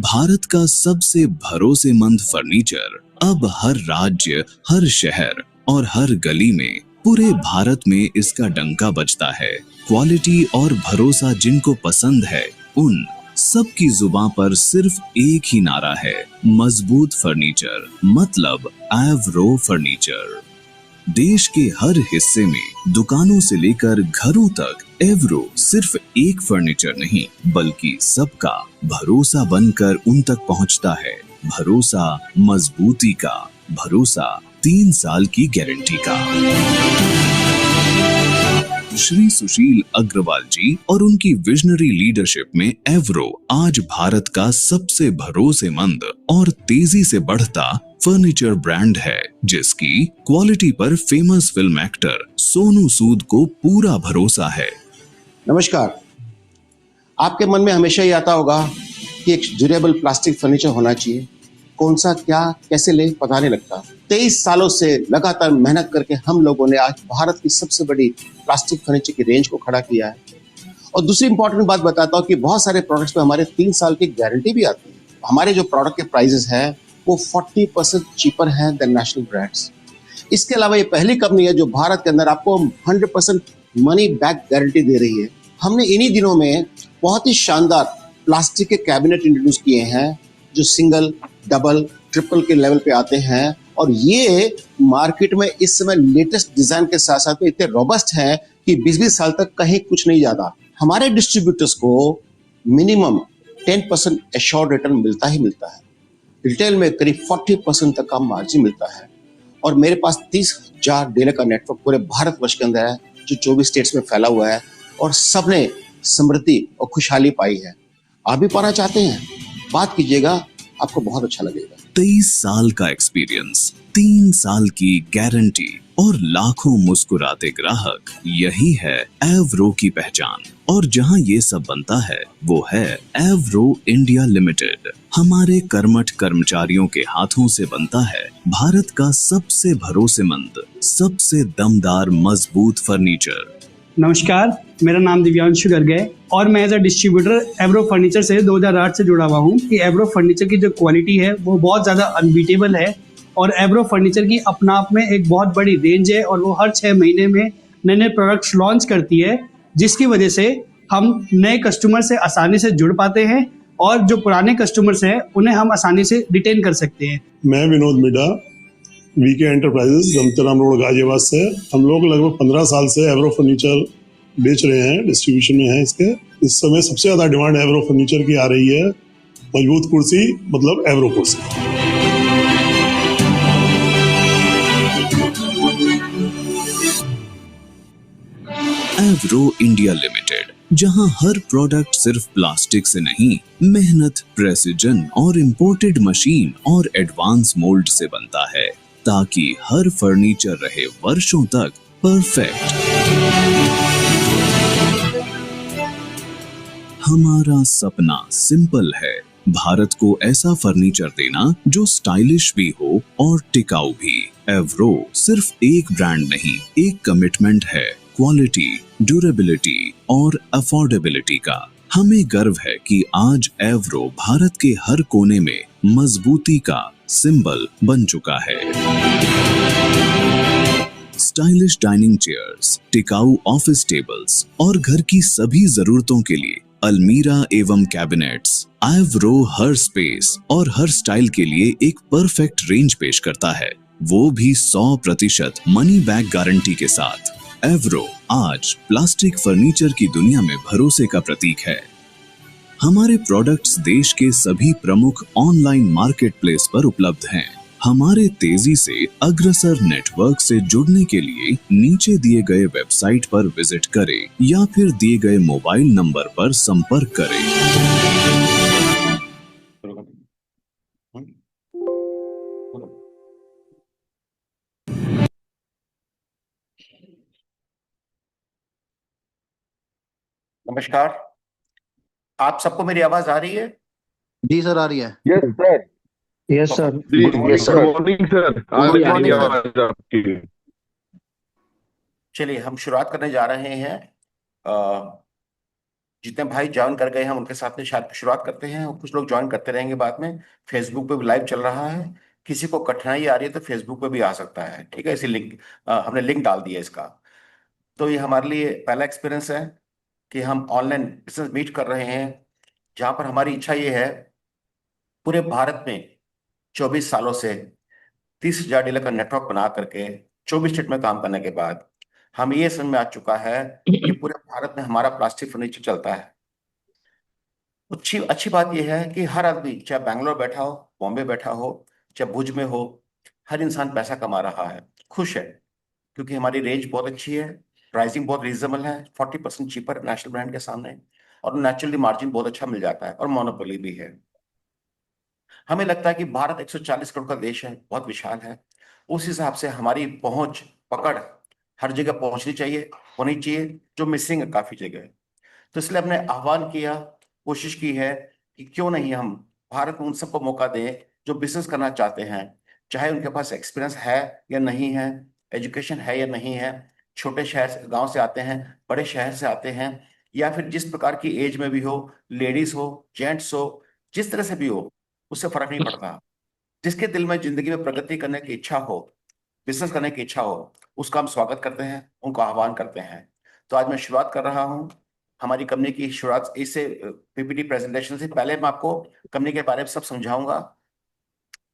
भारत का सबसे भरोसेमंद फर्नीचर अब हर राज्य, हर शहर और हर गली में, पूरे भारत में इसका डंका बजता है। क्वालिटी और भरोसा जिनको पसंद है, उन सबकी जुबान पर सिर्फ एक ही नारा है, मजबूत फर्नीचर, मतलब एवरो फर्नीचर। देश के हर हिस्से में दुकानों से लेकर घरों तक एवरो सिर्फ एक फर्नीचर नहीं, बल्कि सबका भरोसा बनकर उन तक पहुंचता है। भरोसा मजबूती का, भरोसा 3 साल की गारंटी का। श्री सुशील अग्रवाल जी और उनकी विजनरी लीडरशिप में एवरो आज भारत का सबसे भरोसेमंद और तेजी से बढ़ता फर्नीचर ब्रांड है, जिसकी क्वालिटी पर famous film actor Sonu Sood को पूरा भरोसा है। नमस्कार। आपके मन में हमेशा ही आता होगा कि एक ड्यूरेबल प्लास्टिक फर्नीचर होना चाहिए। कौन सा, क्या, कैसे ले पता नहीं लगता। 23 सालों से लगातार मेहनत करके हम लोगों ने आज भारत की सबसे बड़ी प्लास्टिक फर्नीचर की रेंज को खड़ा किया है। और दूसरी इंपॉर्टेंट बात बताता हूँ कि बहुत सारे प्रोडक्ट्स पे हमारे 3 साल की गारंटी भी आती है। हमारे जो प्रोडक्ट के प्राइजेस हैं वो 40% चीपर हैं देन नेशनल ब्रांड्स। इसके अलावा ये पहली कंपनी है जो भारत के अंदर आपको 100% मनी बैक गारंटी दे रही है। हमने इन्हीं दिनों में बहुत ही शानदार प्लास्टिक के कैबिनेट इंट्रोड्यूस किए हैं जो सिंगल, डबल, ट्रिपल के लेवल पे आते हैं, और ये मार्केट में इस समय लेटेस्ट डिजाइन के साथ साथ में इतने रोबस्ट हैं कि 20-20 साल तक कहीं कुछ नहीं जाता। हमारे डिस्ट्रीब्यूटर्स को मिनिमम 10% एश्योर्ड रिटर्न मिलता ही मिलता है। रिटेल में करीब 40% तक का मार्जिन मिलता है। और मेरे पास 30,000 डीलर का नेटवर्क पूरे भारतवर्ष के अंदर है जो 24 स्टेट्स में फैला हुआ है, और सबने समृद्धि और खुशहाली पाई है। आप भी पाना चाहते हैं? बात कीजिएगा, आपको बहुत अच्छा लगेगा। 23 साल का एक्सपीरियंस, 3 साल की गारंटी और लाखों मुस्कुराते ग्राहक, यही है एवरो की पहचान। और जहां ये सब बनता है वो है एवरो इंडिया लिमिटेड। हमारे कर्मठ कर्मचारियों के हाथों से बनता है भारत का सबसे भरोसेमंद, सबसे दमदार, मजबूत फर्नीचर। नमस्कार, मेरा नाम दिव्यांशु गर्ग है और मैं as a distributor Avro furniture से 2008 से जुड़ा हुआ हूँ। कि एवरो फर्नीचर की जो क्वालिटी है वो बहुत ज़्यादा अनबीटेबल है, और एवरो फर्नीचर की अपना आप में एक बहुत बड़ी रेंज है, और वो हर 6 महीने में नए नए प्रोडक्ट्स लॉन्च करती है, जिसकी वजह से हम नए कस्टमर से आसानी से जुड़ पाते हैं, और जो पुराने कस्टमर्स हैं उन्हें हम आसानी से रिटेन कर सकते हैं। मैं Vinod Midha, VK enterprises, Jamtaram road, Ghaziabad से। हम लोग लगभग 15 साल से एवरो फर्नीचर बेच रहे हैं, डिस्ट्रीब्यूशन में है इसके। इस समय सबसे ज्यादा डिमांड एवरो फर्नीचर की आ रही है। मजबूत कुर्सी मतलब एवरो कुर्सी। एवरो इंडिया लिमिटेड, जहां हर प्रोडक्ट सिर्फ प्लास्टिक से नहीं, मेहनत, प्रेसिजन और इंपोर्टेड मशीन और एडवांस मोल्ड से बनता है, ताकि हर फर्नीचर रहे वर्षों तक परफेक्ट। हमारा सपना सिंपल है, भारत को ऐसा फर्नीचर देना जो स्टाइलिश भी हो और टिकाऊ भी। एवरो सिर्फ एक ब्रांड नहीं, एक कमिटमेंट है, क्वालिटी, ड्यूरेबिलिटी और अफोर्डेबिलिटी का। हमें गर्व है कि आज एवरो भारत के हर कोने में मजबूती का सिंबल बन चुका है। स्टाइलिश डाइनिंग चेयर्स, टिकाऊ ऑफिस टेबल्स और घर की सभी जरूरतों के लिए अलमीरा एवं कैबिनेट्स, एवरो हर स्पेस और हर स्टाइल के लिए एक परफेक्ट रेंज पेश करता है, वो भी 100% मनी बैक गारंटी के साथ। एवरो आज प्लास्टिक फर्नीचर की दुनिया में भरोसे का प्रतीक है। हमारे प्रोडक्ट्स देश के सभी प्रमुख ऑनलाइन मार्केट प्लेस पर उपलब्ध हैं। हमारे तेजी से अग्रसर नेटवर्क से जुड़ने के लिए नीचे दिए गए वेबसाइट पर विजिट करें या फिर दिए गए मोबाइल नंबर पर संपर्क करें। नमस्कार, आप सबको मेरी आवाज आ रही है? जी सर, आ रही है। Yes sir. Yes sir. Good morning sir. आ रही है आवाज आपकी। चलिए हम शुरुआत करने जा रहे हैं। जितने भाई ज्वाइन कर गए हैं उनके साथ में शायद शुरुआत करते हैं, और कुछ लोग ज्वाइन करते रहेंगे बाद में। फेसबुक पे भी लाइव चल रहा है, किसी को कठिनाई आ रही है तो फेसबुक पे भी आ सकता है, ठीक है। इसी लिंक हमने लिंक डाल दिया इसका। तो ये हमारे लिए पहला एक्सपीरियंस है कि हम ऑनलाइन बिजनेस मीट कर रहे हैं, जहां पर हमारी इच्छा ये है, पूरे भारत में 24 सालों से 30,000 डीलर का नेटवर्क बना करके 24 स्टेट में काम करने के बाद हम ये समझ में आ चुका है कि पूरे भारत में हमारा प्लास्टिक फर्नीचर चलता है। अच्छी अच्छी बात यह है कि हर आदमी, चाहे बैंगलोर बैठा हो, बॉम्बे बैठा हो, चाहे भुज में हो, हर इंसान पैसा कमा रहा है, खुश है, क्योंकि हमारी रेंज बहुत अच्छी है, प्राइसिंग बहुत रीजनेबल है, 40% चीपर नेशनल ब्रांड के सामने, और नेचुरली मार्जिन बहुत अच्छा मिल जाता है, और मोनोपोली भी है। हमें लगता है कि भारत 140 करोड़ का देश है, बहुत विशाल है। उस हिसाब से हमारी पहुंच, पकड़ हर जगह पहुंचनी चाहिए, होनी चाहिए, जो मिसिंग है काफी जगह। तो इसलिए हमने आह्वान किया, कोशिश की है कि क्यों नहीं हम भारत में उन सबको मौका दें जो बिजनेस करना चाहते हैं, चाहे उनके पास एक्सपीरियंस है या नहीं है, एजुकेशन है या नहीं है, छोटे शहर से, गांव से आते हैं, बड़े शहर से आते हैं, या फिर जिस प्रकार की एज में भी हो, लेडीज हो, जेंट्स हो, जिस तरह से भी हो, उससे फर्क नहीं पड़ता। जिसके दिल में जिंदगी में प्रगति करने की इच्छा हो, बिजनेस करने की इच्छा हो, उसका हम स्वागत करते हैं, उनको आह्वान करते हैं। तो आज मैं शुरुआत कर रहा हूं हमारी कंपनी की शुरुआत। इससे पीपीटी प्रेजेंटेशन से पहले मैं आपको कंपनी के बारे में सब समझाऊंगा,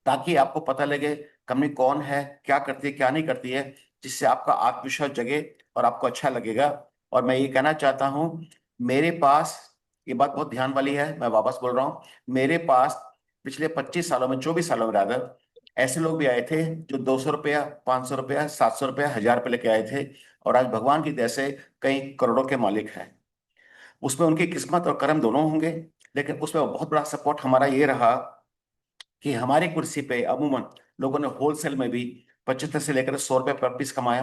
ताकि आपको पता लगे कंपनी कौन है, क्या करती है, क्या नहीं करती है, जिससे आपका आत्मविश्वास जगे और आपको अच्छा लगेगा। और मैं ये कहना चाहता हूँ, मेरे पास, ये बात बहुत ध्यान वाली है, मैं वापस बोल रहा हूँ, मेरे पास पिछले 25 सालों में, 24 सालों में रादर, ऐसे लोग भी आए थे जो 200 रुपया, 500 रुपया, 700 रुपया, 1000 रुपये लेके आए थे, और आज भगवान की दया से कई करोड़ों के मालिक हैं। उसमें उनकी किस्मत और कर्म दोनों होंगे, लेकिन उसमें बहुत बड़ा सपोर्ट हमारा ये रहा कि हमारी कुर्सी पे अमूमन लोगों ने होलसेल में भी 75 से लेकर 100 रुपये पर पीस कमाया,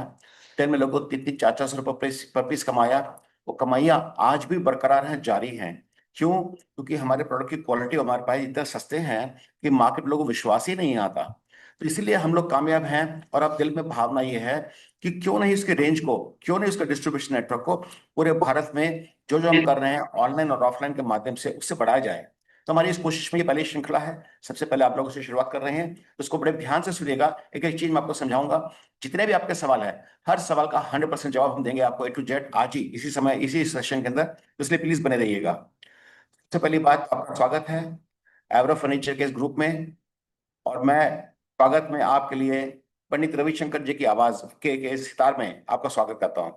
तेल में लोगों 300-400 रुपये पर पीस कमाया। वो कमाइयाँ आज भी बरकरार हैं, जारी हैं। क्यों? क्योंकि हमारे प्रोडक्ट की क्वालिटी हमारे पास इतने सस्ते हैं कि मार्केट में लोगों को विश्वास ही नहीं आता। तो इसीलिए हम लोग कामयाब हैं। और अब दिल में भावना ये है कि क्यों नहीं इसके रेंज को, क्यों नहीं उसके डिस्ट्रीब्यूशन नेटवर्क को पूरे भारत में जो जो हम कर रहे हैं ऑनलाइन और ऑफलाइन के माध्यम से, उससे बढ़ाया जाए। तो हमारी इस कोशिश में ये पहली श्रृंखला है, सबसे पहले आप लोगों से शुरुआत कर रहे हैं, तो इसको बड़े ध्यान से सुनिएगा। एक एक चीज मैं आपको समझाऊंगा, जितने भी आपके सवाल है, हर सवाल का 100% जवाब हम देंगे आपको, A to Z, आज ही, इसी समय, इसी सेशन के अंदर। तो इसलिए प्लीज बने रहिएगा। सबसे पहली बात, आपका स्वागत है एवरो फर्नीचर के इस ग्रुप में, और मैं स्वागत में आपके लिए पंडित रविशंकर जी की आवाज के इस सितार में आपका स्वागत करता हूं।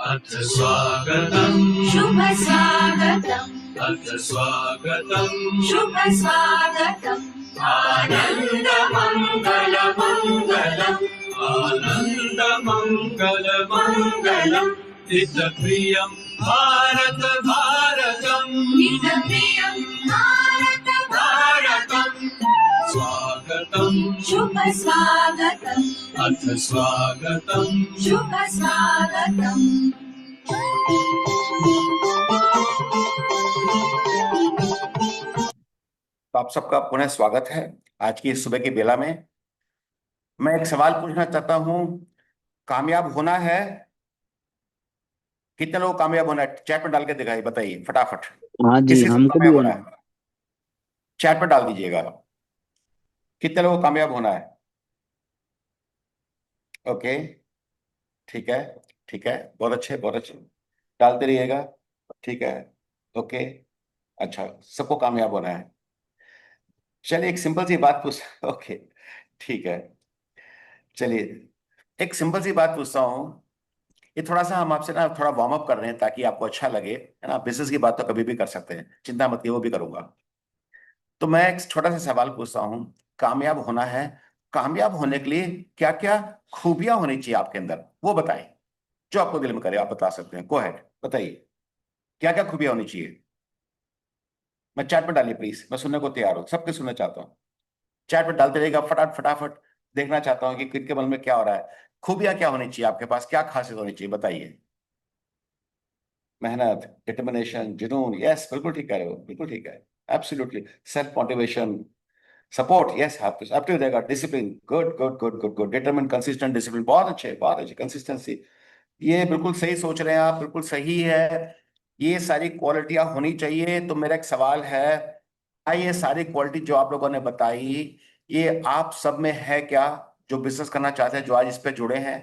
अथ स्वागतम् शुभ स्वागतम् अथ स्वागतम् शुभ स्वागतम् आनन्द मङ्गल मङ्गलम् आनन्द मङ्गल मङ्गलम् हितप्रियम् भारत भारतम् हितप्रियं भारत भारतम् स्वागतम् शुभ स्वागतम् अथ स्वागतम् शुभ स्वागतम् तो आप सबका पुनः स्वागत है आज की इस सुबह की बेला में। मैं एक सवाल पूछना चाहता हूं, कामयाब होना है? कितने लोग कामयाब होना है? चैट में डाल के दिखाइए, बताइए फटाफट। हाँ जी, किसी से हमको भी कामयाब होना होना है? चैट में डाल दीजिएगा, कितने लोगों को कामयाब होना है? ओके, ठीक है, ठीक है, बहुत अच्छे, बहुत अच्छे, डालते रहिएगा, ठीक है, ओके, अच्छा, सबको कामयाब होना है। चलिए एक सिंपल सी बात पूछ ओके, ठीक है, चलिए एक सिंपल सी बात पूछता हूँ। ये थोड़ा सा हम आपसे ना थोड़ा वार्म अप कर रहे हैं ताकि आपको अच्छा लगे, है ना। बिजनेस की बात तो कभी भी कर सकते हैं, चिंता मत कीजिए, वो भी करूंगा। तो मैं एक छोटा सा सवाल पूछता हूँ, कामयाब होना है, कामयाब होने के लिए क्या क्या खूबियां होनी चाहिए आपके अंदर, वो बताएं। जो आपको दिल में करे आप बता सकते हैं, गो अहेड, बताइए क्या क्या खूबियां होनी चाहिए। मैं चैट पर डालिए प्लीज, मैं सुनने को तैयार हूँ, सबके सुनना चाहता हूँ। चैट पर डालते रहेगा, फटाफट फटाफट देखना चाहता हूँ कि किसके मन में क्या हो रहा है। खूबियां क्या होनी चाहिए आपके पास, क्या खासियत होनी चाहिए, बताइए। मेहनत, डिटर्मिनेशन, जुनून, यस बिल्कुल ठीक कह रहे हो, बिल्कुल ठीक है, absolutely, self motivation, support, yes आप तो देगा, discipline, good good good good good, determine, consistent, discipline, बहुत अच्छे, कंसिस्टेंसी, ये बिल्कुल सही सोच रहे हैं आप, बिल्कुल सही है, ये सारी क्वालिटियां होनी चाहिए। तो मेरा एक सवाल है, क्या ये सारी क्वालिटी जो आप लोगों ने बताई, ये आप सब में है क्या, जो बिजनेस करना चाहते हैं, जो आज इस पे जुड़े हैं?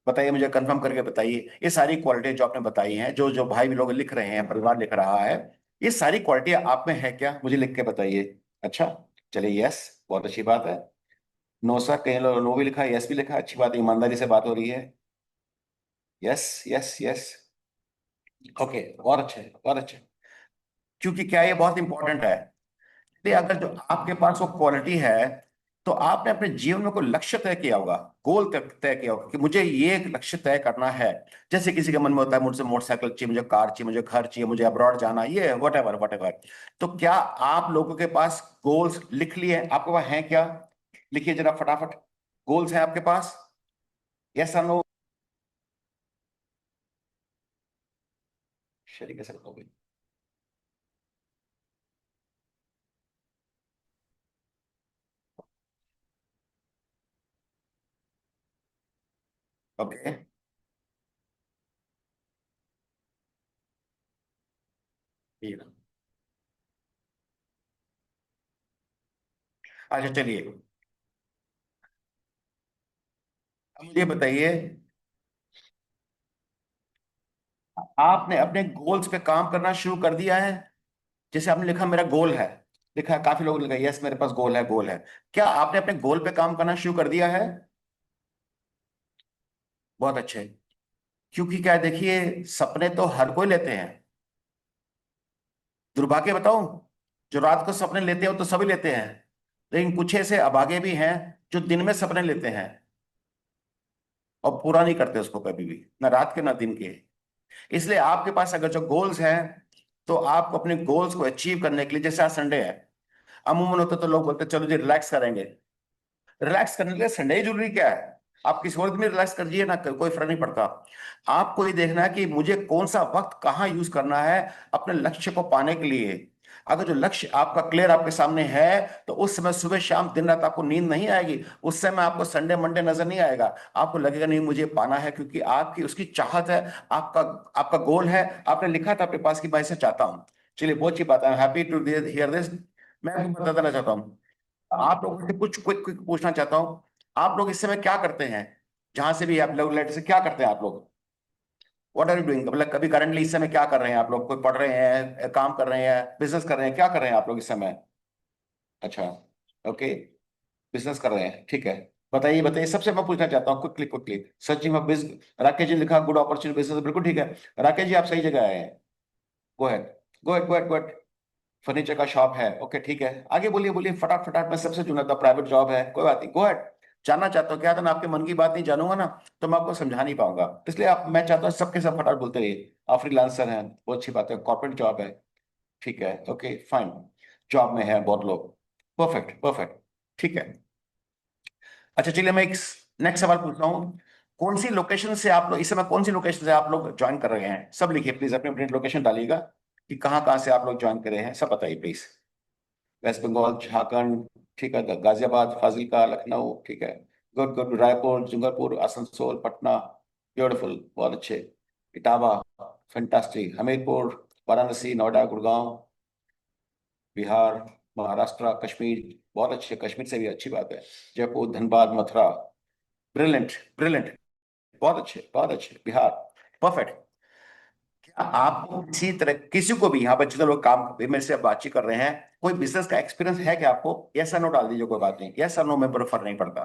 बताइए, मुझे कंफर्म करके बताइए, ये सारी क्वालिटी जो आपने बताई हैं, जो जो भाई भी लोग लिख रहे हैं, परिवार लिख रहा है, ये सारी क्वालिटी आप में है क्या, मुझे लिख के बताइए। अच्छा, चलिए, यस, बहुत अच्छी बात है। नो सर, कहीं लोग नो भी लिखा है, यस भी लिखा है, अच्छी बात है, ईमानदारी से बात हो रही है, यस यस यस, ओके, बहुत अच्छे, बहुत अच्छे, क्योंकि क्या ये बहुत इंपॉर्टेंट है। इसलिए अगर जो आपके पास वो क्वालिटी है, तो आपने अपने जीवन में कोई लक्ष्य तय किया होगा, गोल तय किया होगा कि मुझे ये एक लक्ष्य तय करना है। जैसे किसी के मन में होता है, मुझसे मोटरसाइकिल चाहिए, मुझे कार चाहिए, मुझे घर चाहिए, मुझे अब्रॉड जाना, ये वट एवर। तो क्या आप लोगों के पास गोल्स लिख लिए हैं? आपके पास हैं क्या? लिखिए जरा फटाफट, गोल्स हैं आपके पास? यस और नो? शरीक कैसे बताओगे? ओके, ठीक है। अच्छा चलिए, अब मुझे बताइए, आपने अपने गोल्स पे काम करना शुरू कर दिया है? जैसे आपने लिखा मेरा गोल है, लिखा है, काफी लोग लिखा यस मेरे पास गोल है, गोल है। क्या आपने अपने गोल पे काम करना शुरू कर दिया है? बहुत अच्छे, क्योंकि क्या है, देखिए, सपने तो हर कोई लेते हैं, दुर्भाग्य बताऊं, जो रात को सपने लेते हो तो सभी लेते हैं, लेकिन कुछ ऐसे अभागे भी हैं जो दिन में सपने लेते हैं और पूरा नहीं करते उसको कभी भी, ना रात के ना दिन के। इसलिए आपके पास अगर जो गोल्स हैं, तो आपको अपने गोल्स को अचीव करने के लिए, जैसे आज संडे है, अमूमन होता तो लोग बोलते चलो जी रिलैक्स करेंगे। रिलैक्स करने के लिए संडे ही जरूरी क्या है? आप किसी और दिन में रिलैक्स कर दिए ना, कोई फर्क नहीं पड़ता। आपको ये देखना है कि मुझे कौन सा वक्त कहाँ यूज करना है अपने लक्ष्य को पाने के लिए। अगर जो लक्ष्य आपका क्लियर आपके सामने है, तो उस समय सुबह शाम दिन रात आपको नींद नहीं आएगी, उस समय आपको संडे मंडे नजर नहीं आएगा, आपको लगेगा नहीं मुझे पाना है, क्योंकि आपकी उसकी चाहत है, आपका आपका गोल है, आपने लिखा था अपने पास कि मैं इसे चाहता हूँ। चलिए, बहुत अच्छी बात है, हैप्पी टू हियर दिस। मैं आपको बता देना चाहता हूँ, आप लोगों से कुछ क्विक क्विक पूछना चाहता हूँ। आप लोग इस समय क्या करते हैं? जहां से भी आप लोग लेट से क्या करते हैं आप लोग? व्हाट आर यू डूइंग, मतलब कभी करंटली इस समय क्या कर रहे हैं आप लोग? कोई पढ़ रहे हैं, काम कर रहे हैं, बिजनेस कर रहे हैं, क्या कर रहे हैं आप लोग इस समय? अच्छा, ओके, बिजनेस कर रहे हैं, ठीक है। बताइए बताइए, सबसे मैं पूछना चाहता हूँ क्विकली क्विकली, सच में बिजनेस, राकेश जी लिखा गुड अपॉर्चुनिटी बिजनेस, बिल्कुल ठीक है, राकेश जी आप सही जगह आए हैं, go ahead, go ahead, go ahead, go ahead. Furniture का शॉप है, ओके ठीक है, आगे बोलिए बोलिए, फटाफट फटाफट, मैं सबसे चुना था, प्राइवेट जॉब है, कोई बात नहीं, गो अहेड। जानना चाहता हूँ क्या था ना, आपके मन की बात नहीं जानूंगा ना, तो मैं आपको समझा नहीं पाऊंगा, इसलिए आप, मैं चाहता हूँ सबके सब फटाफट बोलते रहिए। आप फ्रीलांसर हैं, बहुत अच्छी बात है, कॉर्पोरेट जॉब है, ठीक है, ओके फाइन, जॉब में है बहुत लोग, परफेक्ट परफेक्ट, ठीक है। अच्छा चलिए, मैं एक नेक्स्ट सवाल पूछ रहा हूँ, कौन सी लोकेशन से आप लोग इस समय, कौन सी लोकेशन से आप लोग ज्वाइन कर रहे हैं? सब लिखिए प्लीज, अपनी अपनी लोकेशन डालिएगा कि कहाँ कहाँ से आप लोग ज्वाइन कर रहे हैं, सब बताइए प्लीज। वेस्ट बंगाल, झारखंड, ठीक है, गाजियाबाद, फाजिलका, लखनऊ, ठीक है, good good, Raipur, Jangalpur, Asansol, Patna, beautiful, बहुत अच्छे, इटावा, फैंटास्टिक, हमीरपुर, वाराणसी, नोएडा, गुड़गांव, बिहार, महाराष्ट्र, कश्मीर, बहुत अच्छे, कश्मीर से भी अच्छी बात है, जयपुर, धनबाद, मथुरा, ब्रिलियंट ब्रिलियंट, बहुत अच्छे, बिहार, परफेक्ट। क्या आपको किसी तरह, किसी को भी यहाँ पर जितने लोग काम मेरे से बातचीत कर रहे हैं, कोई बिजनेस का एक्सपीरियंस है क्या आपको? यस या नो डाल दीजिए, कोई बात नहीं, यस और नो में बड़ा फर्क नहीं पड़ता।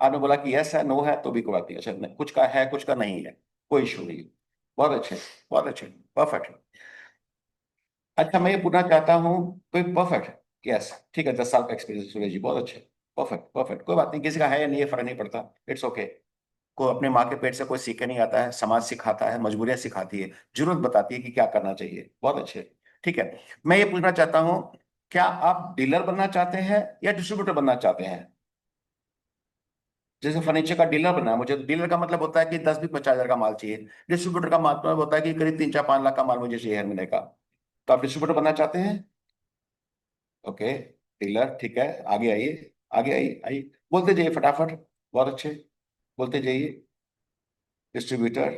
आपने बोला कि यस है, नो है, तो भी कोई बात नहीं, अच्छा कुछ का है कुछ का नहीं है, कोई इशू नहीं, बहुत अच्छे, बहुत अच्छे, परफेक्ट। अच्छा, मैं ये पूछना चाहता हूँ, कोई परफेक्ट, यस ठीक है, 10 साल का एक्सपीरियंस, सूर्य जी बहुत अच्छे, परफेक्ट परफेक्ट, कोई बात नहीं, किसी का है या नहीं है फर्क नहीं पड़ता, इट्स ओके। को अपने माँ के पेट से कोई सीख के नहीं आता है, समाज सिखाता है, मजबूरियां सिखाती है, जरूरत बताती है कि क्या करना चाहिए, बहुत अच्छे, ठीक है। मैं ये पूछना चाहता हूँ, क्या आप डीलर बनना चाहते हैं या डिस्ट्रीब्यूटर बनना चाहते हैं? जैसे फर्नीचर का डीलर बनना है मुझे, तो डीलर का मतलब होता है कि 10-20-50 हजार का माल चाहिए। डिस्ट्रीब्यूटर का मतलब होता है कि करीब 3-4-5 लाख का माल मुझे चाहिए हर महीने का। तो आप डिस्ट्रीब्यूटर बनना चाहते हैं? ओके, डीलर, ठीक है। आगे आइए, आगे आइए, आइए, बोलते जाइए फटाफट। बहुत अच्छे, बोलते जाइए। डिस्ट्रीब्यूटर,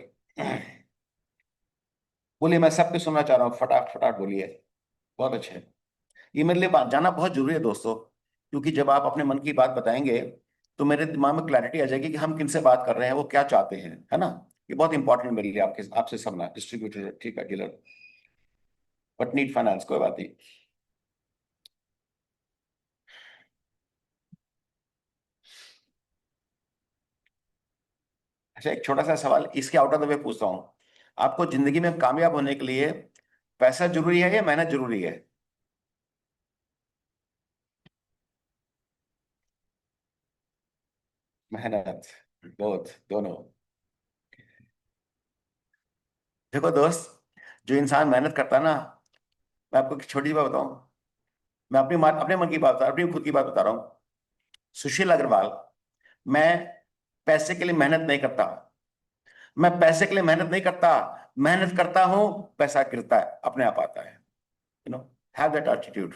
बोलिए, मैं सबके सुनना चाह रहा हूँ, फटाफट फटाफट बोलिए। बहुत अच्छे। ये मेरे लिए बात जानना बहुत जरूरी है दोस्तों, क्योंकि जब आप अपने मन की बात बताएंगे तो मेरे दिमाग में क्लैरिटी आ जाएगी कि हम किनसे बात कर रहे हैं, वो क्या चाहते हैं, है ना। ये बहुत इंपॉर्टेंट मेरे लिए आपके आपसे समझना। डिस्ट्रीब्यूटर, ठीक है, डीलर, बट नीड फाइनेंस, कोई बात नहीं। अच्छा, एक छोटा सा सवाल इसके आउट ऑफ द वे पूछता हूँ। आपको जिंदगी में कामयाब होने के लिए पैसा जरूरी है या मेहनत जरूरी है? मेहनत, बोथ, दोनों। देखो दोस्त, जो इंसान मेहनत करता है ना, मैं आपको एक छोटी सी बात बताऊं। मैं अपने मन की बात बता, अपनी खुद की बात बता रहा हूँ। सुशील अग्रवाल, मैं पैसे के लिए मेहनत नहीं करता। मैं पैसे के लिए मेहनत नहीं करता, मेहनत करता हूं, पैसा गिरता है, अपने आप आता है। You know, have that attitude.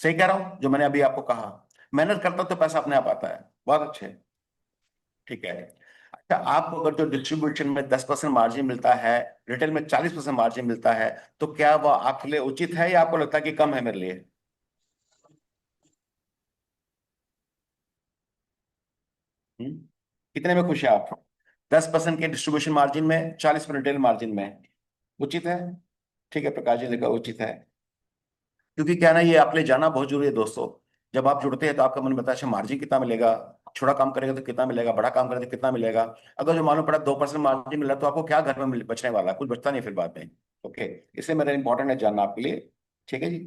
सही कह रहा हूं जो मैंने अभी आपको कहा? मेहनत करता तो पैसा अपने आप आता है। बहुत अच्छे, ठीक है। अच्छा, आपको अगर जो डिस्ट्रीब्यूशन में 10% मार्जिन मिलता है, रिटेल में 40% मार्जिन मिलता है, तो क्या वह आपके लिए उचित है या आपको लगता है कि कम है मेरे लिए? हम्म? कितने में खुश है आप? 10% के डिस्ट्रीब्यूशन मार्जिन में, 40% रिटेल मार्जिन में, उचित है? ठीक है, प्रकाश जी ने कहा उचित है। क्योंकि क्या ना, ये आपके लिए जानना बहुत जरूरी है दोस्तों। जब आप जुड़ते हैं तो आपका मन बताता है, अच्छा मार्जिन कितना मिलेगा, छोटा काम करेगा तो कितना मिलेगा, बड़ा काम करेगा तो कितना मिलेगा। अगर जो मालूम पड़ा 2% मार्जिन मिला तो आपको क्या घर में बचने वाला है? कुछ बचता नहीं फिर बाद में। ओके, इसलिए मेरा इंपॉर्टेंट है जानना आपके लिए। ठीक है जी।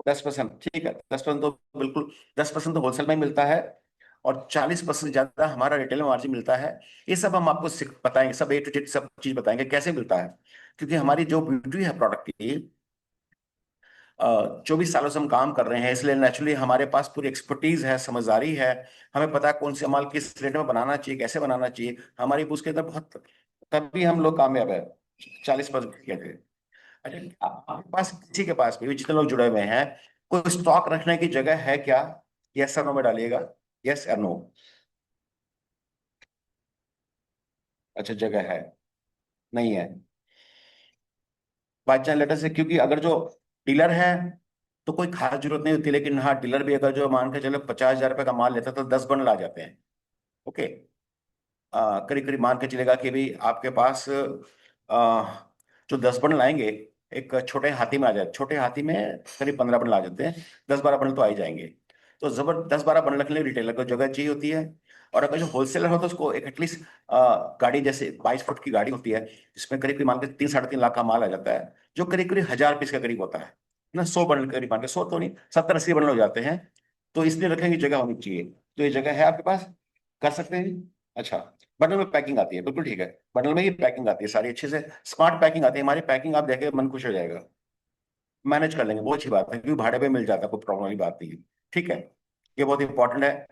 10%, ठीक है, 10% तो बिल्कुल, 10% तो होलसेल में ही मिलता है, और 40% ज्यादा हमारा रिटेल में मार्जिन मिलता है। ये सब हम आपको बताएंगे, सब ए टू जेड सब चीज बताएंगे कैसे मिलता है। क्योंकि हमारी जो ब्यूटी है प्रोडक्ट की, 24 सालों से हम काम कर रहे हैं, इसलिए नेचुरली हमारे पास पूरी एक्सपर्टीज है, समझदारी है। हमें पता है कौन सा माल किस रेट में बनाना चाहिए, कैसे बनाना चाहिए। हमारी उसके अंदर बहुत, तभी हम लोग कामयाब है। 40% कहते हैं। अच्छा, आपके पास, किसी के पास भी जितने लोग जुड़े हुए हैं, कोई स्टॉक रखने की जगह है क्या? यस और नो में डालिएगा, यस और नो। अच्छा, जगह है, नहीं है? बाई चांस लेटर से, क्योंकि अगर जो डीलर है तो कोई खास जरूरत नहीं होती, लेकिन हाँ, डीलर भी अगर जो मान के चलो 50,000 रुपये का माल लेता है तो 10 बंडल आ जाते हैं। ओके, करीब करीब मान के चलेगा कि भी आपके पास जो 10 बंडल आएंगे, एक छोटे हाथी में आ जाए, छोटे हाथी में करीब 15 बंडल आ जाते हैं, 10-12 बंडल तो आ ही जाएंगे। तो जबर 10-12 बंडल रखने के लिए रिटेलर को जगह चाहिए होती है। और अगर जो होलसेलर हो तो उसको एक एटलीस्ट गाड़ी, जैसे 22 फुट की गाड़ी होती है, जिसमें करीब करीब मान के 3-3.5 लाख का माल आ जाता है, जो करीब करीब 1000 पीस का करीब होता है ना। 100 बंडल करीब मान के, 100 तो नहीं, 70-80 बंडल हो जाते हैं। तो इसलिए रखने की जगह होनी चाहिए। तो ये जगह है आपके पास, कर सकते हैं। अच्छा, बंडल में पैकिंग आती है, बिल्कुल ठीक है। बंडल में ही पैकिंग आती है सारी, अच्छे से स्मार्ट पैकिंग आती है। हमारी पैकिंग आप देखें मन खुश हो जाएगा। मैनेज कर लेंगे, बहुत अच्छी बात है, क्योंकि भाड़े पे मिल जाता है, कोई प्रॉब्लम वाली बात नहीं है। ठीक है, ये बहुत इंपॉर्टेंट है।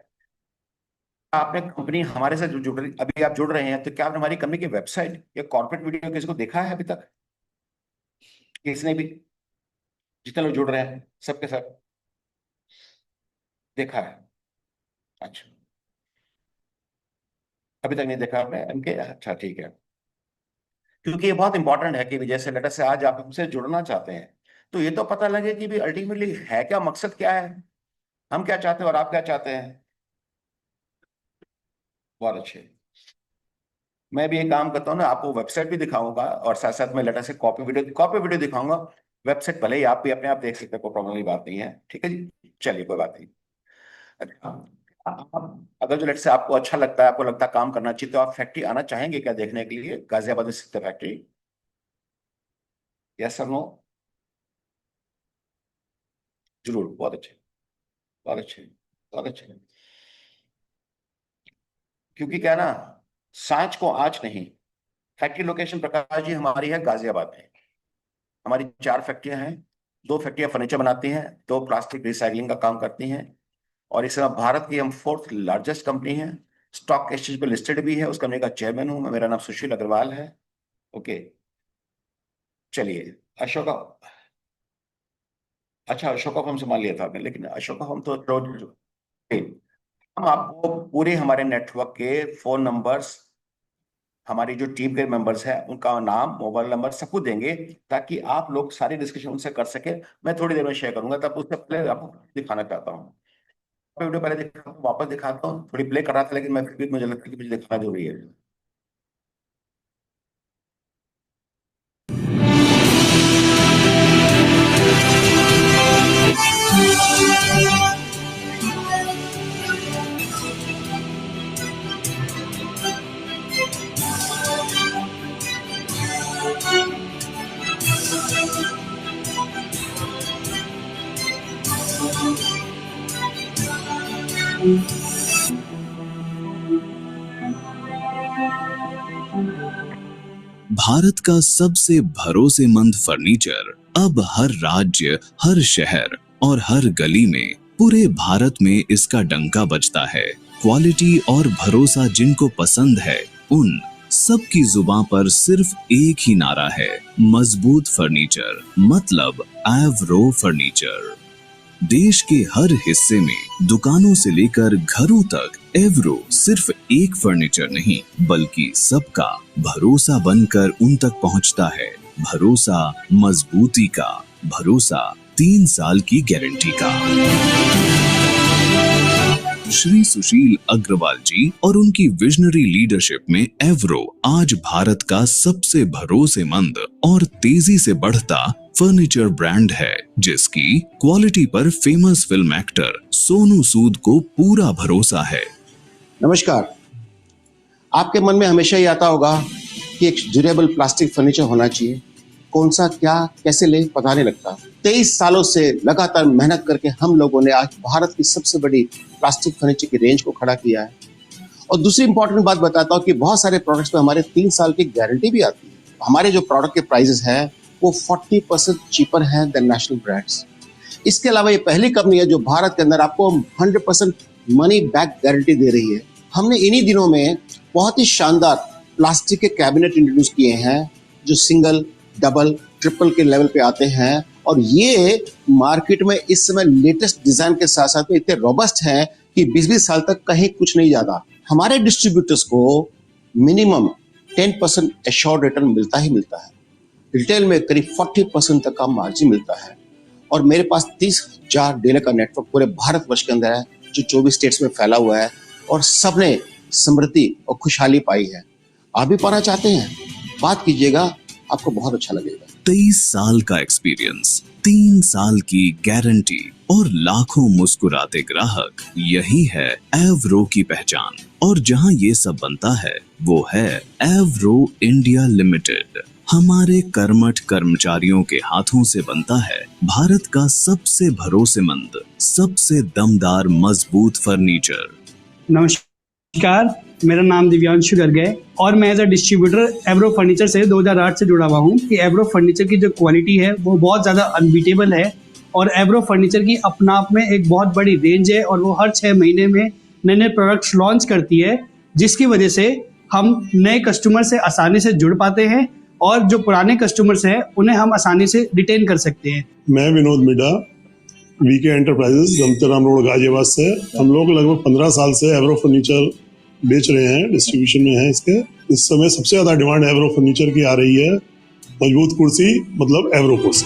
आपने कंपनी हमारे साथ जुड़ रही, अभी आप जुड़ रहे हैं, तो क्या आपने हमारी कंपनी की वेबसाइट या कॉर्पोरेट वीडियो किसी को देखा है अभी तक? किसने भी, जितने लोग जुड़ रहे हैं सबके साथ देखा है? अच्छा, अभी तक नहीं देखा आपने इनके? अच्छा, ठीक है। क्योंकि ये बहुत इंपॉर्टेंट है कि जैसे लेटर से आज आप हमसे जुड़ना चाहते हैं, तो ये तो पता लगे कि भी अल्टीमेटली है क्या, मकसद क्या है, हम क्या चाहते हैं और आप क्या चाहते हैं। बहुत अच्छे। मैं भी एक काम करता हूँ ना, आपको वेबसाइट भी दिखाऊंगा और साथ साथ में लेटर से कॉपी वीडियो दिखाऊंगा। वेबसाइट भले ही आप भी अपने आप देख सकते हैं, कोई प्रॉब्लम की बात नहीं है। ठीक है जी, चलिए, कोई बात नहीं। अच्छा, अगर जो लेटर से आपको अच्छा लगता है, आपको लगता है काम करना चाहिए, तो आप फैक्ट्री आना चाहेंगे क्या देखने के लिए, गाजियाबाद में स्थित फैक्ट्री? Yes sir, no? जरूर, बहुत अच्छे, बहुत अच्छे, बहुत अच्छे। क्योंकि क्या है ना, सांच को आंच नहीं। फैक्ट्री लोकेशन प्रकाश जी हमारी है गाजियाबाद में। हमारी 4 फैक्ट्रियां हैं। 2 फैक्ट्रियां फर्नीचर बनाती हैं, 2 प्लास्टिक रिसाइकलिंग का काम करती हैं, और इस समय भारत की हम 4th लार्जेस्ट कंपनी है, स्टॉक एक्सचेंज पे लिस्टेड भी है। उस कंपनी का चेयरमैन हूँ मैं, मेरा नाम सुशील अग्रवाल है। ओके, चलिए अशोका, अच्छा अशोका फॉर्म संभाल लिया था आपने, लेकिन अशोका फॉर्म तो रोज हम आपको पूरे हमारे नेटवर्क के फोन नंबर्स, हमारी जो टीम के मेंबर्स हैं उनका नाम, मोबाइल नंबर सब कुछ देंगे, ताकि आप लोग सारी डिस्कशन उनसे कर सके। मैं थोड़ी देर में शेयर करूंगा, तब उससे पहले आपको दिखाना चाहता हूँ। वीडियो पहले दिखा, वापस दिखाता हूँ। थोड़ी प्ले कर रहा था, लेकिन मैं फिर भी मुझे लगता है कि मुझे दिखाना जरूरी है। भारत का सबसे भरोसेमंद फर्नीचर अब हर राज्य, हर शहर और हर गली में, पूरे भारत में इसका डंका बजता है। क्वालिटी और भरोसा जिनको पसंद है, उन सबकी जुबान पर सिर्फ एक ही नारा है, मजबूत फर्नीचर, मतलब एवरो फर्नीचर। देश के हर हिस्से में दुकानों से लेकर घरों तक एवरो सिर्फ एक फर्नीचर नहीं, बल्कि सबका भरोसा बनकर उन तक पहुंचता है। भरोसा मजबूती का, भरोसा 3 साल की गारंटी का। श्री सुशील अग्रवाल जी और उनकी विजनरी लीडरशिप में एवरो आज भारत का सबसे भरोसेमंद और तेजी से बढ़ता फर्नीचर ब्रांड है, जिसकी क्वालिटी पर famous film actor Sonu Sood को पूरा भरोसा है। नमस्कार। आपके मन में हमेशा ही आता होगा कि एक ड्यूरेबल प्लास्टिक फर्नीचर होना चाहिए। कौन सा, क्या, कैसे ले पता नहीं लगता। 23 सालों से लगातार मेहनत करके हम लोगों ने आज भारत की सबसे बड़ी प्लास्टिक फर्नीचर की रेंज को खड़ा किया है। और दूसरी इंपॉर्टेंट बात बताता हूँ कि बहुत सारे प्रोडक्ट्स पे हमारे 3 साल की गारंटी भी आती है। हमारे जो प्रोडक्ट के प्राइसेस हैं वो 40% चीपर हैं देन नेशनल ब्रांड्स। इसके अलावा ये पहली कंपनी है जो भारत के अंदर आपको 100% मनी बैक गारंटी दे रही है। हमने इन्हीं दिनों में बहुत ही शानदार प्लास्टिक के कैबिनेट इंट्रोड्यूस किए हैं जो सिंगल, डबल, ट्रिपल के लेवल पे आते हैं, और ये मार्केट में इस समय लेटेस्ट डिजाइन के साथ साथ में इतने रोबस्ट हैं कि 20-20 साल तक कहीं कुछ नहीं जाता। हमारे डिस्ट्रीब्यूटर्स को मिनिमम 10% एश्योर्ड रिटर्न मिलता ही मिलता है। रिटेल में करीब 40% तक का मार्जिन मिलता है। और मेरे पास 30,000 डीलर का नेटवर्क पूरे भारतवर्ष के अंदर है, जो 24 स्टेट्स में फैला हुआ है, और सबने समृद्धि और खुशहाली पाई है। आप भी पाना चाहते हैं? बात कीजिएगा, आपको बहुत अच्छा लगेगा। 23 साल का एक्सपीरियंस, 3 साल की गारंटी और लाखों मुस्कुराते ग्राहक, यही है एवरो की पहचान। और जहां ये सब बनता है वो है एवरो इंडिया लिमिटेड। हमारे कर्मठ कर्मचारियों के हाथों से बनता है भारत का सबसे भरोसेमंद, सबसे दमदार, मजबूत फर्नीचर। नमस्कार, मेरा नाम दिव्यांशु गर्ग है और मैं as a distributor Avro furniture से 2008 से जुड़ा हुआ हूँ। कि एवरो फर्नीचर की जो क्वालिटी है वो बहुत ज़्यादा अनबीटेबल है, और एवरो फर्नीचर की अपना आप में एक बहुत बड़ी रेंज है, और वो हर 6 महीने में नए नए प्रोडक्ट्स लॉन्च करती है, जिसकी वजह से हम नए कस्टमर से आसानी से जुड़ पाते हैं, और जो पुराने कस्टमर्स हैं उन्हें हम आसानी से रिटेन कर सकते हैं। मैं Vinod Midha, VK enterprises, Damtaram road, Ghaziabad से। हम लोग लगभग 15 साल से एवरो फर्नीचर बेच रहे हैं, डिस्ट्रीब्यूशन में है इसके। इस समय सबसे ज्यादा डिमांड एवरो फर्नीचर की आ रही है। मजबूत कुर्सी मतलब एवरो कुर्सी।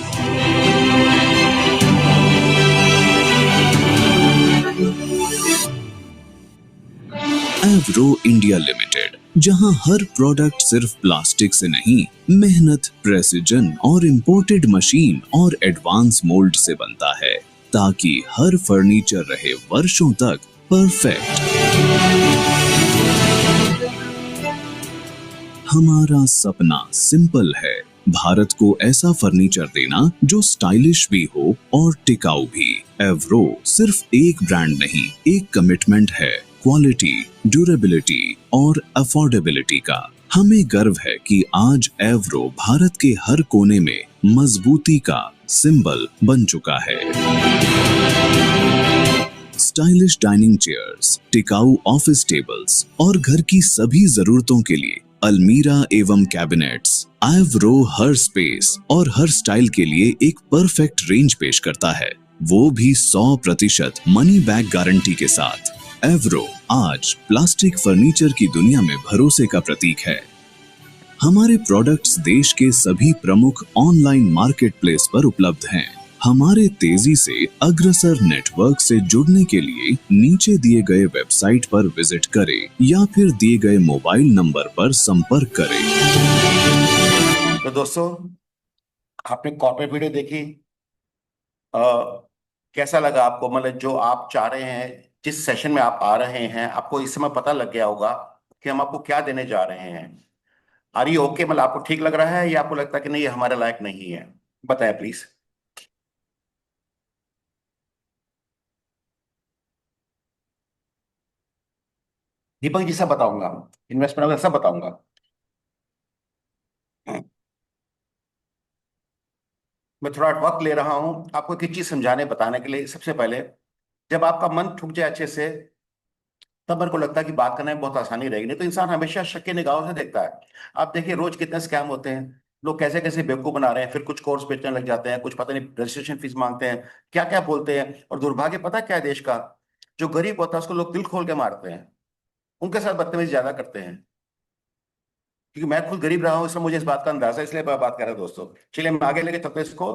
एवरो इंडिया लिमिटेड, जहां हर प्रोडक्ट सिर्फ प्लास्टिक से नहीं, मेहनत, प्रेसिजन और इंपोर्टेड मशीन और एडवांस मोल्ड से बनता है, ताकि हर फर्नीचर रहे वर्षों तक परफेक्ट। हमारा सपना सिंपल है, भारत को ऐसा फर्नीचर देना जो स्टाइलिश भी हो और टिकाऊ भी। एवरो सिर्फ एक ब्रांड नहीं, एक कमिटमेंट है, क्वालिटी, ड्यूरेबिलिटी और अफोर्डेबिलिटी का। हमें गर्व है कि आज एवरो भारत के हर कोने में मजबूती का सिंबल बन चुका है। स्टाइलिश डाइनिंग चेयर्स, टिकाऊ ऑफिस टेबल्स और घर की सभी जरूरतों के लिए अलमीरा एवं कैबिनेट्स, एवरो हर स्पेस और हर स्टाइल के लिए एक परफेक्ट रेंज पेश करता है, वो भी 100% मनी बैक गारंटी के साथ। एवरो आज प्लास्टिक फर्नीचर की दुनिया में भरोसे का प्रतीक है। हमारे प्रोडक्ट्स देश के सभी प्रमुख ऑनलाइन मार्केट प्लेस पर उपलब्ध हैं। हमारे तेजी से अग्रसर नेटवर्क से जुड़ने के लिए नीचे दिए गए वेबसाइट पर विजिट करें या फिर दिए गए मोबाइल नंबर पर संपर्क करें। तो दोस्तों, आपने कॉर्पोरेट वीडियो देखी, कैसा लगा आपको? मतलब जो आप चाह रहे हैं, जिस सेशन में आप आ रहे हैं, आपको इस समय पता लग गया होगा कि हम आपको क्या देने जा रहे हैं। Are you okay? मतलब आपको ठीक लग रहा है या आपको लगता है कि नहीं, ये हमारे लायक नहीं है? बताएं प्लीज। दीपक जी, सब बताऊंगा, इन्वेस्टमेंट वगैरह सब बताऊंगा। मैं थोड़ा वक्त ले रहा हूं आपको एक चीज समझाने बताने के लिए। सबसे पहले, जब आपका मन ठुक जाए अच्छे से, तब मेरे को लगता है कि बात करने में बहुत आसानी रहेगी। नहीं तो इंसान हमेशा शक की निगाहों से देखता है। आप देखिए रोज कितने स्कैम होते हैं, लोग कैसे कैसे बेवकूफ बना रहे हैं, फिर कुछ कोर्स बेचने लग जाते हैं, कुछ पता नहीं रजिस्ट्रेशन फीस मांगते हैं, क्या क्या बोलते हैं। और दुर्भाग्य पता क्या है देश का, जो गरीब होता है उसको लोग दिल खोल के मारते हैं, उनके साथ बदतमीजी ज्यादा करते हैं। क्योंकि मैं खुद गरीब रहा हूं, इसलिए मुझे इस बात का अंदाजा है, इसलिए मैं बात कर रहा हूं दोस्तों। चलिए मैं आगे लेके चलते हैं इसको।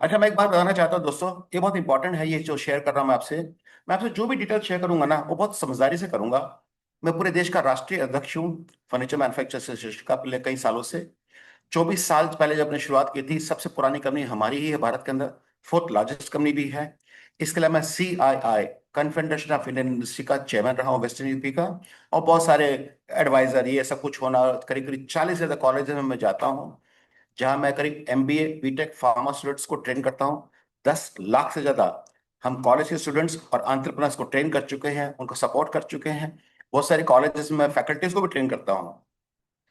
अच्छा, मैं एक बात बताना चाहता हूँ दोस्तों, ये बहुत इंपॉर्टेंट है, ये जो शेयर कर रहा हूँ मैं आपसे जो भी डिटेल शेयर करूंगा ना, वो बहुत समझदारी से करूंगा। मैं पूरे देश का राष्ट्रीय अध्यक्ष हूँ फर्नीचर मैन्युफैक्चरर्स एसोसिएशन का, पिछले कई सालों से। 24 साल पहले जब हमने शुरुआत की थी, सबसे पुरानी कंपनी हमारी ही है भारत के अंदर, फोर्थ लार्जेस्ट कंपनी भी है। इसके अलावा मैं CII confederation of Indian industry का चेयरमैन रहा हूँ वेस्टर्न यूपी का। और बहुत सारे एडवाइजर, ये सब कुछ होना, करीब करीब 40 से ज्यादा कॉलेज में मैं जाता हूँ, जहां मैं करीब MBA बीटेक फार्मा स्टूडेंट्स को ट्रेन करता हूँ। 10 लाख से ज्यादा हम कॉलेज के स्टूडेंट्स और एंटरप्रेन्योर्स को ट्रेन कर चुके हैं, उनको सपोर्ट कर चुके हैं। बहुत सारे कॉलेजेस में फैकल्टीज को भी ट्रेन करता हूँ।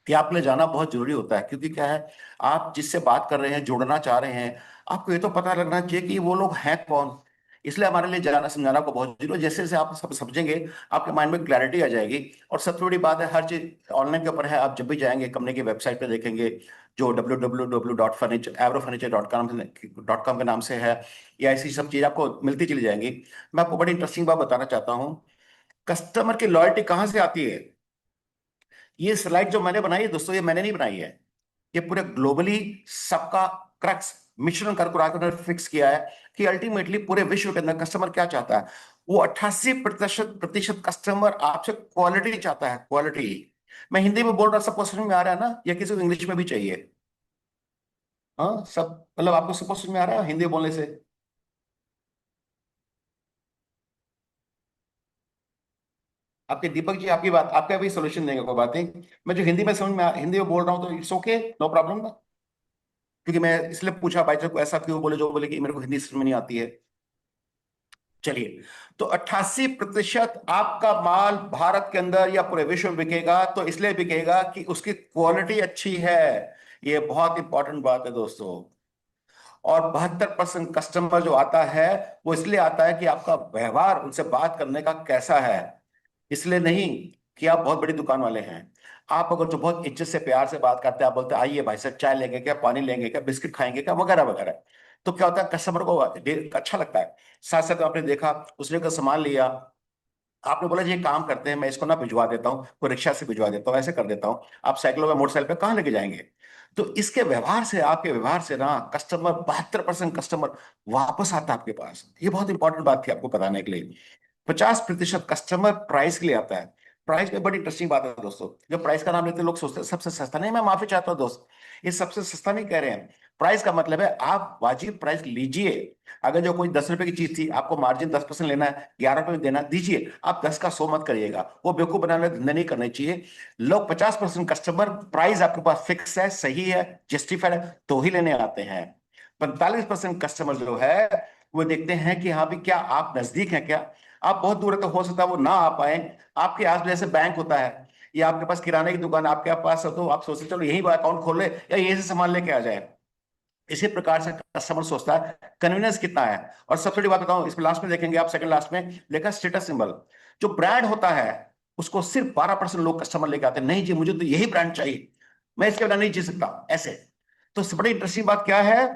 कि आप ले जाना बहुत जरूरी होता है, क्योंकि क्या है, आप जिससे बात कर रहे हैं, जोड़ना चाह रहे हैं, आपको ये तो पता लगना चाहिए कि वो लोग हैं कौन। इसलिए हमारे लिए जाना समझाना को बहुत जरूरी है। जैसे जैसे आप सब समझेंगे, आपके माइंड में क्लैरिटी आ जाएगी। और सबसे बड़ी बात है, हर चीज ऑनलाइन के ऊपर है। आप जब भी जाएंगे कंपनी की वेबसाइट पे देखेंगे, जो www.avrofurniture.com के नाम से है, या ऐसी सब चीज आपको मिलती चली जाएंगी। मैं आपको बड़ी इंटरेस्टिंग बात बताना चाहता हूँ। कस्टमर की लॉयल्टी कहाँ से आती है? ये स्लाइड जो मैंने बनाई है दोस्तों, ये मैंने नहीं बनाई है, ये पूरे ग्लोबली सबका क्रक्स मिश्रण कर कुराकर फिक्स किया है कि अल्टीमेटली पूरे विश्व के अंदर कस्टमर क्या चाहता है। वो 88% कस्टमर आपसे क्वालिटी चाहता है, क्वालिटी। मैं हिंदी में बोल रहा, सबको समझ में आ रहा है ना, या किसी को इंग्लिश में भी चाहिए? हाँ सब, मतलब आपको सबको समझ में आ रहा है हिंदी बोलने से? आपके दीपक जी, आपकी बात, आपका भी सोल्यूशन देंगे, कोई बात नहीं। मैं जो हिंदी में समझ में हिंदी में बोल रहा हूँ तो इट्स ओके, नो प्रॉब्लम ना। क्योंकि मैं इसलिए पूछा भाई साहब को, ऐसा क्यों बोले जो बोले कि मेरे को हिंदी समझ में नहीं आती है। चलिए, तो 88% आपका माल भारत के अंदर या पूरे विश्व में बिकेगा, तो इसलिए बिकेगा कि उसकी क्वालिटी अच्छी है। ये बहुत इंपॉर्टेंट बात है दोस्तों। और 72% कस्टमर जो आता है, वो इसलिए आता है कि आपका व्यवहार, उनसे बात करने का कैसा है। इसलिए नहीं कि आप बहुत बड़ी दुकान वाले हैं। आप अगर जो बहुत इज्जत से प्यार से बात करते हैं, आप बोलते हैं आइए भाई साहब, चाय लेंगे क्या, पानी लेंगे क्या, बिस्किट खाएंगे क्या, वगैरह वगैरह, तो क्या होता है, कस्टमर को अच्छा लगता है। साथ साथ आपने देखा, उसने का सामान लिया, आपने बोला जी एक काम करते हैं, मैं इसको ना भिजवा देता हूँ, कोई रिक्शा से भिजवा देता हूँ, ऐसे कर देता हूँ। आप साइकिलों में, मोटरसाइकिल पे कहाँ लेके जाएंगे? तो इसके व्यवहार से, आपके व्यवहार से ना, कस्टमर 72% कस्टमर वापस आता है आपके पास। ये बहुत इंपॉर्टेंट बात थी आपको बताने के लिए। 50% कस्टमर प्राइस के लिए आता है। प्राइस में बड़ी इंटरेस्टिंग बात है दोस्तों, जब प्राइस का नाम लेते हैं लोग सोचते हैं सबसे सस्ता। नहीं, मैं माफी चाहता हूँ दोस्त, ये सबसे सस्ता नहीं कह रहे हैं। प्राइस का मतलब है आप वाजिब प्राइस लीजिए। अगर जो कोई 10 रुपए की चीज थी, आपको मार्जिन 10% लेना है, 11 रुपए में देना, दीजिए। आप 10 का 100 मत करिएगा, वो बेवकूफ बनाने धंधे नहीं करने चाहिए लोग। 50% कस्टमर प्राइस आपके पास फिक्स है, सही है, जस्टिफाइड है, तो ही लेने आते हैं। 45% कस्टमर जो है, वो देखते हैं कि हाँ भी क्या आप नजदीक हैं क्या, आप बहुत दूर है, तो हो सकता है वो ना आ पाए। आपके आस जैसे बैंक होता है, या आपके पास किराने की दुकान आपके पास है, तो आप सोचते चलो यही अकाउंट खोल ले या यहीं से सामान लेके आ जाए। इसी प्रकार से कस्टमर सोचता है कन्वीनियंस कितना है। और सबसे बड़ी बात बताऊं, इसमें लास्ट में देखेंगे आप, सेकंड लास्ट में लिखा स्टेटस सिंबल। जो ब्रांड होता है उसको सिर्फ 12% लोग कस्टमर लेके आते हैं, नहीं जी मुझे तो यही ब्रांड चाहिए, मैं इसके बिना नहीं जी सकता ऐसे। तो बड़ी इंटरेस्टिंग बात क्या है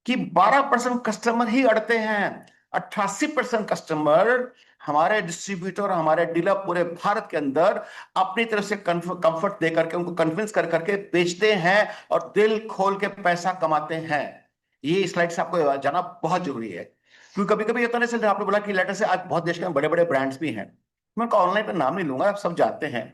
कि 12% कस्टमर ही अड़ते हैं, 88% कस्टमर हमारे डिस्ट्रीब्यूटर, हमारे डीलर पूरे भारत के अंदर अपनी तरफ से कंफर्ट दे करके, उनको कन्विंस कर करके बेचते हैं और दिल खोल के पैसा कमाते हैं। ये स्लाइड से आपको जाना बहुत जरूरी है, क्योंकि कभी कभी होता है ना, आपने बोला कि लेटर से आज बहुत देश के बड़े बड़े ब्रांड्स भी हैं, मैं उनका ऑनलाइन पे नाम नहीं लूंगा, आप सब जानते हैं।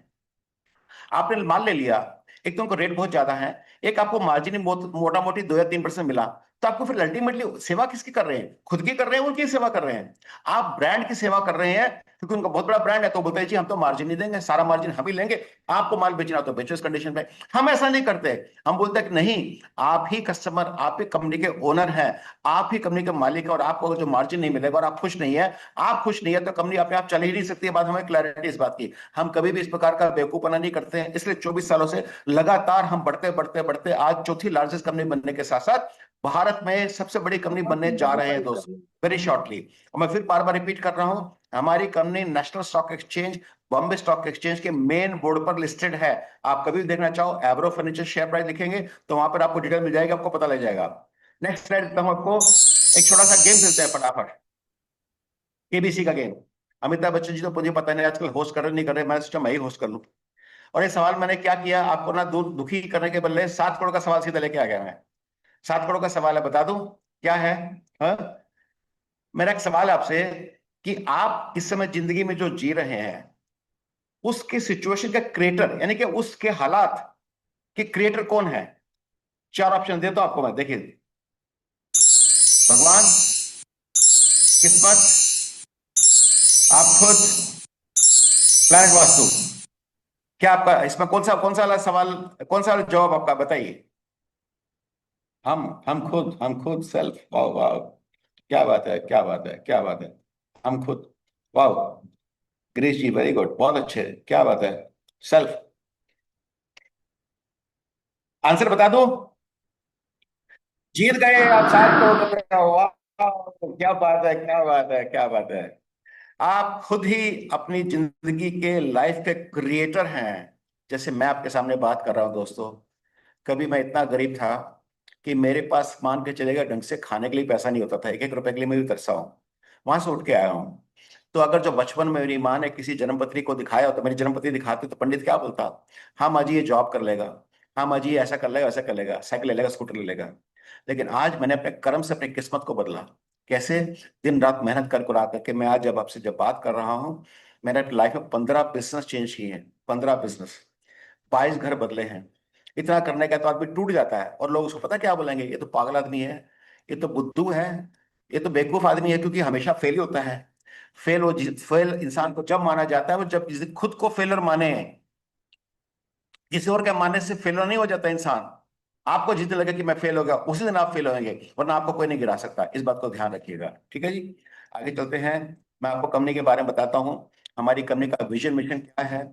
आपने माल ले लिया, एक तो उनको रेट बहुत ज्यादा है, एक आपको मार्जिन मोटा मोटी 2 या 3% मिला, तो आपको फिर अल्टीमेटली सेवा किसकी कर रहे हैं? खुद की कर रहे हैं, उनकी सेवा कर रहे हैं। आप ब्रांड की सेवा कर रहे हैं, क्योंकि उनका बहुत बड़ा ब्रांड है, तो बोलते हैं जी हम तो मार्जिन नहीं देंगे, सारा मार्जिन हम ही लेंगे, आपको माल बेचना तो बेचो इस कंडीशन पे। हम ऐसा नहीं करते, हम बोलते हैं कि नहीं, आप ही कस्टमर, आप ही कंपनी के ओनर हैं, आप ही कंपनी के मालिक है, और आपको जो मार्जिन नहीं मिलेगा और आप खुश नहीं है, आप खुश नहीं है तो कंपनी अपने आप चल ही नहीं सकती है। बात हमें क्लैरिटी इस बात की, हम कभी भी इस प्रकार का बेवकूफपना नहीं करते हैं। इसलिए 24 सालों से लगातार हम बढ़ते बढ़ते बढ़ते आज चौथी लार्जेस्ट कंपनी बनने के साथ साथ भारत में सबसे बड़ी कंपनी बनने जा रहे हैं दोस्तों, वेरी शॉर्टली। और मैं फिर बार बार रिपीट कर रहा हूं, हमारी company national stock exchange, Bombay stock exchange के मेन बोर्ड पर लिस्टेड है। आप कभी भी देखना चाहो एवरो फर्नीचर शेयर प्राइस लिखेंगे तो वहां पर आपको डिटेल मिल जाएगी, आपको पता लग जाएगा। नेक्स्ट स्लाइड देता हूं आपको, एक छोटा सा गेम खेलते हैं फटाफट, केबीसी का गेम। अमिताभ बच्चन जी तो मुझे पता नहीं आजकल होस्ट कर रहे नहीं कर रहे, मैं सोचा मैं ही होस्ट कर लूं। और ये सवाल मैंने क्या किया, आपको ना दुखी करने के बदले 7 करोड़ का सवाल सीधा लेके आ गया मैं। 7 करोड़ का सवाल है, बता दूं क्या है? हा? मेरा एक सवाल है आपसे कि आप इस समय जिंदगी में जो जी रहे हैं उसके सिचुएशन का क्रिएटर, यानी कि उसके हालात के क्रिएटर कौन है? 4 ऑप्शन देता हूं आपको मैं, देखिए। भगवान, किस्मत, आप खुद, प्लैनेट वास्तु। क्या आपका इसमें कौन सा वाला सवाल, कौन सा वाला जवाब आपका बताइए? हम खुद सेल्फ, वाह वाह, क्या बात है, क्या बात है, क्या बात है, हम खुद, वाह, गिरीश जी वेरी गुड, बहुत अच्छे, क्या बात है, सेल्फ। आंसर बता दो, जीत गए आप 7 करोड़ रुपए, वाह, क्या बात है, क्या बात है, क्या बात है। आप खुद ही अपनी जिंदगी के लाइफ के क्रिएटर हैं। जैसे मैं आपके सामने बात कर रहा हूं दोस्तों, कभी मैं इतना गरीब था कि मेरे पास मान के चलेगा ढंग से खाने के लिए पैसा नहीं होता था, 1 1 रुपए के लिए मैं भी तरसा हूं, वहां से उठ के आया हूं। तो अगर जो बचपन में मेरी माँ ने किसी जन्मपत्री को दिखाया तो मेरी जन्मपत्री दिखाती तो पंडित क्या बोलता? हाँ माँ जी ये जॉब कर लेगा, हाँ माँ जी ये ऐसा कर लेगा, ऐसा कर लेगा, साइकिल ले लेगा, स्कूटर ले लेगा। लेकिन आज मैंने अपने कर्म से अपनी किस्मत को बदला। कैसे? दिन रात मेहनत कर कर आकर के मैं आज जब आपसे जब बात कर रहा हूँ, मैंने अपनी लाइफ में 15 बिजनेस चेंज किए हैं, 15 बिजनेस, 22 घर बदले हैं। इतना करने का तो आदमी टूट जाता है और लोग उसको पता क्या बोलेंगे, ये तो पागल आदमी है, ये तो बुद्धू है, ये तो बेवकूफ आदमी है, क्योंकि हमेशा फेल ही होता है। फेल इंसान को जब माना जाता है वो जब जिस दिन खुद को फेलर माने, किसी और के मानने से फेलर नहीं हो जाता इंसान। आपको जितने लगे कि मैं फेल हो गया उसी दिन आप फेल होंगे, वरना आपको कोई नहीं गिरा सकता, इस बात को ध्यान रखिएगा। ठीक है जी, आगे चलते हैं। मैं आपको कंपनी के बारे में बताता हूँ, हमारी कंपनी का विजन मिशन क्या है।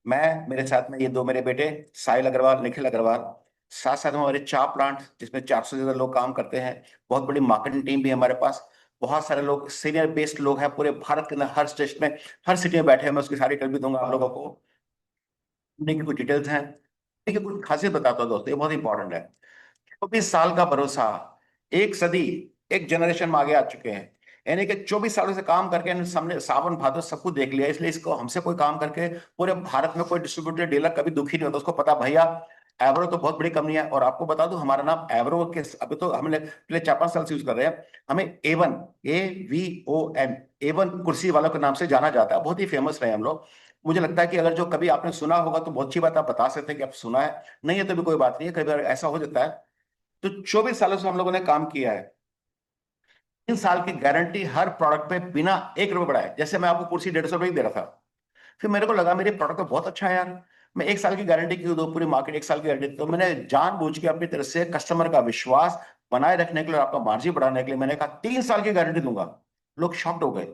मैं, मेरे साथ में ये 2 मेरे बेटे साहिल अग्रवाल, निखिल अग्रवाल, साथ साथ में हमारे 4 प्लांट जिसमें 400 से ज्यादा लोग काम करते हैं, बहुत बड़ी मार्केटिंग टीम भी है हमारे पास, बहुत सारे लोग सीनियर बेस्ड लोग हैं पूरे भारत के अंदर, हर स्टेट में, हर सिटी में बैठे हैं। मैं उसकी सारी डिटेल भी दूंगा आप लोगों को, कंपनी की कुछ डिटेल्स हैं। देखिए कुछ खासियत बताता हूँ दोस्तों, ये बहुत इंपॉर्टेंट है। 24 साल का भरोसा, एक सदी, एक जनरेशन में आगे आ चुके हैं, यानी कि 24 सालों से काम करके इन्होंने सामने सावन भादो सब कुछ देख लिया। इसलिए इसको हमसे कोई काम करके पूरे भारत में कोई डिस्ट्रीब्यूटर डीलर कभी दुखी नहीं होता, उसको पता भैया एवरो तो बहुत बड़ी कंपनी है। और आपको बता दूं हमारा नाम एवरो के अभी तो हमने पिछले 4 5 साल से यूज कर रहे हैं, हमें A1, AVON, A1 कुर्सी वालों के नाम से जाना जाता है, बहुत ही फेमस रहे हम लोग। मुझे लगता है कि अगर जो कभी आपने सुना होगा तो बहुत अच्छी बात, आप बता सकते हैं कि आप सुना है, नहीं है तो भी कोई बात नहीं है, कभी अगर ऐसा हो जाता है। तो 24 सालों से हम लोगों ने काम किया है, 3 साल की गारंटी हर प्रोडक्ट पे बिना 1 रुपए बढ़ाए। जैसे मैं आपको कुर्सी 150 रुपए की दे रहा था, फिर मेरे को लगा मेरे प्रोडक्ट तो बहुत अच्छा है यार, मैं 1 साल की गारंटी क्यों दूं, पूरी मार्केट 1 साल की गारंटी। तो मैंने जानबूझ के अपनी तरफ से कस्टमर का विश्वास बनाए रखने के लिए और आपका मार्जिन बढ़ाने के लिए मैंने कहा 3 साल की गारंटी दूंगा। लोग शॉक्ड हो गए,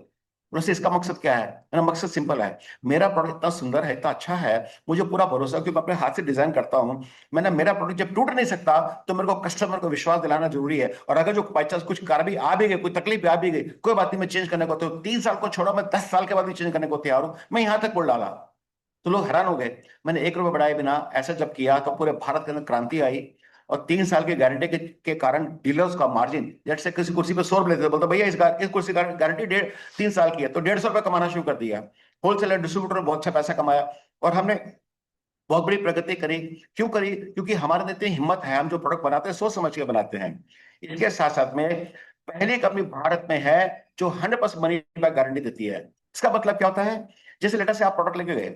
वैसे इसका मकसद क्या है? मेरा मकसद सिंपल है, मेरा प्रोडक्ट इतना सुंदर है, इतना अच्छा है, मुझे पूरा भरोसा है कि मैं अपने हाथ से डिजाइन करता हूँ। मैंने मेरा प्रोडक्ट जब टूट नहीं सकता तो मेरे को कस्टमर को विश्वास दिलाना जरूरी है। और अगर जो बाई चांस कुछ कार भी आ भी गई, कोई तकलीफ आ भी गई, कोई बात नहीं, मैं चेंज करने को तो 3 साल को छोड़ो, मैं 10 साल के बाद भी चेंज करने को तैयार हूँ। मैं यहाँ तक बोल डाला तो लोग हैरान हो गए। मैंने 1 रुपए बढ़ाए बिना ऐसा जब किया तो पूरे भारत के अंदर क्रांति आई। और 3 साल की गारंटी के कारण डीलर्स का मार्जिन, जैसे से किसी कुर्सी पे 100 रुपए लेते थे, बोलते भैया इस कुर्सी का गारंटी 3 साल की है, तो 150 रुपए कमाना शुरू कर दिया। होलसेलर डिस्ट्रीब्यूटर बहुत अच्छा पैसा कमाया। और हमने बहुत बड़ी प्रगति करी। क्यों करी? क्योंकि हमारे अंदर इतनी हिम्मत है, हम जो प्रोडक्ट बनाते हैं सोच समझ के बनाते हैं। इसके साथ साथ में पहली कंपनी भारत में है जो 100% मनी बैक गारंटी देती है। इसका मतलब क्या होता है? जैसे लेटर से आप प्रोडक्ट लेके गए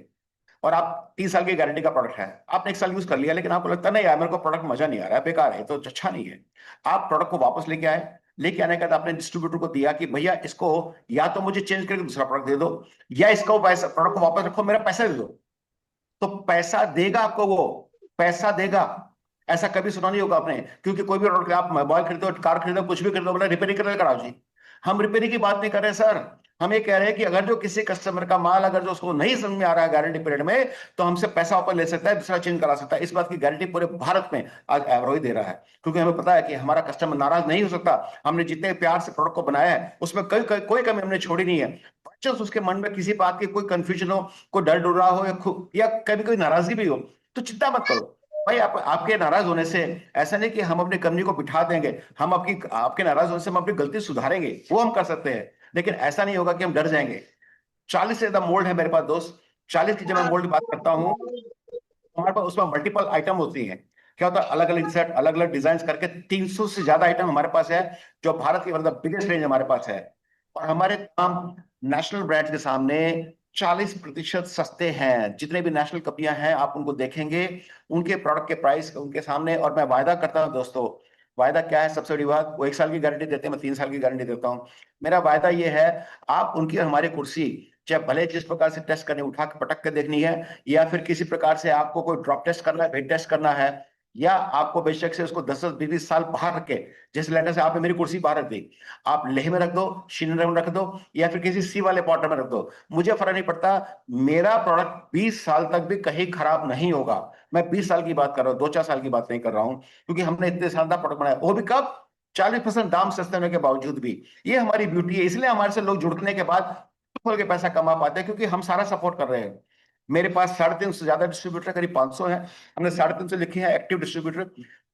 और आप 3 साल की गारंटी का प्रोडक्ट है, आपने 1 साल यूज कर लिया, लेकिन आपको लगता नहीं यार मेरे को प्रोडक्ट मजा नहीं आ रहा है, बेकार है, तो अच्छा नहीं है। आप प्रोडक्ट को वापस लेके आए, लेके आने के बाद आपने डिस्ट्रीब्यूटर को दिया कि भैया इसको या तो मुझे चेंज करके दूसरा प्रोडक्ट दे दो, या इसको पैसा प्रोडक्ट को वापस रखो, मेरा पैसा दे दो। तो पैसा देगा आपको, वो पैसा देगा। ऐसा कभी सुना नहीं होगा आपने, क्योंकि कोई भी प्रोडक्ट, आप मोबाइल खरीदो, कार खरीदो, कुछ भी खरीदो, बोला रिपेयरिंग करके कराओ जी। हम रिपेयरिंग की बात नहीं कर रहे सर, हम ये कह रहे हैं कि अगर जो किसी कस्टमर का माल अगर जो उसको नहीं समझ में आ रहा है गारंटी पीरियड में, तो हमसे पैसा वापस ले सकता है, दूसरा चेंज करा सकता है। इस बात की गारंटी पूरे भारत में आज एवरो ही दे रहा है, क्योंकि हमें पता है कि हमारा कस्टमर नाराज नहीं हो सकता। हमने जितने प्यार से प्रोडक्ट को बनाया है उसमें कोई कमी हमने छोड़ी नहीं है। बच्चों उसके मन में किसी बात की कोई कंफ्यूजन हो, कोई डर डर रहा हो, या कभी कोई नाराजगी भी हो, तो चिंता मत करो भाई। आपके नाराज होने से ऐसा नहीं कि हम अपनी कंपनी को बिठा देंगे, हम आपके नाराज होने से हम अपनी गलती सुधारेंगे, वो हम कर सकते हैं। लेकिन ऐसा नहीं होगा कि हम डर जाएंगे। 40 से ज्यादा मोल्ड है मेरे पास दोस्त। 40 की जब मैं मोल्ड की बात करता हूँ, हमारे पास उसमें मल्टीपल आइटम होती हैं। क्या होता है? अलग अलग सेट, अलग अलग डिजाइन करके 300 से ज्यादा आइटम हमारे पास है, जो भारत की मतलब बिगेस्ट रेंज हमारे पास है। और हमारे तमाम नेशनल ब्रांड्स के सामने 40% सस्ते हैं। जितने भी नेशनल कंपनियां हैं आप उनको देखेंगे, उनके प्रोडक्ट के प्राइस उनके सामने। और मैं वायदा करता हूं दोस्तों, वायदा क्या है? सबसे बड़ी बात, वो 1 साल की गारंटी देते हैं, मैं 3 साल की गारंटी देता हूं। मेरा वायदा ये है, आप उनकी और हमारी कुर्सी चाहे भले जिस प्रकार से टेस्ट करनी, उठा के पटक के देखनी है, या फिर किसी प्रकार से आपको कोई ड्रॉप टेस्ट करना है, वेट टेस्ट करना है, या आपको बेशक से उसको 10-10, 20-20 साल बाहर रख के, जिस लेटर से आपने मेरी कुर्सी बाहर रख दी, आप लेह में रख दो, श्रीनगर में रख दो, या फिर किसी सी वाले पॉटर में रख दो, मुझे फर्क नहीं पड़ता। मेरा प्रोडक्ट 20 साल तक भी कहीं खराब नहीं होगा। मैं 20 साल की बात कर रहा हूँ, 2-4 साल की बात नहीं कर रहा हूँ, क्योंकि हमने इतने शानदार प्रोडक्ट बनाया, वो भी कब? 40% दाम सस्ते होने के बावजूद भी। ये हमारी ब्यूटी है, इसलिए हमारे से लोग जुड़ने के बाद खोल के पैसा कमा पाते हैं, क्योंकि हम सारा सपोर्ट कर रहे हैं। मेरे पास 350 से ज्यादा डिस्ट्रीब्यूटर, करीब 500 है। हमने 350 लिखे हैं एक्टिव डिस्ट्रीब्यूटर।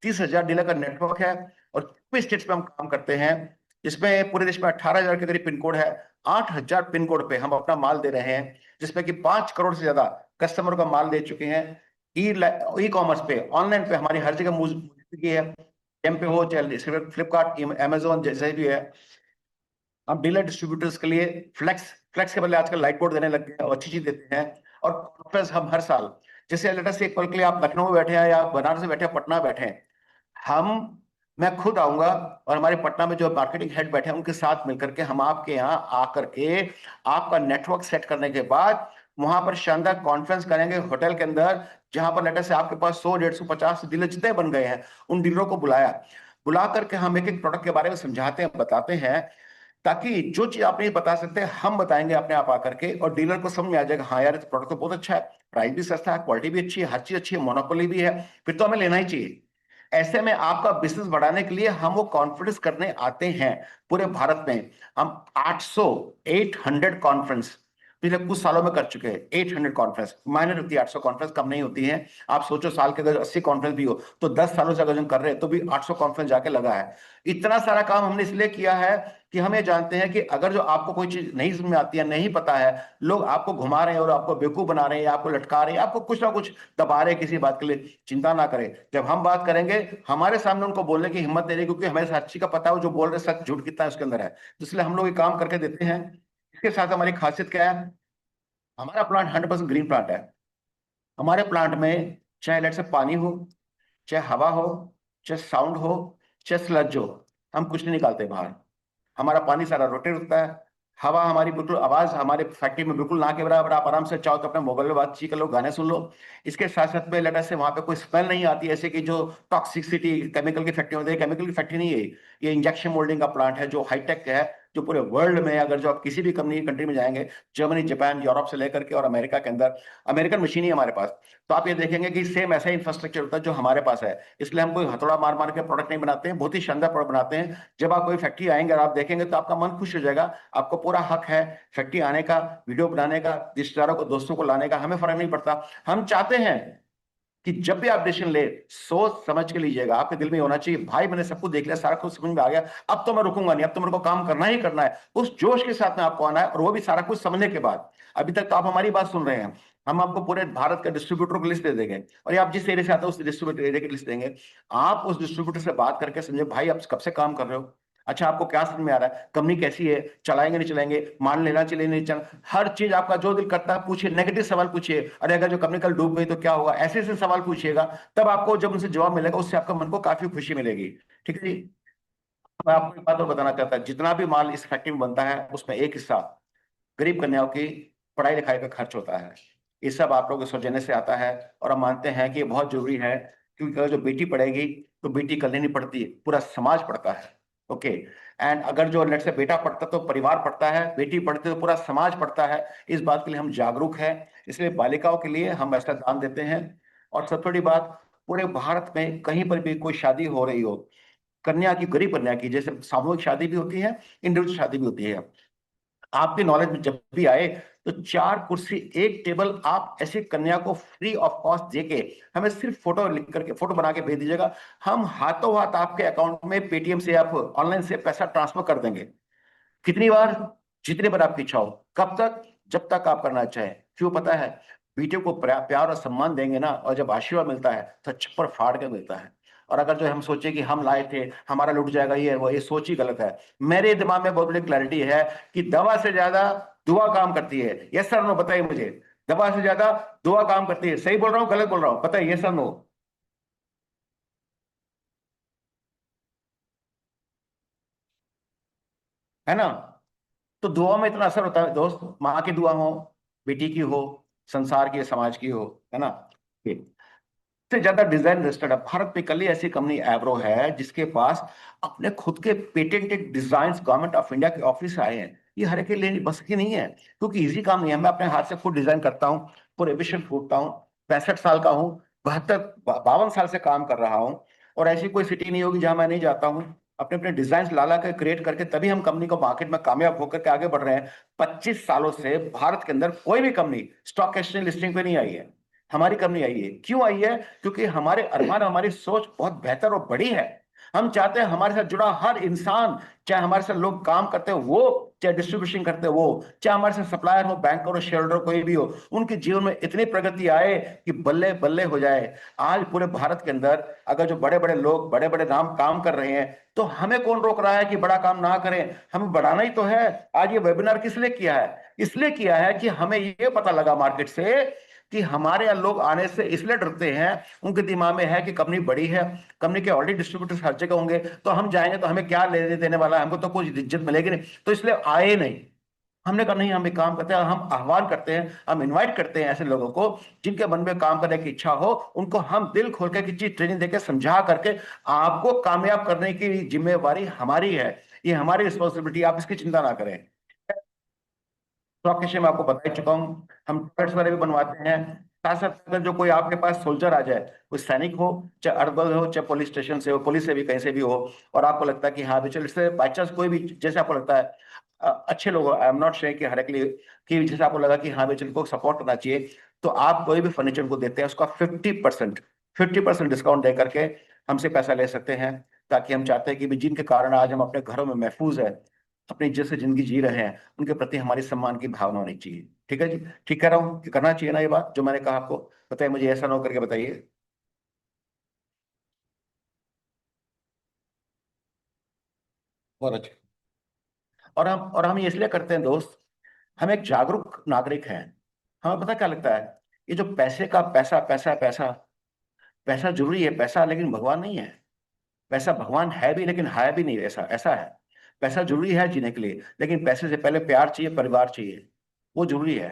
30,000 डीलर का नेटवर्क है। और स्टेट्स पे हम काम करते हैं, जिसमें पूरे देश में 18,000 के करीब पिन कोड है। 8,000 पिन कोड पे हम अपना माल दे रहे हैं, जिसमें कि 5 करोड़ से ज्यादा कस्टमर का माल दे चुके हैं। ई कॉमर्स पे, ऑनलाइन पे हमारी हर जगह मौजूदगी है। एम पे हो चाहे फ्लिपकार्ट, अमेजोन, जैसे भी है। हम डीलर डिस्ट्रीब्यूटर्स के लिए फ्लेक्स के बदले आजकल लाइट बोर्ड देने लग गए हैं, और अच्छी चीज देते हैं। और कॉन्फ्रेंस हम हर साल, जैसे लेटेस्ट एक पल के लिए आप लखनऊ में बैठे हैं, या बनारस में बैठे हैं, पटना बैठे हैं, हम मैं खुद आऊंगा, और हमारे पटना में जो मार्केटिंग हेड बैठे हैं उनके साथ मिलकर के हम आपके यहाँ आकर के आपका नेटवर्क सेट करने के बाद वहां पर शानदार कॉन्फ्रेंस करेंगे होटल के अंदर, जहां पर लेटेस्ट से आपके पास 100, 150, 50 डीलर जितने बन गए हैं, उन डीलरों को बुला करके हम एक एक प्रोडक्ट के बारे में समझाते हैं, बताते हैं, ताकि जो चीज आप नहीं बता सकते हम बताएंगे अपने आप आकर के, और डीलर को समझ में आ जाएगा, हाँ यार ये प्रोडक्ट तो बहुत अच्छा है, प्राइस भी सस्ता है, क्वालिटी भी अच्छी है, हर चीज अच्छी है, मोनोपोली भी है, फिर तो हमें लेना ही चाहिए। ऐसे में आपका बिजनेस बढ़ाने के लिए हम वो कॉन्फ्रेंस करने आते हैं पूरे भारत में। हम 800 कॉन्फ्रेंस पिछले कुछ सालों में कर चुके हैं। 800 कॉन्फ्रेंस माइनर होती है, 800 कॉन्फ्रेंस कम नहीं होती है। आप सोचो साल के अगर 80 कॉन्फ्रेंस भी हो तो 10 सालों से अगर हम कर रहे हैं तो भी 800 कॉन्फ्रेंस जाके लगा है। इतना सारा काम हमने इसलिए किया है कि हम ये जानते हैं कि अगर जो आपको कोई चीज नहीं समझ में आती है, नहीं पता है, लोग आपको घुमा रहे हैं और आपको बेवकूफ बना रहे हैं, आपको लटका रहे हैं, आपको कुछ ना कुछ दबा रहे हैं किसी बात के लिए, चिंता ना करें। जब हम बात करेंगे, हमारे सामने उनको बोलने की हिम्मत नहीं रही, क्योंकि हमें हर चीज का पता है, जो बोल रहे सच झूठ कितना है उसके अंदर है, इसलिए हम लोग ये काम करके देते हैं। इसके साथ हमारी खासियत क्या है? हमारा प्लांट 100% ग्रीन प्लांट है। हमारे प्लांट में चाहे लेट से पानी हो, चाहे हवा हो, चाहे साउंड हो, चाहे स्लज हो, हम कुछ नहीं निकालते बाहर। हमारा पानी सारा रोटेट होता है। हवा हमारी बिल्कुल, आवाज हमारे फैक्ट्री में बिल्कुल ना के बराबर। आप आराम से चाहो तो अपने मोबाइल में बातचीत कर लो, गाने सुन लो। इसके साथ साथ में लेटर से वहां पे कोई स्मेल नहीं आती, ऐसे कि जो टॉक्सिसिटी केमिकल की फैक्ट्री होती है। केमिकल की फैक्ट्री नहीं है ये इंजेक्शन मोल्डिंग का प्लांट है, जो हाईटेक है, जो पूरे वर्ल्ड में, अगर जो आप किसी भी कंट्री में जाएंगे, जर्मनी, जापान, यूरोप से लेकर के और अमेरिका के अंदर, अमेरिकन मशीन ही हमारे पास, तो आप ये देखेंगे कि सेम ऐसा ही इंफ्रास्ट्रक्चर होता है जो हमारे पास है। इसलिए हम कोई हथौड़ा मार मार के प्रोडक्ट नहीं बनाते हैं, बहुत ही शानदार प्रोडक्ट बनाते हैं। जब आप कोई फैक्ट्री आएंगे और आप देखेंगे तो आपका मन खुश हो जाएगा। आपको पूरा हक है फैक्ट्री आने का, वीडियो बनाने का, रिश्तेदारों को, दोस्तों को लाने का, हमें फर्क नहीं पड़ता। हम चाहते हैं कि जब भी आप डिसीजन ले, सोच समझ के लीजिएगा। आपके दिल में होना चाहिए भाई मैंने सब कुछ देख लिया, सारा कुछ समझ में आ गया, अब तो मैं रुकूंगा नहीं, अब तो मेरे को काम करना ही करना है। उस जोश के साथ में आपको आना है, और वो भी सारा कुछ समझने के बाद। अभी तक तो आप हमारी बात सुन रहे हैं, हम आपको पूरे भारत के डिस्ट्रीब्यूटर की लिस्ट दे देंगे, और ये आप जिस एरिया से आते हो उस डिस्ट्रीब्यूटर एरिया की लिस्ट देंगे। आप उस डिस्ट्रीब्यूटर से बात करके समझे भाई आप कब से काम कर रहे हो, अच्छा आपको क्या समझ में आ रहा है, कंपनी कैसी है, चलाएंगे नहीं चलाएंगे, मान लेना चाहिए नहीं चलना, हर चीज आपका जो दिल करता है पूछिए। नेगेटिव सवाल पूछिए, अरे अगर जो कंपनी कल डूब गई तो क्या होगा, ऐसे ऐसे सवाल पूछिएगा। तब आपको जब उनसे जवाब मिलेगा, उससे आपका मन को काफी खुशी मिलेगी। ठीक है जी। मैं आपको एक बात और बताना चाहता हूँ, जितना भी माल इस फैक्ट्री में बनता है उसमें एक हिस्सा गरीब कन्याओं की पढ़ाई लिखाई का खर्च होता है। ये सब आप लोगों के सौजन्य से आता है, और हम मानते हैं कि ये बहुत जरूरी है, क्योंकि अगर जो बेटी पढ़ेगी तो बेटी कल नहीं पढ़ती, पूरा समाज पढ़ता है। ओके। एंड अगर जो लेट से बेटा पढ़ता तो परिवार पढ़ता है, बेटी पढ़ती तो पूरा समाज पढ़ता है। इस बात के लिए हम जागरूक हैं, इसलिए बालिकाओं के लिए हम ऐसा दान देते हैं। और सबसे बड़ी बात, पूरे भारत में कहीं पर भी कोई शादी हो रही हो, कन्या की, गरीब कन्या की, जैसे सामूहिक शादी भी होती है, इंडिविजुअल शादी भी होती है, आपके नॉलेज में जब भी आए तो 4 कुर्सी 1 टेबल आप ऐसी कन्या को फ्री ऑफ कॉस्ट देके हमें सिर्फ फोटो लिख करके, फोटो बना के भेज दीजिएगा। हम हाथों हाथ आपके अकाउंट में पेटीएम से, आप ऑनलाइन से पैसा ट्रांसफर कर देंगे। कितनी बार, जितनी बार आपकी इच्छा हो। कब तक, जब तक आप करना चाहें। क्यों पता है, बेटे को प्यार और सम्मान देंगे ना, और जब आशीर्वाद मिलता है तो छप्पर फाड़ के मिलता है। और अगर जो हम सोचे कि हम लाए थे, हमारा लुट जाएगा, ये वो, ये सोच ही गलत है। मेरे दिमाग में बहुत बड़ी क्लैरिटी है कि दवा से ज्यादा दुआ काम करती है। यस सर नो, बताइए मुझे, दवा से ज्यादा दुआ काम करती है। सही बोल रहा हूँ गलत बोल रहा हूँ, बताइए यस सर नो। है ना। तो दुआ में इतना असर होता है दोस्त, माँ की दुआ हो, बेटी की हो, संसार की, समाज की हो, है ना। से ज्यादा डिजाइन रजिस्टर्ड है भारत में। कल ही ऐसी कंपनी एवरो है जिसके पास अपने खुद के patented design government of India के ऑफिस से आए हैं। ये हर एक के लिए बस की नहीं है, क्योंकि इजी काम नहीं है। मैं अपने हाथ से खुद डिजाइन करता हूँ, पूरे विषय फूटता हूँ, 65 साल का हूँ, 52 साल से काम कर रहा हूँ, और ऐसी कोई सिटी नहीं होगी जहां मैं नहीं जाता हूँ। अपने अपने डिजाइन ला ला कर क्रिएट करके तभी हम कंपनी को मार्केट में कामयाब होकर के आगे बढ़ रहे हैं। 25 सालों से भारत के अंदर कोई भी कंपनी स्टॉक एक्सचेंज लिस्टिंग पे नहीं आई है, हमारी कंपनी आई है। क्यों आई है, क्योंकि हमारे अरमान, हमारी सोच बहुत बेहतर और बड़ी है। हम चाहते हैं हमारे साथ जुड़ा हर इंसान, चाहे हमारे साथ लोग काम करते हो वो, चाहे डिस्ट्रीब्यूशन करते हो वो, चाहे हमारे साथ सप्लायर हो, बैंकर हो, शेयर होल्डर कोई भी हो, उनके जीवन में इतनी प्रगति आए कि बल्ले बल्ले हो जाए। आज पूरे भारत के अंदर अगर जो बड़े बड़े लोग, बड़े बड़े नाम काम कर रहे हैं, तो हमें कौन रोक रहा है कि बड़ा काम ना करें, हमें बढ़ाना ही तो है। आज ये वेबिनार किस लिए किया है, इसलिए किया है कि हमें ये पता लगा मार्केट से कि हमारे यहाँ लोग आने से इसलिए डरते हैं, उनके दिमाग में है कि कंपनी बड़ी है, कंपनी के ऑलरेडी डिस्ट्रीब्यूटर्स हर जगह होंगे, तो हम जाएंगे तो हमें क्या लेने देने वाला है, हमको तो कुछ इज्जत मिलेगी नहीं, तो इसलिए आए नहीं। हमने कहा नहीं, हम एक काम करते हैं, हम आह्वान करते हैं, हम इनवाइट करते हैं ऐसे लोगों को जिनके मन में काम करने की इच्छा हो, उनको हम दिल खोल के किसी ट्रेनिंग देकर समझा करके आपको कामयाब करने की जिम्मेवारी हमारी है, ये हमारी रिस्पॉन्सिबिलिटी, आप इसकी चिंता ना करें। स्टॉक एक्सचेंज में आपको बता ही चुका हूँ, हम टॉयलेट्स वाले भी बनवाते हैं। साथ साथ अगर जो कोई आपके पास सोल्जर आ जाए, कोई सैनिक हो, चाहे अर्बल हो, चाहे पुलिस स्टेशन से हो, पुलिस से भी कहीं से भी हो, और आपको लगता है कि हाँ भी चलो, इससे बाई चांस कोई भी, जैसे आपको लगता है अच्छे लोग, आई एम नॉट शेयर कि हर एक लिए, कि जैसे आपको लगा कि हाँ भी चलो को सपोर्ट करना चाहिए, तो आप कोई भी फर्नीचर को देते हैं उसका 50% डिस्काउंट दे करके हमसे पैसा ले सकते हैं। ताकि हम चाहते हैं कि भी जिनके कारण आज हम अपने घरों में महफूज है, अपनी जैसे जिंदगी जी रहे हैं, उनके प्रति हमारी सम्मान की भावना होनी चाहिए। ठीक है जी, ठीक कह रहा हूँ कि करना चाहिए ना ये बात जो मैंने कहा आपको, बताइए मुझे, ऐसा ना हो करके बताइए। बहुत अच्छा। और हम ये इसलिए करते हैं दोस्त, हम एक जागरूक नागरिक हैं। हमें पता क्या लगता है, ये जो पैसे का पैसा पैसा पैसा, पैसा जरूरी है पैसा, लेकिन भगवान नहीं है। पैसा भगवान है भी लेकिन है भी नहीं, ऐसा ऐसा है। पैसा जरूरी है जीने के लिए, लेकिन पैसे से पहले प्यार चाहिए, परिवार चाहिए, वो जरूरी है।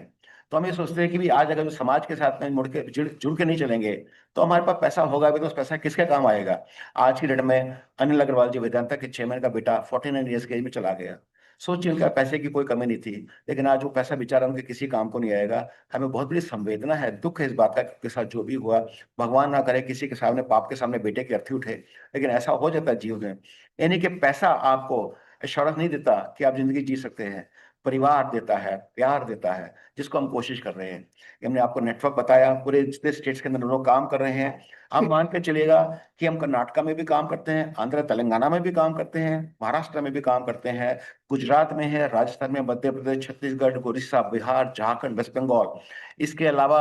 तो हम ये सोचते हैं कि भी आज अगर जो समाज के साथ में मुड़ के जुड़ के नहीं चलेंगे, तो हमारे पास पैसा होगा भी तो उस पैसा किसके काम आएगा। आज की डेट में अनिल अग्रवाल जी, वेदांता के चेयरमैन का बेटा 49 ईयर्स के एज में चला गया। सोचिए उनका पैसे की कोई कमी नहीं थी, लेकिन आज वो पैसा बेचारा उनके किसी काम को नहीं आएगा। हमें बहुत बड़ी संवेदना है, दुख है इस बात का कि उनके साथ जो भी हुआ। भगवान ना करे किसी के सामने, पाप के सामने बेटे की अर्थी उठे, लेकिन ऐसा हो जाता है जीवन में। यानी कि पैसा आपको एश्योरेंस नहीं देता कि आप जिंदगी जी सकते हैं, परिवार देता है, प्यार देता है, जिसको हम कोशिश कर रहे हैं। हमने आपको नेटवर्क बताया, पूरे जितने स्टेट्स के अंदर हम लोग काम कर रहे हैं। हम मान के चलिएगा कि हम कर्नाटका में भी काम करते हैं, आंध्र तेलंगाना में भी काम करते हैं, महाराष्ट्र में भी काम करते हैं, गुजरात में है, राजस्थान में, मध्य प्रदेश, छत्तीसगढ़, उड़ीसा, बिहार, झारखंड, वेस्ट बंगाल। इसके अलावा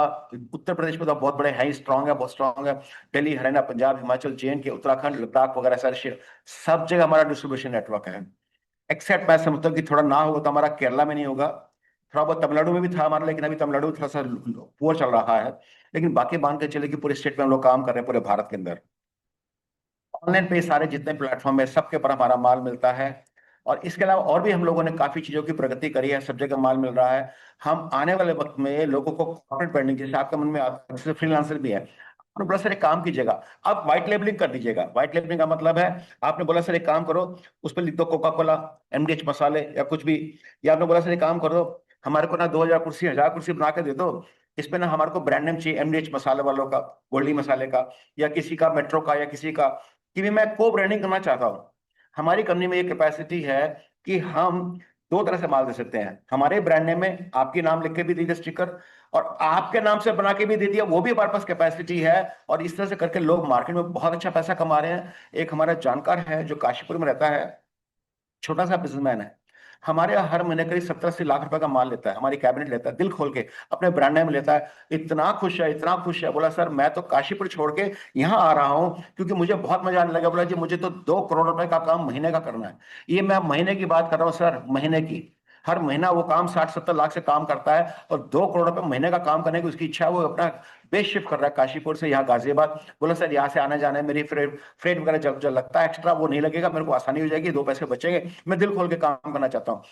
उत्तर प्रदेश में तो बहुत बड़े हैं, स्ट्रांग है, बहुत स्ट्रांग है। दिल्ली, हरियाणा, पंजाब, हिमाचल, JNK, उत्तराखंड, लद्दाख वगैरह सारे सब जगह हमारा डिस्ट्रीब्यूशन नेटवर्क है। एक्सेप्ट मैं समझता हूँ कि थोड़ा ना होगा तो हमारा केरला में नहीं होगा, थोड़ा बहुत तमिलनाडु में भी था हमारा, लेकिन अभी तमिलनाडु थोड़ा सा पुअर चल रहा है। लेकिन बाकी मान के चले कि पूरे स्टेट में हम लोग काम कर रहे हैं, पूरे भारत के अंदर। ऑनलाइन पे सारे जितने प्लेटफॉर्म है सबके पर हमारा माल मिलता है। और इसके अलावा और भी हम लोगों ने काफी चीजों की प्रगति करी है, सब जगह माल मिल रहा है। हम आने वाले वक्त में लोगों को कॉर्पोरेट ब्रांडिंग, जैसे आपके मन में आता है, फ्रीलांसर भी है, आपने बोला सर एक काम कीजिएगा, आप व्हाइट लेबलिंग कर दीजिएगा। व्हाइट लेबलिंग का मतलब है, आपने बोला सर एक काम करो, उस पर लिख दो कोका कोला, MDH मसाले या कुछ भी। या आपने बोला सर एक काम करो, हमारे को ना 2000 कुर्सी, 1000 कुर्सी बना के दे दो, इस पे ना हमारे को ब्रांड नेम चाहिए MDH मसाले वालों का, गोल्डी मसाले का, या किसी का मेट्रो का, या किसी का, कि भी मैं को ब्रांडिंग करना चाहता हूँ। हमारी कंपनी में ये कैपेसिटी है कि हम दो तरह से माल दे सकते हैं। हमारे ब्रांड नेम में आपके नाम लिख के भी दे दिया स्टिकर, और आपके नाम से बना के भी दे दिया, वो भी हमारे पास कैपेसिटी है। और इस तरह से करके लोग मार्केट में बहुत अच्छा पैसा कमा रहे हैं। एक हमारा जानकार है जो काशीपुर में रहता है, छोटा सा बिजनेसमैन है, हमारे यहाँ हर महीने करीब 70-80 लाख रुपए का माल लेता है, हमारी कैबिनेट लेता है, दिल खोल के अपने ब्रांड नेम लेता है। इतना खुश है, इतना खुश है, बोला सर मैं तो काशीपुर छोड़ के यहाँ आ रहा हूँ क्योंकि मुझे बहुत मजा आने लगा। बोला जी मुझे तो 2 करोड़ रुपए का काम महीने का करना है। ये मैं महीने की बात कर रहा हूँ सर, महीने की। हर महीना वो काम 60-70 लाख से काम करता है, और 2 करोड़ रुपए महीने का काम करने की उसकी इच्छा है। वो अपना बेस शिफ्ट कर रहा है काशीपुर से यहाँ गाजियाबाद। बोला सर यहाँ से आने जाने मेरी फ्रेट वगैरह जब जो लगता है एक्स्ट्रा वो नहीं लगेगा, मेरे को आसानी हो जाएगी, 2 पैसे बचेंगे, मैं दिल खोल के काम करना चाहता हूँ।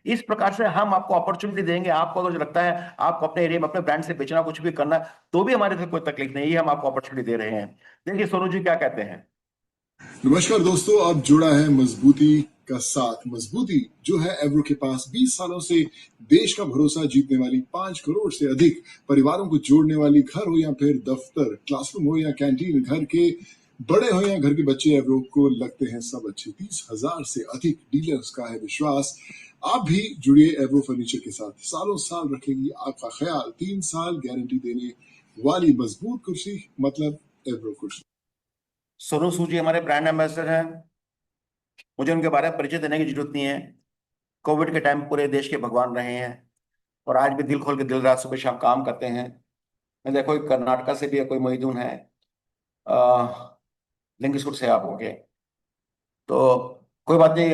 इस प्रकार से हम आपको अपॉर्चुनिटी देंगे। आपको अगर जो लगता है आपको अपने एरिया में अपने ब्रांड से बेचना, कुछ भी करना, तो भी हमारे से कोई तकलीफ नहीं है, हम आपको अपॉर्चुनिटी दे रहे हैं। देखिए सोनू जी क्या कहते हैं। नमस्कार दोस्तों, अब जुड़ा है मजबूती का साथ। मजबूती जो है एवरो के पास 20 सालों से देश का भरोसा जीतने वाली 5 करोड़ से अधिक परिवारों को जोड़ने वाली, घर हो या फिर दफ्तर, क्लासरूम हो या कैंटीन, घर के बड़े हो या घर के बच्चे, एवरो को लगते हैं सब अच्छे। 30,000 से अधिक डीलर्स का है विश्वास। आप भी जुड़िए एवरो फर्नीचर के साथ, सालों साल रखेगी आपका ख्याल। 3 साल गारंटी देने वाली मजबूत कुर्सी मतलब एवरो कुर्सी। सोनू सूद जी हमारे ब्रांड एम्बेसडर हैं, मुझे उनके बारे में परिचय देने की जरूरत नहीं है। कोविड के टाइम पूरे देश के भगवान रहे हैं, और आज भी दिल खोल के दिन रात सुबह शाम काम करते हैं। मैं देखो कर्नाटका से भी है, कोई मोहिदून है, लिंगसूर से आप हो गए, तो कोई बात नहीं।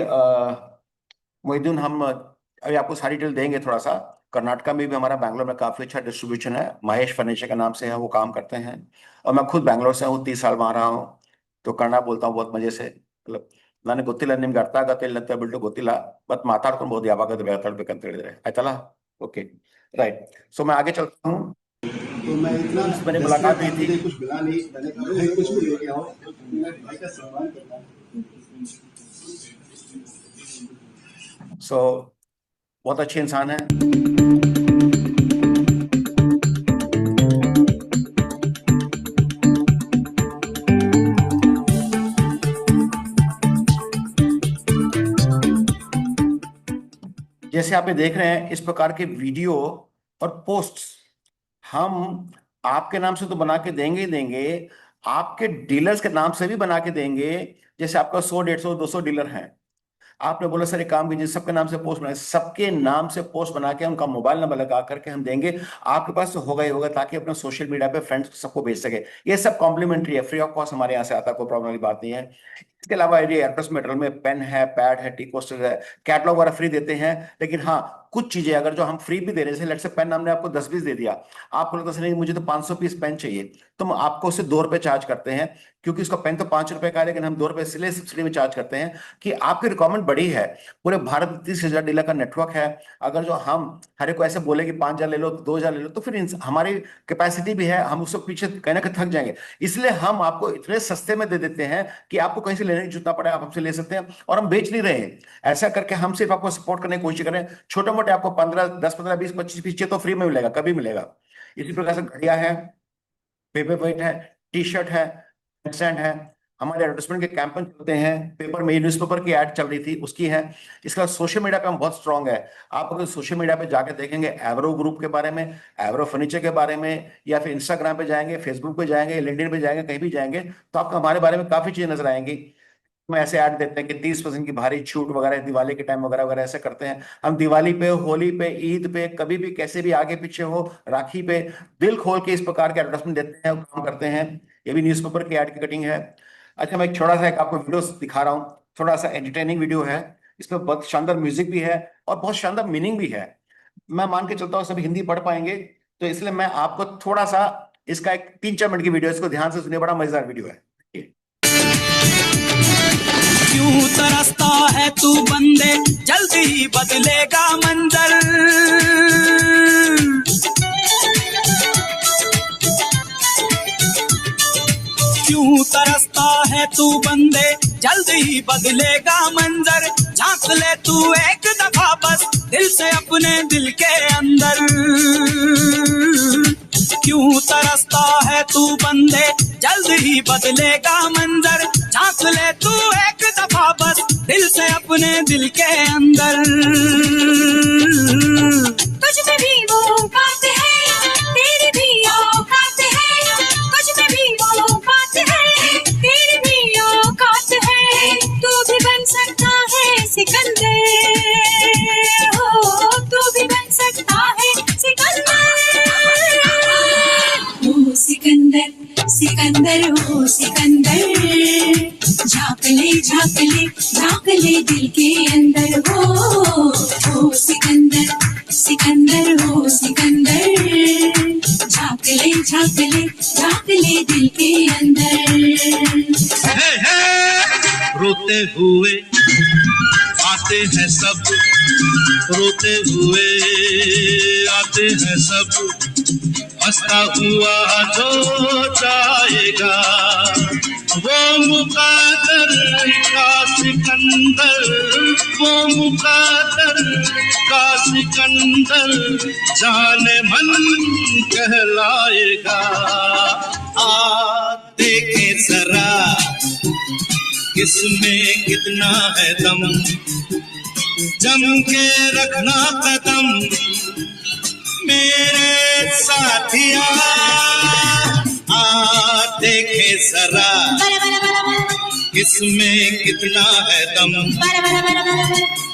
मोहिदून हम अभी आपको सारी डिटेल देंगे थोड़ा सा। कर्नाटका में भी हमारा बैंगलोर में काफी अच्छा डिस्ट्रीब्यूशन है, महेश फर्नीचर के नाम से है, वो काम करते हैं। और मैं खुद बैंगलोर से हूँ, 30 साल वहाँ रहा हूँ, तो कन्नड़ बोलता हूँ बहुत मजे से। मतलब ನಾನು ಗೊತ್ತಿಲ್ಲ ನಿಮ್ಗೆ ಅರ್ಥ ಆಗತ್ತೆ ಇಲ್ಲ ಅಂತ ಹೇಳ್ಬಿಟ್ಟು ಗೊತ್ತಿಲ್ಲ, ಬಟ್ ಮಾತಾಡ್ಕೊಬಹುದು ಯಾವಾಗ ಮಾತಾಡ್ಬೇಕಂತ ಹೇಳಿದ್ರೆ, ಆಯ್ತಲ್ಲ? ओके राइट, सो मैं आगे चलता हूँ। तो मैं इतना मैंने मुलाकात हुई थी, कुछ मिला नहीं, मैंने कहा भाई कुछ भी लेके आओ, मैं भाई का सम्मान करता हूं। सो बहुत अच्छे इंसान है। जैसे आप ये देख रहे हैं, इस प्रकार के वीडियो और पोस्ट्स हम आपके नाम से तो बना के देंगे ही देंगे, आपके डीलर्स के नाम से भी बना के देंगे। जैसे आपका 100, 150, 200 डीलर हैं, आपने बोला सर एक काम कीजिए, सबके नाम से पोस्ट बनाए, सबके नाम से पोस्ट बना के उनका मोबाइल नंबर लगा करके हम देंगे। आपके पास तो होगा ही होगा, ताकि अपने सोशल मीडिया पे फ्रेंड्स सबको भेज सके। ये सब कॉम्प्लीमेंट्री है, फ्री ऑफ कॉस्ट हमारे यहाँ से आता है, कोई प्रॉब्लम वाली बात नहीं है। इसके अलावा ये एड्रेस मटेरियल में पेन है, पैड है, टी कोस्टर है, कैटलॉग वगैरह फ्री देते हैं। लेकिन हाँ, कुछ चीजें अगर जो हम फ्री भी दे रहे हैं, जैसे लेट्स से पेन हमने आपको 10 पीस दे दिया, आपको लगता है नहीं मुझे तो 500 पीस पेन चाहिए, तो हम आपको उससे 2 रुपए चार्ज करते हैं, क्योंकि उसका पेन तो 5 रुपए का है, लेकिन हम 2 रुपए इसलिए सब्सिडी में चार्ज करते हैं कि आपकी रिक्वायरमेंट बड़ी है। पूरे भारत में 30,000 डीलर का नेटवर्क है। अगर जो हम हर एक को ऐसे बोले कि 5,000 ले लो, 2,000 ले लो, तो फिर हमारी कैपेसिटी भी है, हम उसको पीछे कहीं ना कहीं थक जाएंगे। इसलिए हम आपको इतने सस्ते में दे देते हैं कि आपको कहीं से लेने की जरूरत ना पड़े, आप हमसे ले सकते हैं, और हम बेच नहीं रहे हैं। ऐसा करके हम सिर्फ आपको सपोर्ट करने की कोशिश कर रहे हैं। छोटे मोटे आपको 10, 15, 20, 25 पीस चाहिए तो फ्री में मिलेगा, कभी मिलेगा। इसी प्रकार से घड़ियां है, पेपर वेट है, टी शर्ट है, स्टैंड है, हमारे एडवर्टाइजमेंट के कैंपेन चलते हैं, पेपर में न्यूज़पेपर की ऐड चल रही थी उसकी है। इसका सोशल मीडिया पे हम बहुत स्ट्रांग है। आप अगर सोशल मीडिया पे जाके देखेंगे एवरो ग्रुप के बारे में, एवरो फर्नीचर के बारे में, या फिर इंस्टाग्राम पे जाएंगे, फेसबुक पे जाएंगे, लिंक्डइन पे जाएंगे, कहीं भी जाएंगे तो आपको हमारे बारे में काफी चीजें नजर आएंगी। हम ऐसे ऐड देते हैं कि 30% की भारी छूट वगैरह दिवाली के टाइम वगैरह वगैरह ऐसे करते हैं। हम दिवाली पे, होली पे, ईद पे, कभी भी कैसे भी आगे पीछे हो, राखी पे दिल खोल के इस प्रकार के एडवर्टाइजमेंट देते हैं, काम करते हैं। ये भी न्यूज़पेपर की ऐड की कटिंग है। अच्छा, मैं एक छोटा सा एक आपको वीडियो दिखा रहा हूँ, थोड़ा सा एंटरटेनिंग वीडियो है। इसमें बहुत शानदार म्यूजिक भी है और बहुत शानदार मीनिंग भी है। मैं मान के चलता हूँ सभी हिंदी पढ़ पाएंगे, तो इसलिए मैं आपको थोड़ा सा इसका एक 3-4 मिनट की वीडियो, इसको ध्यान से सुनिए, बड़ा मजेदार वीडियो है। क्यों तरसता है तू बंदे, जल्दी ही बदलेगा मंजर। क्यों तरसता है तू बंदे, जल्दी ही बदलेगा मंजर। झांक ले तू एक दफा बस दिल से अपने दिल के अंदर। क्यों तरसता है तू बंदे, जल्द ही बदलेगा मंजर। झांक ले तू एक दफा बस दिल से अपने दिल के अंदर। तुझ में भी वो बात है, तेरी भी औकात है। तुझ में भी वो बात है, तेरी भी औकात है। तू भी बन सकता है सिकंदर, हो तू भी बन सकता है सिकंदर। ओ सिकंदर, सिकंदर हो सिकंदर। झांक ले, झांक ले, झांक ले दिल के अंदर। हो सिकंदर, सिकंदर हो सिकंदर। झांक ले, झांक ले, झांक ले दिल के अंदर। रोते हुए आते हैं सब, रोते हुए आते हैं सब। हंसता हुआ जो जाएगा वो मुकद्दर का सिकंदर, वो मुकद्दर का सिकंदर जाने मन कहलाएगा। आ देखे जरा किसमें कितना है दम, जम के रखना कदम मेरे साथिया। आ देखे जरा किसमें कितना है दम,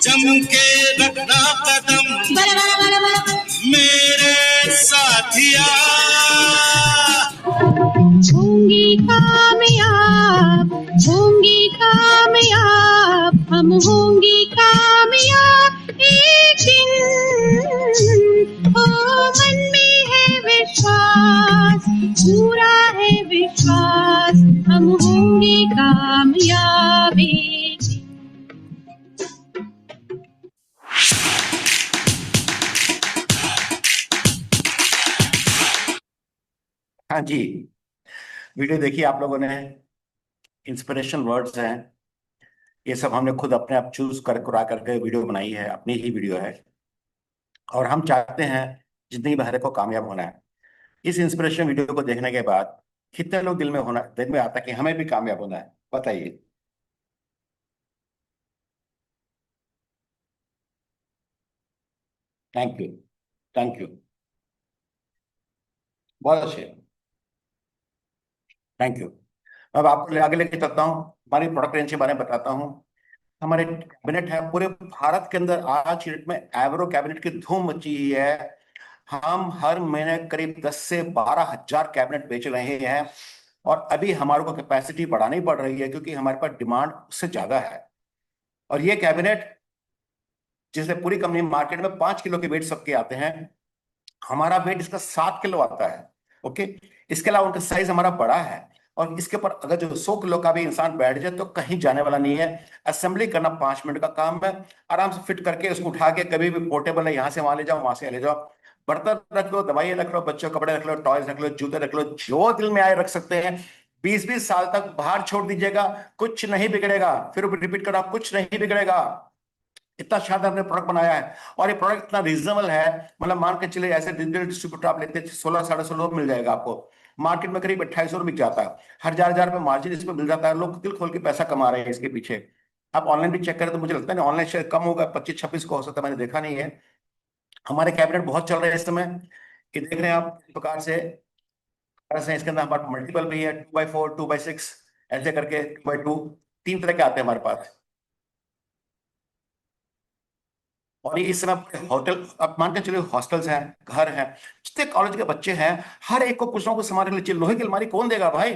जम के रखना कदम मेरे साथिया। होंगी कामयाब, होंगी कामयाब, हम होंगी कामयाब एक दिन। ओ मन में है विश्वास, पूरा है विश्वास, हम होंगे कामयाब एक दिन। हाँ जी, वीडियो देखिए आप लोगों ने, इंस्पिरेशनल वर्ड्स हैं, ये सब हमने खुद अपने आप चूज करके वीडियो बनाई है, अपनी ही वीडियो है। और हम चाहते हैं जितनी भी हर एक को कामयाब होना है। इस इंस्पिरेशन वीडियो को देखने के बाद कितने लोग दिल में आता है कि हमें भी कामयाब होना है, बताइए। थैंक यू, थैंक यू, बहुत अच्छे, थैंक यू। अब आपको आगे लेके चलता हूँ, हमारी प्रोडक्ट रेंज के बारे में बताता हूँ। हमारे कैबिनेट है, पूरे भारत के अंदर आज की डेट में एवरो कैबिनेट की धूम मची हुई है। हम हर महीने करीब 10 से 12 हजार कैबिनेट बेच रहे हैं, और अभी हमारे को कैपेसिटी बढ़ानी पड़ रही है क्योंकि हमारे पास डिमांड उससे ज्यादा है। और ये कैबिनेट जिससे पूरी कंपनी मार्केट में 5 किलो के वेट सबके आते हैं, हमारा वेट इसका 7 किलो आता है। ओके, इसके अलावा उनका साइज हमारा बड़ा है, और इसके ऊपर अगर जो 100 किलो का भी इंसान बैठ जाए तो कहीं जाने वाला नहीं है। असेंबली करना 5 मिनट का काम है, आराम से फिट करके उसको उठा के कभी भी पोर्टेबल है, यहाँ से वहां ले जाओ, वहां से ले जाओ। बर्तन रख लो, दवाई रख लो, बच्चों के कपड़े रख लो, टॉयज रख लो, जूते रख लो, जो दिल में आए रख सकते हैं। 20-20 साल तक बाहर छोड़ दीजिएगा, कुछ नहीं बिगड़ेगा। फिर रिपीट करो, कुछ नहीं बिगड़ेगा। इतना शानदार हमने प्रोडक्ट बनाया है, और ये प्रोडक्ट इतना रीजनेबल है, मतलब मान के चले ऐसे डिजिटल डिस्ट्रीब्यूटर आप लेते 16-16.5 मिल जाएगा आपको, मार्केट में करीब 2800 बिक जाता है। 1000 रुपए मार्जिन इसमें मिल जाता है, लोग दिल खोल के पैसा कमा रहे हैं इसके पीछे। आप ऑनलाइन भी चेक करें तो मुझे लगता है ऑनलाइन शेयर कम होगा, 25-26 को हो सकता है, मैंने देखा नहीं है। हमारे कैबिनेट बहुत चल रहे हैं इस समय, ये देख रहे हैं आप इस प्रकार से। इसके अंदर हमारे मल्टीपल भी है, 2x4, 2x6 ऐसे करके 2x2, 3 तरह के आते हैं हमारे पास। और ये इस समय होटल, आप मान के चलिए हॉस्टल्स हैं, घर हैं, जितने कॉलेज के बच्चे हैं, हर एक को कुछ ना कुछ सामान के लिए चाहिए। लोहे की अलमारी कौन देगा भाई?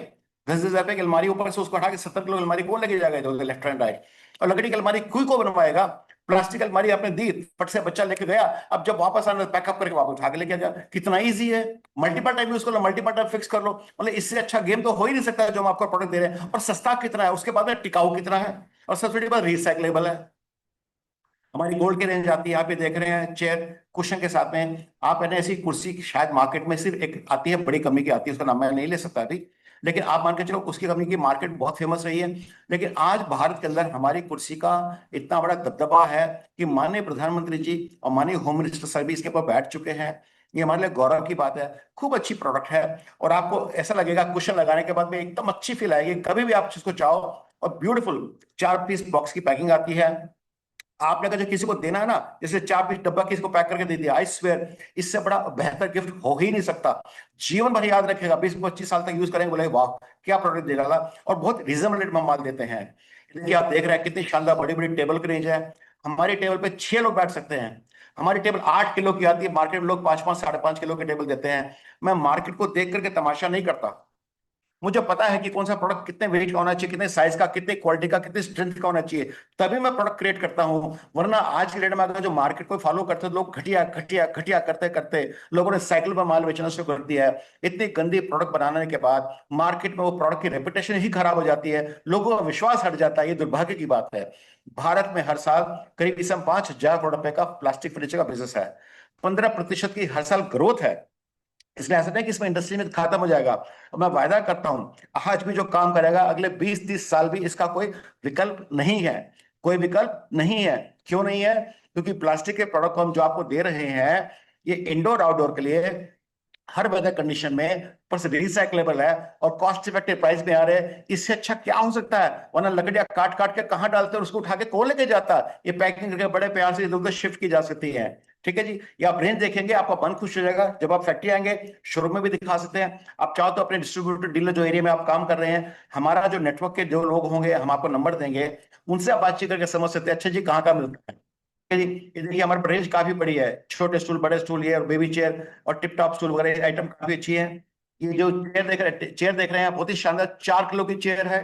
10,000 रुपए की अलमारी, ऊपर से उसको हटा के 70 किलो अलमारी कौन लेके जाएगा इधर लेफ्ट एंड राइट? और लकड़ी की अलमारी कोई को बनवाएगा? प्लास्टिक अलमारी आपने दी, फट से बच्चा लेके गया, अब जब वापस आना पैकअप करके वापस उठा के लेके गया। कितना ईजी है, मल्टीपल टाइम यूज कर लो, मल्टीपल टाइम फिक्स कर लो। मतलब इससे अच्छा गेम तो हो ही नहीं सकता जो हम आपको प्रोडक्ट दे रहे हैं। और सस्ता कितना है, उसके बाद में टिकाऊ कितना है, और सबसे बड़ी बात रिसाइकलेबल है। हमारी गोल्ड की रेंज आती है, आप ये देख रहे हैं चेयर कुशन के साथ में। आप है ऐसी कुर्सी शायद मार्केट में सिर्फ एक आती है, बड़ी कंपनी की आती है, उसका नाम मैं नहीं ले सकता अभी, लेकिन आप मान के चलो उसकी कंपनी की मार्केट बहुत फेमस रही है। लेकिन आज भारत के अंदर हमारी कुर्सी का इतना बड़ा दबदबा है कि माननीय प्रधानमंत्री जी और माननीय होम मिनिस्टर सर भी इसके ऊपर बैठ चुके हैं। ये हमारे लिए गौरव की बात है। खूब अच्छी प्रोडक्ट है, और आपको ऐसा लगेगा कुशन लगाने के बाद में एकदम अच्छी फील आएगी, कभी भी आप इसको चाहो। और ब्यूटीफुल 4 पीस बॉक्स की पैकिंग आती है। आपने अगर जो किसी को देना है ना, जैसे 4 पीस डब्बा किसी को पैक करके दे दिया, आई स्वेयर इससे बड़ा बेहतर गिफ्ट हो ही नहीं सकता। जीवन भर याद रखेगा, 20-25 साल तक यूज करेंगे, बोले वाह क्या प्रोडक्ट दे डाला। और बहुत रीजनेबल रेट में माल देते हैं। देखिए आप देख रहे हैं कितनी शानदार बड़ी बड़ी टेबल की रेंज है। हमारी टेबल पे 6 लोग बैठ सकते हैं। हमारी टेबल 8 किलो की आती है, मार्केट में लोग 5-5, 5.5 किलो की टेबल देते हैं। मैं मार्केट को देख करके तमाशा नहीं करता, मुझे पता है कि कौन सा प्रोडक्ट कितने वेट का होना चाहिए, कितने साइज का, कितने क्वालिटी का, कितने स्ट्रेंथ का होना चाहिए, तभी मैं प्रोडक्ट क्रिएट करता हूं। वरना आज के डेट में अगर जो मार्केट को फॉलो करते हैं लोग, घटिया घटिया घटिया करते करते लोगों ने साइकिल पर माल बेचना शुरू कर दिया है। इतनी गंदी प्रोडक्ट बनाने के बाद मार्केट में वो प्रोडक्ट की रेपुटेशन ही खराब हो जाती है, लोगों का विश्वास हट जाता है। ये दुर्भाग्य की बात है। भारत में हर साल करीब 5,000 करोड़ रुपए का प्लास्टिक फर्नीचर का बिजनेस है, 15% की हर साल ग्रोथ है। इसलिए ऐसा नहीं कि इसमें इंडस्ट्री में खत्म हो जाएगा। और मैं वायदा करता हूं आज भी जो काम करेगा अगले 20-30 साल भी इसका कोई विकल्प नहीं है, कोई विकल्प नहीं है। क्यों नहीं है? क्योंकि प्लास्टिक के प्रोडक्ट हम जो आपको दे रहे हैं ये इंडोर आउटडोर के लिए हर वेदर कंडीशन में पर रिसाइकलेबल है और कॉस्ट इफेक्टिव प्राइस में आ रहे हैं। इससे अच्छा क्या हो सकता है? वरना लकड़ियां काट काट के कहां डालते हैं, उसको उठा के कौन लेके जाता? ये पैकिंग करके बड़े प्यार से इधर उधर शिफ्ट की जा सकती है। ठीक है जी, ये आप रेंज देखेंगे आपका मन खुश हो जाएगा। जब आप फैक्ट्री आएंगे शोरूम में भी दिखा सकते हैं। आप चाहो तो अपने डिस्ट्रीब्यूटर डीलर जो एरिया में आप काम कर रहे हैं, हमारा जो नेटवर्क के जो लोग होंगे हम आपको नंबर देंगे, उनसे आप बातचीत करके समझ सकते हैं अच्छा जी कहाँ कहाँ मिलता है। ये देखिए हमारी रेंज काफी बड़ी है, छोटे स्टूल, बड़े स्टूल, ये और बेबी चेयर और टिप टॉप स्टूल वगैरह आइटम काफी अच्छी है। ये जो चेयर देख रहे हैं बहुत ही शानदार 4 किलो की चेयर है,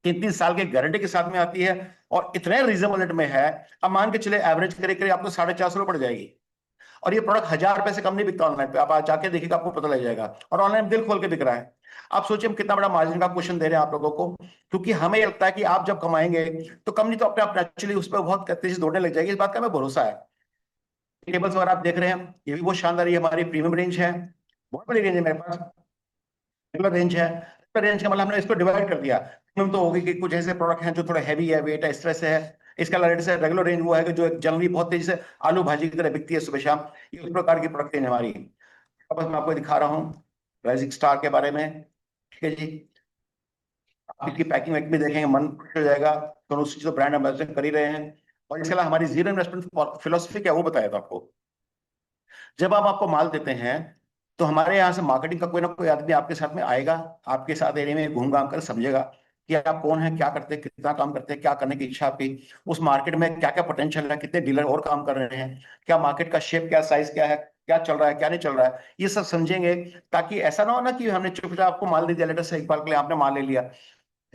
3-3 साल की गारंटी के साथ में आती है और इतने रीजनेबल रेट में है। अब मान के चले एवरेज करीब आपको 450 रुपये पड़ जाएगी। और ये प्रोडक्ट 1000 रुपए से कम नहीं बिकता ऑनलाइन पे, आप जाके देखिएगा आपको पता लग जाएगा। और ऑनलाइन दिल खोल के बिक रहा है। आप सोचिए हम कितना बड़ा मार्जिन का क्वेश्चन दे रहे हैं आप लोगों को, क्योंकि हमें लगता है कि आप जब कमाएंगे तो कंपनी तो अपने आप नेचुरली उस पर बहुत तेजी से दौड़ने लग जाएगी। इस बात का हमें भरोसा है। टेबल्स वगैरह आप देख रहे हैं ये भी बहुत शानदार, ये हमारी प्रीमियम रेंज है, बहुत बड़ी रेंज है मेरे पास। रेगुलर रेंज है, रेंज का मतलब हमने इसको डिवाइड कर दिया। प्रीमियम तो होगी कि कुछ ऐसे प्रोडक्ट हैं जो थोड़ा हैवी है, वेट है, स्ट्रेस है। इसका रेगुलर रेंज वो है कि जो जनरली बहुत तेजी से आलू भाजी की तरह बिकती है सुबह शाम, ये उस प्रकार की प्रोडक्ट है हमारी। बस मैं आपको दिखा रहा हूँ राइजिंग स्टार के बारे में। ठीक है जी, आप इसकी पैकिंग वैकिंग भी देखेंगे मन खुश हो जाएगा। तो उसी तो ब्रांड एम्बेसडर कर ही रहे हैं। और इसके अलावा हमारी जीरो इन्वेस्टमेंट फिलोसफी क्या वो बताया था आपको। जब हम आपको माल देते हैं तो हमारे यहाँ से मार्केटिंग का कोई ना कोई आदमी आपके साथ में आएगा, आपके साथ एरिया में घूम घाम कर समझेगा कि आप कौन है, क्या करते हैं, कितना काम करते हैं, क्या करने की इच्छा आपकी, उस मार्केट में क्या क्या पोटेंशियल है, कितने डीलर और काम कर रहे हैं, क्या मार्केट का शेप, क्या साइज क्या है, क्या चल रहा है, क्या नहीं चल रहा है, ये सब समझेंगे। ताकि ऐसा ना हो ना कि हमने चुपचाप आपको माल दे दिया, लेटर से एक बार के लिए आपने माल ले लिया,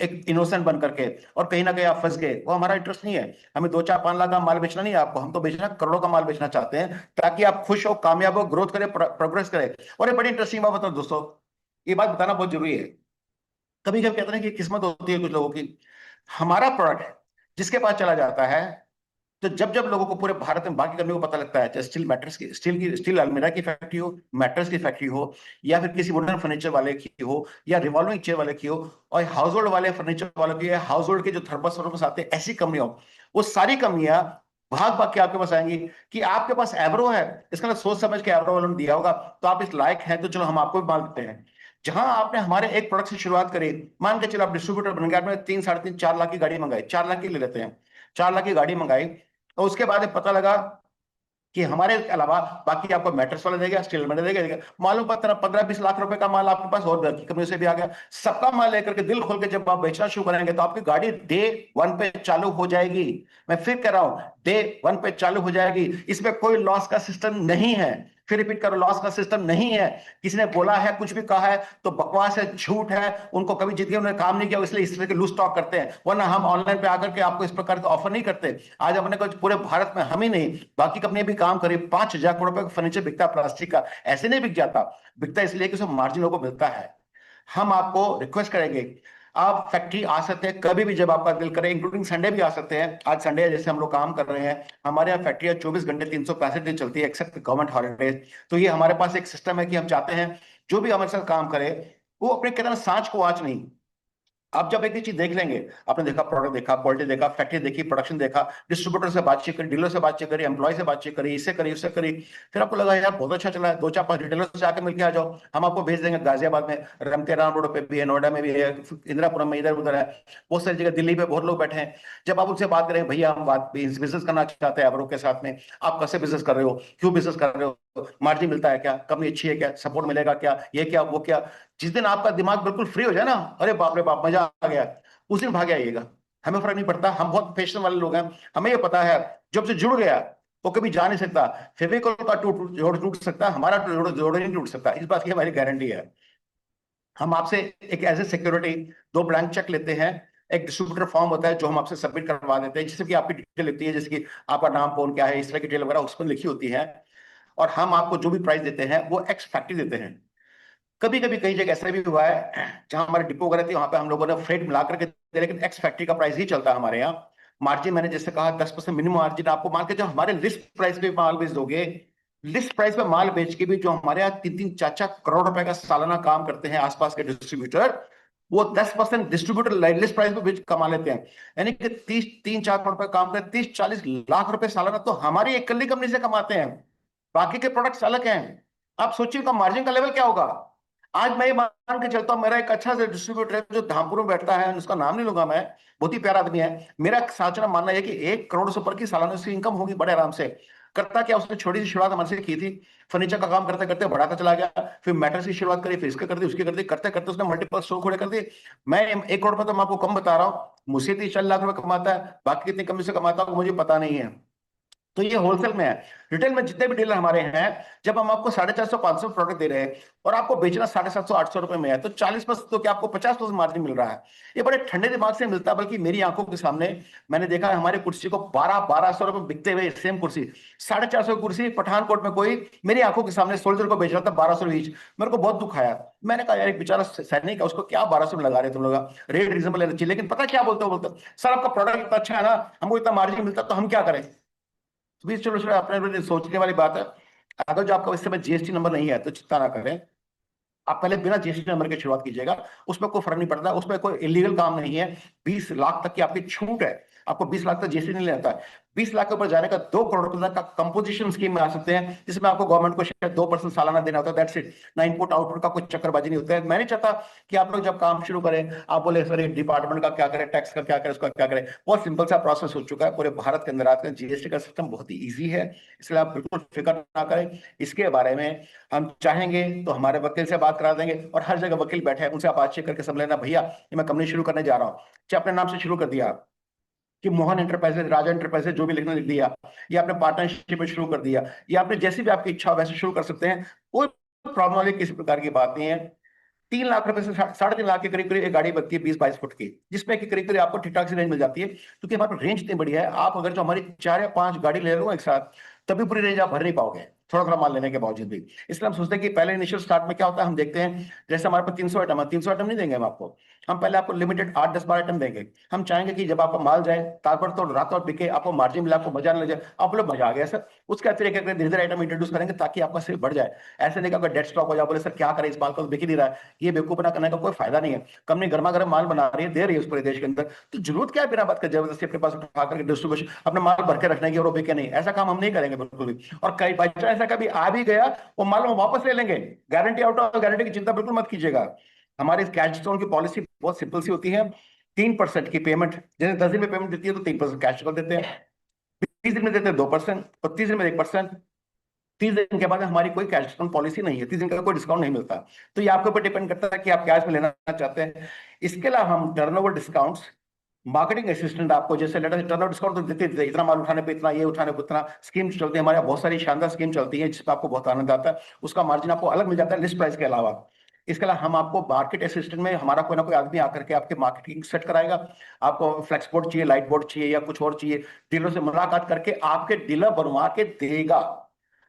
एक इनोसेंट बन करके, और कहीं ना कहीं आप फंस गए। वो हमारा इंटरेस्ट नहीं है। हमें 2 4 5 लाख का माल बेचना नहीं है आपको, हम तो बेचना करोड़ों का माल बेचना चाहते हैं, ताकि आप खुश हो, कामयाब हो, ग्रोथ करें, प्रोग्रेस करें। और ये बड़ी इंटरेस्टिंग बात बताओ दोस्तों, ये बात बताना बहुत जरूरी है। कभी कभी कहते हैं कि किस्मत होती है कुछ लोगों की। हमारा प्रोडक्ट जिसके पास चला जाता है, तो जब जब लोगों को पूरे भारत में बाकी कंपनी को पता लगता है, चाहे स्टील अलमीरा की फैक्ट्री हो, मैट्रेस की फैक्ट्री हो, या फिर किसी वुडन फर्नीचर वाले की हो, या रिवॉल्विंग चेयर वाले की हो, और हाउस होल्ड वाले फर्नीचर वालों की, हाउस होल्ड के जो थर्मस आते हैं, ऐसी कंपनी हो, वो सारी कंपनियां भाग भाग के आपके पास आएंगी कि आपके पास एब्रो है, इसका मतलब सोच समझ के एब्रो वालों ने दिया होगा, तो आप इस लायक हैं, तो चलो हम आपको भी माल देते हैं। जहां आपने हमारे एक प्रोडक्ट से शुरुआत करी, मान के चलो आप डिस्ट्रीब्यूटर बन गए, आपने 3 साढ़े 3 4 लाख की गाड़ी मंगाई, 4 लाख की ले लेते हैं, 4 लाख की गाड़ी मंगाई, तो उसके बाद ये पता लगा कि हमारे अलावा बाकी आपको मैट्रेस वाला देगा, स्टील में देगा, मालूम पता 15 20 लाख रुपए का माल आपके पास और बाकी कंपनी से भी आ गया। सबका माल लेकर के दिल खोल के जब आप बेचना शुरू करेंगे, तो आपकी गाड़ी डे 1 पे चालू हो जाएगी। मैं फिर कह रहा हूं, डे 1 पे चालू हो जाएगी। इसमें कोई लॉस का सिस्टम नहीं है। फिर रिपीट करो, लॉस का सिस्टम नहीं है। किसी ने बोला है, कुछ भी कहा है, तो बकवास है, झूठ है। उनको कभी जिंदगी में उन्होंने काम नहीं किया, इसलिए इस तरह के लूज स्टॉक करते हैं, वरना हम ऑनलाइन पे आकर के आपको इस प्रकार का ऑफर नहीं करते। आज अपने को पूरे भारत में हम ही नहीं, बाकी कंपनी भी काम करे, 5,000 करोड़ रुपए का फर्नीचर बिकता है प्लास्टिक का। ऐसे नहीं बिक जाता, बिकता इसलिए कि उसमें मार्जिन लोगों को मिलता है। हम आपको रिक्वेस्ट करेंगे, आप फैक्ट्री आ सकते हैं कभी भी जब आपका दिल करे, इंक्लूडिंग संडे भी आ सकते हैं। आज संडे है, जैसे हम लोग काम कर रहे हैं, हमारे यहाँ फैक्ट्री 24 घंटे 365 दिन चलती है, एक्सेप्ट गवर्नमेंट हॉलीडेज। तो ये हमारे पास एक सिस्टम है कि हम चाहते हैं जो भी हमारे साथ काम करे, वो अपने कहते हैं सांच को आंच नहीं। आप जब एक ही चीज देख लेंगे, आपने देखा, प्रोडक्ट देखा, क्वालिटी देखा, फैक्ट्री देखी, प्रोडक्शन देखा, डिस्ट्रीब्यूटर से बातचीत करी, डीलर से बातचीत करी, एम्प्लॉय से बातचीत करी, इससे करी, उससे करी, फिर आपको लगा यार बहुत अच्छा चला है, 2 4 5 रिटेलर से आके मिलकर आ जाओ, हम आपको भेज देंगे। गाजियाबाद में, रमतेराम रोड पे भी है, नोएडा में भी है, इंदिरापुरम में, इधर उधर है, बहुत सारी जगह, दिल्ली पे बहुत लोग बैठे हैं। जब आप उनसे बात करें, भैया हम बात बिजनेस करना चाहते हैं एवरो के साथ में, आप कैसे बिजनेस कर रहे हो, क्यों बिजनेस कर रहे हो, मार्जिन मिलता है क्या, कंपनी अच्छी है क्या, सपोर्ट मिलेगा क्या, ये क्या वो क्या, जिस दिन आपका दिमाग बिल्कुल फ्री हो जाए ना, अरे बाप रे बाप मजा आ गया, उस दिन भाग आइएगा। हमें फर्क नहीं पड़ता, हम बहुत पैशन वाले लोग हैं। हमें ये पता है, जब से जुड़ गया वो कभी जा नहीं सकता। फेविकोल का जोड़ टूट सकता है, हमारा जोड़ नहीं टूट सकता, इस बात की हमारी गारंटी है। हम आपसे एक as a security 2 blank cheque लेते हैं, एक डिस्ट्रीब्यूटर फॉर्म होता है जो हम आपसे सबमिट करवा देते हैं, जिससे कि आपकी डिटेल लिखती है, जैसे कि आपका नाम कौन क्या है, इस तरह की डिटेल वगैरह उसमें लिखी होती है। और हम आपको जो भी प्राइस देते हैं वो एक्स फैक्ट्री देते हैं। कभी कभी कई जगह ऐसा भी हुआ है जहां हमारे डिपो वगैरह थी, वहां पे हम लोगों ने फ्रेट मिला करके दे, लेकिन एक्स फैक्ट्री का प्राइस ही चलता है हमारे यहाँ। मार्जिन मैंने जैसे कहा 10% मिनिमम मार्जिन आपको मान के, जो हमारे लिस्ट प्राइस पे माल बेच दोगे, लिस्ट प्राइस पे माल बेच के भी जो हमारे यहाँ 3-3 4-4 करोड़ रुपए का सालाना काम करते हैं आसपास के डिस्ट्रीब्यूटर, वो 10% डिस्ट्रीब्यूटर लिस्ट प्राइस पे बेच कमा लेते हैं। यानी कि 3-4 करोड़ रुपए काम करते, 30-40 लाख रुपए सालाना तो हमारी एक कल्ली कंपनी से कमाते हैं। बाकी के प्रोडक्ट्स अलग हैं। आप सोचिए का मार्जिन का लेवल क्या होगा। आज मैं ये मान के चलता हूँ, मेरा एक अच्छा सा डिस्ट्रीब्यूटर है जो धामपुर में बैठता है, उसका नाम नहीं लूंगा मैं, बहुत ही प्यारा आदमी है। मेरा साचना मानना है कि 1 करोड़ से ऊपर की सालाना उसकी इनकम होगी बड़े आराम से। करता क्या, उसने छोटी सी शुरुआत हमारे से की थी, फर्नीचर का काम करते करते बढ़ाता चला गया, फिर मैट्रेस की शुरुआत करी, फिर इसके कर दी, उसकी कर दी, करते करते उसने मल्टीपल स्टोर खोले कर दिए। मैं 1 करोड़ रुपए तो मैं आपको कम बता रहा हूँ, मुझसे 30-40 लाख रुपए कमाता है, बाकी कितनी कंपनी से कमाता हूँ मुझे पता नहीं है। तो ये होलसेल में है। रिटेल में जितने भी डीलर हमारे हैं, जब हम आपको 450-500 प्रोडक्ट दे रहे हैं और आपको बेचना 750-800 रुपए में है, तो 40% तो क्या आपको 50% मार्जिन मिल रहा है। ये बड़े ठंडे दिमाग से मिलता है, बल्कि मेरी आंखों के सामने मैंने देखा है हमारी कुर्सी को 1200 रुपए बिकते हुए, सेम कुर्सी 450 कुर्सी पठानकोट में कोई मेरी आंखों के सामने सोल्जर को बेच रहा था 1200 ईच। मेरे को बहुत दुख आया। मैंने कहा यार एक बेचारा सैनिक है, उसको क्या 1200 में लगा रहे तुम लोग, रेट रीजनेबल लेना चाहिए। लेकिन पता क्या बोलते सर आपका प्रोडक्ट इतना अच्छा है ना, हमको इतना मार्जिन मिलता तो हम क्या करें। तो चलो चलो अपने सोचने वाली बात है। अगर जो आपका इस समय जीएसटी नंबर नहीं है तो चिंता ना करें, आप पहले बिना जीएसटी नंबर की शुरुआत कीजिएगा, उसमें कोई फर्क नहीं पड़ता, उसमें कोई इलीगल काम नहीं है। 20 लाख तक की आपकी छूट है, आपको 20 लाख तक जीएसटी नहीं लेता है। 20 लाख के ऊपर जाने का 2 करोड़ रुपए तक का कंपोजिशन स्कीम में आ सकते हैं, जिसमें आपको गवर्नमेंट को शायद 2% सालाना देना होता है। दैट्स इट, ना इनपुट आउटपुट का कोई चक्करबाजी नहीं होता है। मैं नहीं चाहता कि आप लोग जब काम शुरू करें आप बोले सर डिपार्टमेंट का क्या करें, टैक्स का क्या करें, उसका क्या करें। बहुत सिंपल सा प्रोसेस हो चुका है पूरे भारत के अंदर। आज का जीएसटी का सिस्टम बहुत ही ईजी है, इसलिए आप बिल्कुल फिक्र ना करें। इसके बारे में हम चाहेंगे तो हमारे वकील से बात करा देंगे, और हर जगह वकील बैठे हैं, उनसे आप बातचीत करके समझ लेना भैया ये मैं कंपनी शुरू करने जा रहा हूँ, चाहे अपने नाम से शुरू कर दिया कि मोहन एंटरप्राइजेज, राजा एंटरप्राइजेज, जो भी लिखना लिख दिया, या आपने पार्टनरशिप में शुरू कर दिया, या आपने जैसी भी आपकी इच्छा हो वैसे शुरू कर सकते हैं। कोई प्रॉब्लम वाली किसी प्रकार की बात नहीं है। 3 लाख रुपए से 3.5 लाख के करीब करीब एक गाड़ी बनती है 20-22 फुट की, जिसमें कि करीब करीब आपको ठीक ठाक सी रेंज मिल जाती है, क्योंकि हमारे पास रेंज इतनी बढ़िया है। आप अगर जो हमारी 4 या 5 गाड़ी ले रहे हो एक साथ, तभी पूरी रेंज आप भर नहीं पाओगे, थोड़ा थोड़ा माल लेने के बावजूद भी। इसलिए हम सोचते हैं कि पहले इनिशियल स्टार्ट में क्या होता है, हम देखते हैं जैसे हमारे पास 300 आइटम है, 300 आइटम नहीं देंगे हम आपको, हम पहले आपको लिमिटेड 8-10-12 आइटम देंगे। हम चाहेंगे कि जब आपका माल जाए ताकत तो रात और बिके, आपको मार्जिन मिला, आपको मजा न लग जाए, आप लोग मजा आ गया सर, उसके अतिरिक्त धीरे धीरे आइटम इंट्रोड्यूस करेंगे ताकि आपका सेल बढ़ जाए। ऐसे नहीं कि अगर डेड स्टॉक हो जाए, बोले सर क्या करें इस माल को तो बिक ही नहीं रहा है, ये बेवकूफपना करने का कोई फायदा नहीं है। कंपनी गर्मा गर्म माल बना रही है, दे रही है उस पूरे देश के अंदर, तो जरूरत क्या है बिना बात कर जबरदस्ती अपने पास उठा करके डिस्ट्रीब्यूशन अपना माल भर के रखने की और वो बिके नहीं, ऐसा काम हम नहीं करेंगे बिल्कुल भी। और कई बच्चा ऐसा कभी आ भी गया, वो माल हम वापस ले लेंगे, गारंटी आउट ऑफ गारंटी की चिंता बिल्कुल मत कीजिएगा। हमारी कैश डिस्काउंट की पॉलिसी बहुत सिंपल सी होती है, 3% की पेमेंट, जैसे 10 दिन में पेमेंट देती है तो 3% कैश डिस्काउंट देते हैं, 30 दिन में देते हैं 2% और 30 दिन में 1%। 30 दिन के बाद हमारी कोई कैश डिस्काउंट पॉलिसी नहीं है, 30 दिन का कोई डिस्काउंट नहीं मिलता। तो ये आपके ऊपर डिपेंड करता है कि आप कैश में लेना चाहते हैं। इसके अलावा हम टर्नओवर डिस्काउंट्स, मार्केटिंग असिस्टेंट आपको जैसे टर्नओवर डिस्काउंट तो देते थे, इतना माल उठाने पे इतना, ये उठाने पे इतना, स्कीम चलती है हमारे यहाँ, बहुत सारी शानदार स्कीम चलती है जिसपे आपको बहुत आनंद आता है, उसका मार्जिन आपको अलग मिल जाता है लिस्ट प्राइस के अलावा। इसके अलावा हम आपको मार्केट असिस्टेंट में हमारा कोई ना कोई आदमी आकर के आपके मार्केटिंग सेट कराएगा। आपको फ्लेक्स बोर्ड चाहिए, लाइट बोर्ड चाहिए या कुछ और चाहिए, डीलर से मुलाकात करके आपके डीलर बनवा के देगा।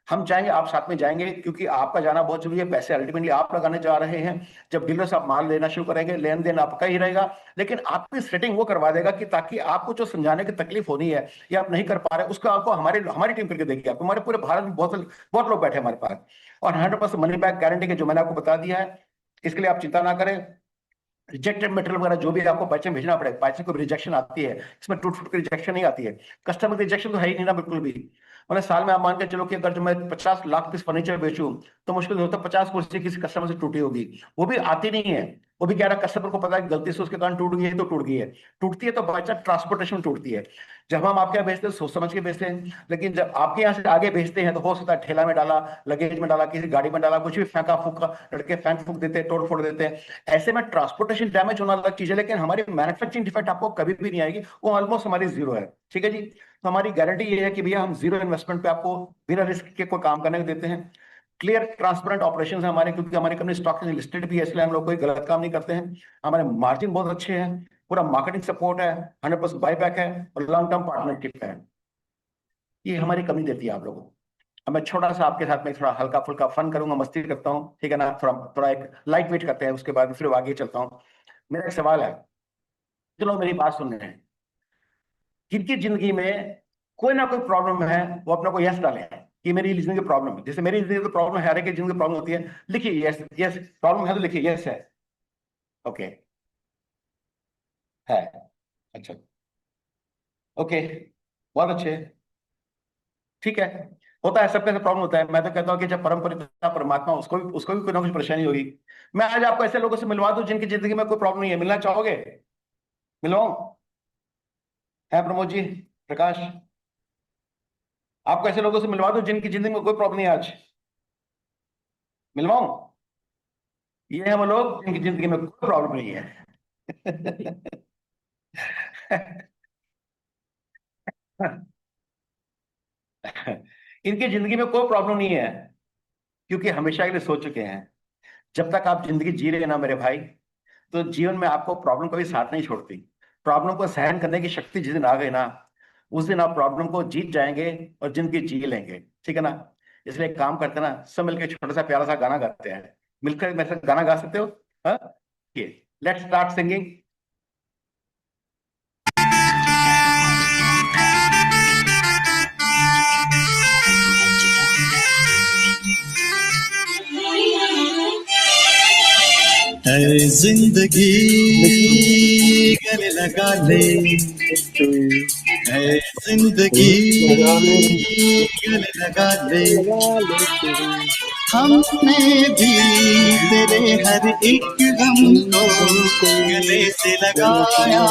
हम चाहेंगे आप साथ में जाएंगे, क्योंकि आपका जाना बहुत जरूरी है, पैसे अल्टीमेटली आप लगाने जा रहे हैं। जब डीलर से आप माल लेना शुरू करेंगे, लेन देन आपका ही रहेगा, लेकिन आपकी सेटिंग वो करवा देगा कि ताकि आपको जो समझाने की तकलीफ होनी है या आप नहीं कर पा रहे, उसका आपको हमारी टीम करके देगी। आपको हमारे पूरे भारत में बहुत लोग बैठे हमारे पास, और 100% मनी बैक गारंटी के जो मैंने आपको बता दिया है, इसके लिए आप चिंता ना करें। रिजेक्टेड मटेरियल वगैरह जो भी आपको बाइचें भेजना पड़ेगा, बाइचें को रिजेक्शन आती है, इसमें टूट फूट की रिजेक्शन नहीं आती है, कस्टमर की रिजेक्शन तो है ही नहीं ना बिल्कुल भी। मतलब साल में आप मान के चलो कि अगर जो मैं 50 लाख पीस फर्नीचर बेचूं तो मुश्किल होता है 50 कुर्सी किसी कस्टमर से टूटी होगी, वो भी आती नहीं है। वो भी कह रहा कस्टमर को पता है कि गलती से उसके कारण टूट गई है तो टूट गई है, टूटती है तो बाई चांस ट्रांसपोर्टेशन टूटती है। जब हम आपके यहाँ बेचते हैं सोच समझ के बेचते हैं, लेकिन जब आपके यहाँ से आगे बेचते हैं तो हो सकता है ठेला में डाला, लगेज में डाला, किसी गाड़ी में डाला, कुछ भी फेंका फूका, लड़के फेंक फूक देते हैं, तोड़ फोड़ देते हैं। ऐसे में ट्रांसपोर्टेशन डैमेज होना अलग चीज है, लेकिन हमारी मैन्युफैक्चरिंग डिफेक्ट आपको कभी भी नहीं आएगी, वो ऑलमोस्ट हमारी जीरो है। ठीक है जी, तो हमारी गारंटी ये है कि भैया हम जीरो इन्वेस्टमेंट पे आपको बिना रिस्क के कोई काम करने को देते हैं। क्लियर ट्रांसपेरेंट ऑपरेशंस है हमारे, क्योंकि हमारी कंपनी स्टॉक लिस्टेड भी है, इसलिए हम लोग कोई गलत काम नहीं करते हैं। हमारे मार्जिन बहुत अच्छे हैं, पूरा मार्केटिंग सपोर्ट है, 100% बायबैक है और लॉन्ग टर्म पार्टनरशिप है। ये हमारी कमी देती है आप लोगों को। अब मैं छोटा सा आपके साथ में थोड़ा हल्का फुल्का फन करूंगा, मस्ती करता हूँ, ठीक है ना, थोड़ा थोड़ा एक लाइट वेट करते हैं, उसके बाद फिर आगे चलता हूँ। मेरा एक सवाल है, जो लोग मेरी बात सुन रहे हैं, जिनकी जिंदगी में कोई ना कोई प्रॉब्लम है, वो अपने को यस डाले कि मेरी जिंदगी प्रॉब्लम है। जैसे मेरी जिंदगी तो प्रॉब्लम है, हर एक की जिंदगी प्रॉब्लम होती है, लिखिए यस, यस प्रॉब्लम है तो लिखिए यस है। ओके है, अच्छा ओके, बहुत अच्छे, ठीक है। होता है, सबके साथ प्रॉब्लम होता है। मैं तो कहता हूँ कि जब परम पिता परमात्मा, उसको भी कोई ना कुछ परेशानी होगी। मैं आज आपको ऐसे लोगों से मिलवा दूं जिनकी जिंदगी में कोई प्रॉब्लम नहीं है, मिलना चाहोगे? मिलवाऊं? है प्रमोद जी, प्रकाश, आपको ऐसे लोगों से मिलवा दूं जिनकी जिंदगी में कोई प्रॉब्लम नहीं है आज? मिलवाऊं? ये हैं वो लोग जिनकी जिंदगी में कोई प्रॉब्लम नहीं है। इनकी जिंदगी में कोई प्रॉब्लम नहीं है, क्योंकि हमेशा के लिए सोच चुके हैं जब तक आप जिंदगी जी रहे हैं ना मेरे भाई, तो जीवन में आपको प्रॉब्लम कभी साथ नहीं छोड़ती। प्रॉब्लम को सहन करने की शक्ति जिस दिन आ गई ना, उस दिन आप प्रॉब्लम को जीत जाएंगे और जिंदगी जी लेंगे, ठीक है ना। इसलिए एक काम करते हैं ना, सब मिलकर छोटा सा प्यारा सा गाना गाते हैं। मिलकर मेरे साथ गाना गा सकते हो? हाँ, लेट्स स्टार्ट सिंगिंग। ऐ जिंदगी गले लगा ले, ऐ जिंदगी गले लगा ले, हमने भी तेरे हर एक गम को गले से लगाया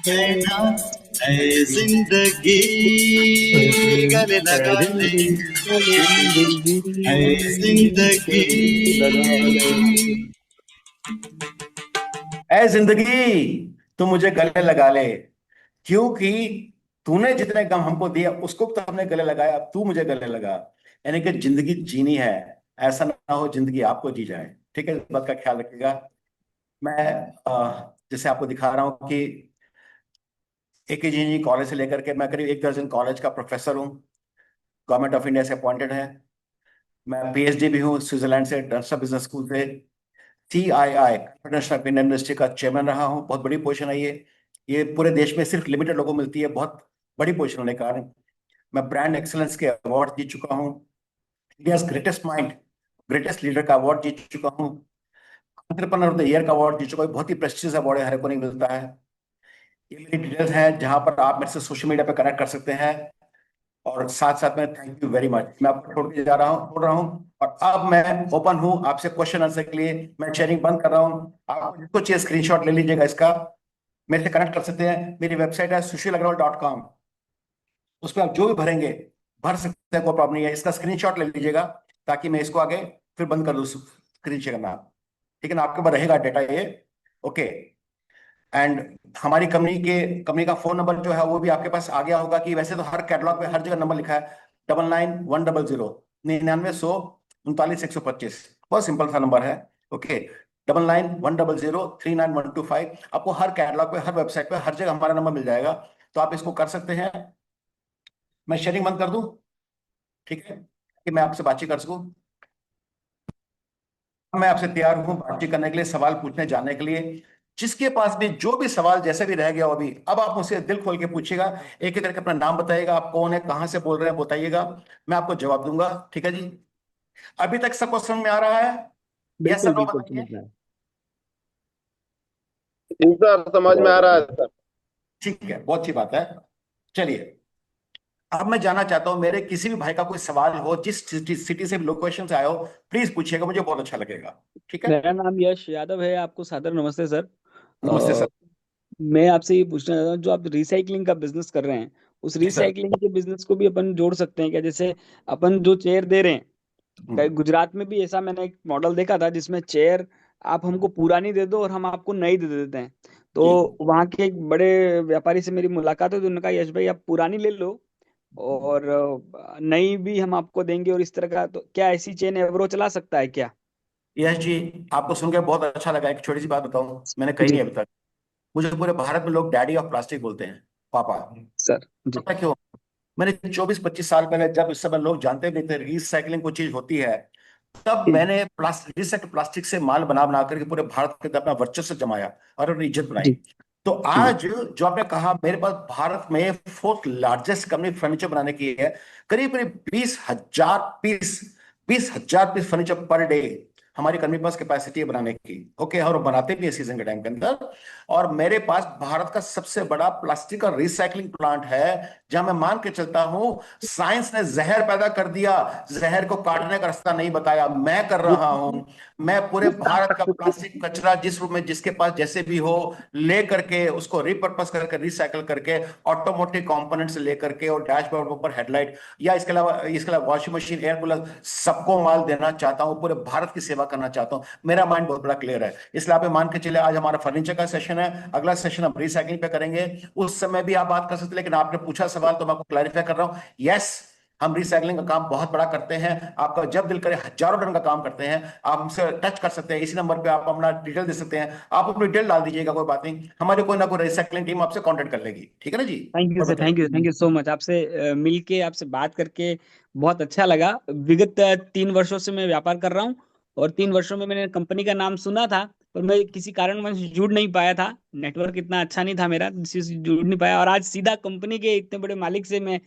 है ना। ऐ जिंदगी गले लगा ले, ऐ जिंदगी। ऐ जिंदगी तू मुझे गले लगा ले, क्योंकि तूने जितने गम हमको दिए उसको तो हमने गले लगाया, अब तू मुझे गले लगा। यानी कि जिंदगी जीनी है, ऐसा ना हो जिंदगी आपको जी जाए। ठीक है, इस बात का ख्याल रखिएगा। मैं जैसे आपको दिखा रहा हूँ कि AK इंजीनियरिंग कॉलेज से लेकर के मैं करीब 1 दर्जन कॉलेज का प्रोफेसर हूँ, गवर्नमेंट ऑफ इंडिया से अपॉइंटेड है। मैं PhD भी हूँ स्विट्जरलैंड से, टर्नस्टा बिजनेस स्कूल से। CII इंटरनेशनल इंडियन इंडस्ट्री का चेयरमैन रहा हूँ, बहुत बड़ी पोजीशन है ये पूरे देश में सिर्फ लिमिटेड लोगों को मिलती है, बहुत बड़ी पोजीशन होने के कारण। मैं ब्रांड एक्सीलेंस के अवार्ड जीत चुका हूँ, India greatest mind, greatest leader का अवार्ड जीत चुका हूँ, एंटरप्रेन्योर ऑफ द ईयर का अवार्ड जीत चुका हूँ। बहुत ही प्रेस्टिजियस अवार्ड है, हर को नहीं मिलता है। ये मेरी डिटेल्स हैं जहां पर आप मेरे से सोशल मीडिया पे कनेक्ट कर सकते हैं। और साथ साथ में थैंक यू वेरी मच, मैं आपको छोड़ रहा हूँ और अब मैं ओपन हूँ आपसे क्वेश्चन आंसर के लिए। मैं शेयरिंग बंद कर रहा हूँ, आप जिसको चाहिए स्क्रीनशॉट ले लीजिएगा इसका, मेरे से कनेक्ट कर सकते हैं। मेरी वेबसाइट है sushilagarwal.com, उस पर आप जो भी भर सकते हैं, कोई प्रॉब्लम नहीं है। इसका स्क्रीनशॉट ले लीजिएगा ताकि मैं इसको आगे फिर बंद कर दूँ स्क्रीन शेयर करना, ठीक है ना, आपके पास रहेगा डेटा ये, ओके। एंड हमारी कंपनी का फोन नंबर जो है वो भी आपके पास आ गया होगा कि वैसे तो हर कैटलॉग पे हर जगह नंबर लिखा है 99-100 99-100-39-125, बहुत सिंपल सा नंबर है, ओके। 99-100-39125, आपको हर कैटलॉग पे, हर वेबसाइट पे, हर जगह हमारा नंबर मिल जाएगा, तो आप इसको कर सकते हैं। मैं शेयरिंग बंद कर दूं, ठीक है, कि मैं आपसे बातचीत कर सकूं। मैं आपसे तैयार हूं बातचीत करने के लिए, सवाल पूछने, जानने के लिए। जिसके पास भी जो भी सवाल जैसे भी रह गया हो अभी, अब आप मुझसे दिल खोल के पूछिएगा, एक एक करके अपना नाम बताइएगा, आप कौन है, कहां से बोल रहे हैं बताइएगा, मैं आपको जवाब दूंगा, ठीक है जी। अभी तक सब क्वेश्चन में आ रहा है? यस सर, नो बताइए। सर समझ में आ रहा है सर। ठीक है, बहुत अच्छी बात है। चलिए, अब मैं जानना चाहता हूं, मेरे किसी भी भाई का कोई सवाल हो, जिस सिटी से लोग क्वेश्चन आए हो, प्लीज पूछिएगा, मुझे बहुत अच्छा लगेगा, ठीक है। मेरा नाम यश यादव है। आपको सादर नमस्ते सर। नमस्ते सर। मैं आपसे ये पूछना चाहता हूँ, जो आप रिसाइकलिंग का बिजनेस कर रहे हैं, उस जी सर। रिसाइकलिंग के बिजनेस को भी अपन जोड़ सकते हैं क्या? जैसे अपन जो चेयर दे रहे हैं, गुजरात में भी ऐसा मैंने एक मॉडल देखा था जिसमें चेयर आप हमको पुरानी दे दो और हम आपको नई दे देते हैं। तो जी। वहाँ के एक बड़े व्यापारी से मेरी मुलाकात हुई, तो उन्होंने कहा यश भाई आप पुरानी ले लो और नई भी हम आपको देंगे, और इस तरह का। तो क्या ऐसी चेन एवरो चला सकता है क्या? यश जी, आपको सुनकर बहुत अच्छा लगा। एक छोटी सी बात बताऊं, मैंने कही जी नहीं अभी तक। मुझे पूरे भारत में लोग डैडी ऑफ प्लास्टिक बोलते हैं, पापा। सर। जी पता क्यों? मैंने 24-25 साल पहले, जब इस समय लोग जानते भी नहीं थे रिसाइकलिंग कोई चीज होती है, तब मैंने रिसाइकल प्लास्टिक से माल बना करके पूरे भारत के अंदर अपना वर्चस्व जमाया और अपनी इज्जत बनाई। जी तो आज जो आपने कहा, मेरे पास भारत में 4th लार्जेस्ट कंपनी फर्नीचर बनाने की है, करीब करीब 20,000 पीस फर्नीचर पर डे हमारी कंपनी पास कैपेसिटी है बनाने की, ओके। और बनाते भी है सीजन के टाइम के अंदर। और मेरे पास भारत का सबसे बड़ा प्लास्टिक का रिसाइकलिंग प्लांट है, जहां मैं मान के चलता हूं साइंस ने जहर पैदा कर दिया, जहर को काटने का रास्ता नहीं बताया, मैं कर रहा हूं। मैं पूरे भारत का प्लास्टिक कचरा जिस रूप में जिसके पास जैसे भी हो, ले करके उसको रिपर्पस करके, रिसाइकल करके, ऑटोमोटिव कंपोनेंट से लेकर के और डैशबोर्ड ऊपर हेडलाइट, या इसके अलावा वॉशिंग मशीन, एयर कूलर, सबको माल देना चाहता हूं, पूरे भारत की सेवा करना चाहता हूं। मेरा माइंड बहुत बड़ा क्लियर है। इसलिए आप मान के चले, आज हमारा फर्नीचर का सेशन है, अगला सेशन हम रिसाइकलिंग पे करेंगे, उस समय भी आप बात कर सकते हैं। लेकिन आपने पूछा सवाल तो मैं आपको क्लैरिफाई कर रहा हूं, यस, हम रिसाइकलिंग का काम बहुत बड़ा करते हैं। आपका जब दिल करे हजारों टन का काम करते हैं, आप हमसे टच कर सकते हैं। इसी नंबर पे आप अपना डिटेल दे सकते हैं, आप अपनी डिटेल डाल दीजिएगा, कोई बात नहीं, हमारी कोई ना कोई रिसाइकलिंग टीम आपसे कांटेक्ट कर लेगी, ठीक है ना जी। थैंक यू और सर, बताइए। Thank you so much. आपसे मिलके, आपसे बात करके बहुत अच्छा लगा। विगत 3 वर्षों से मैं व्यापार कर रहा हूँ, और 3 वर्षों में मैंने कंपनी का नाम सुना था, पर मैं किसी कारणवश जुड़ नहीं पाया था। नेटवर्क इतना अच्छा नहीं था मेरा, जिससे जुड़ नहीं पाया। और आज सीधा कंपनी के इतने बड़े मालिक से मैं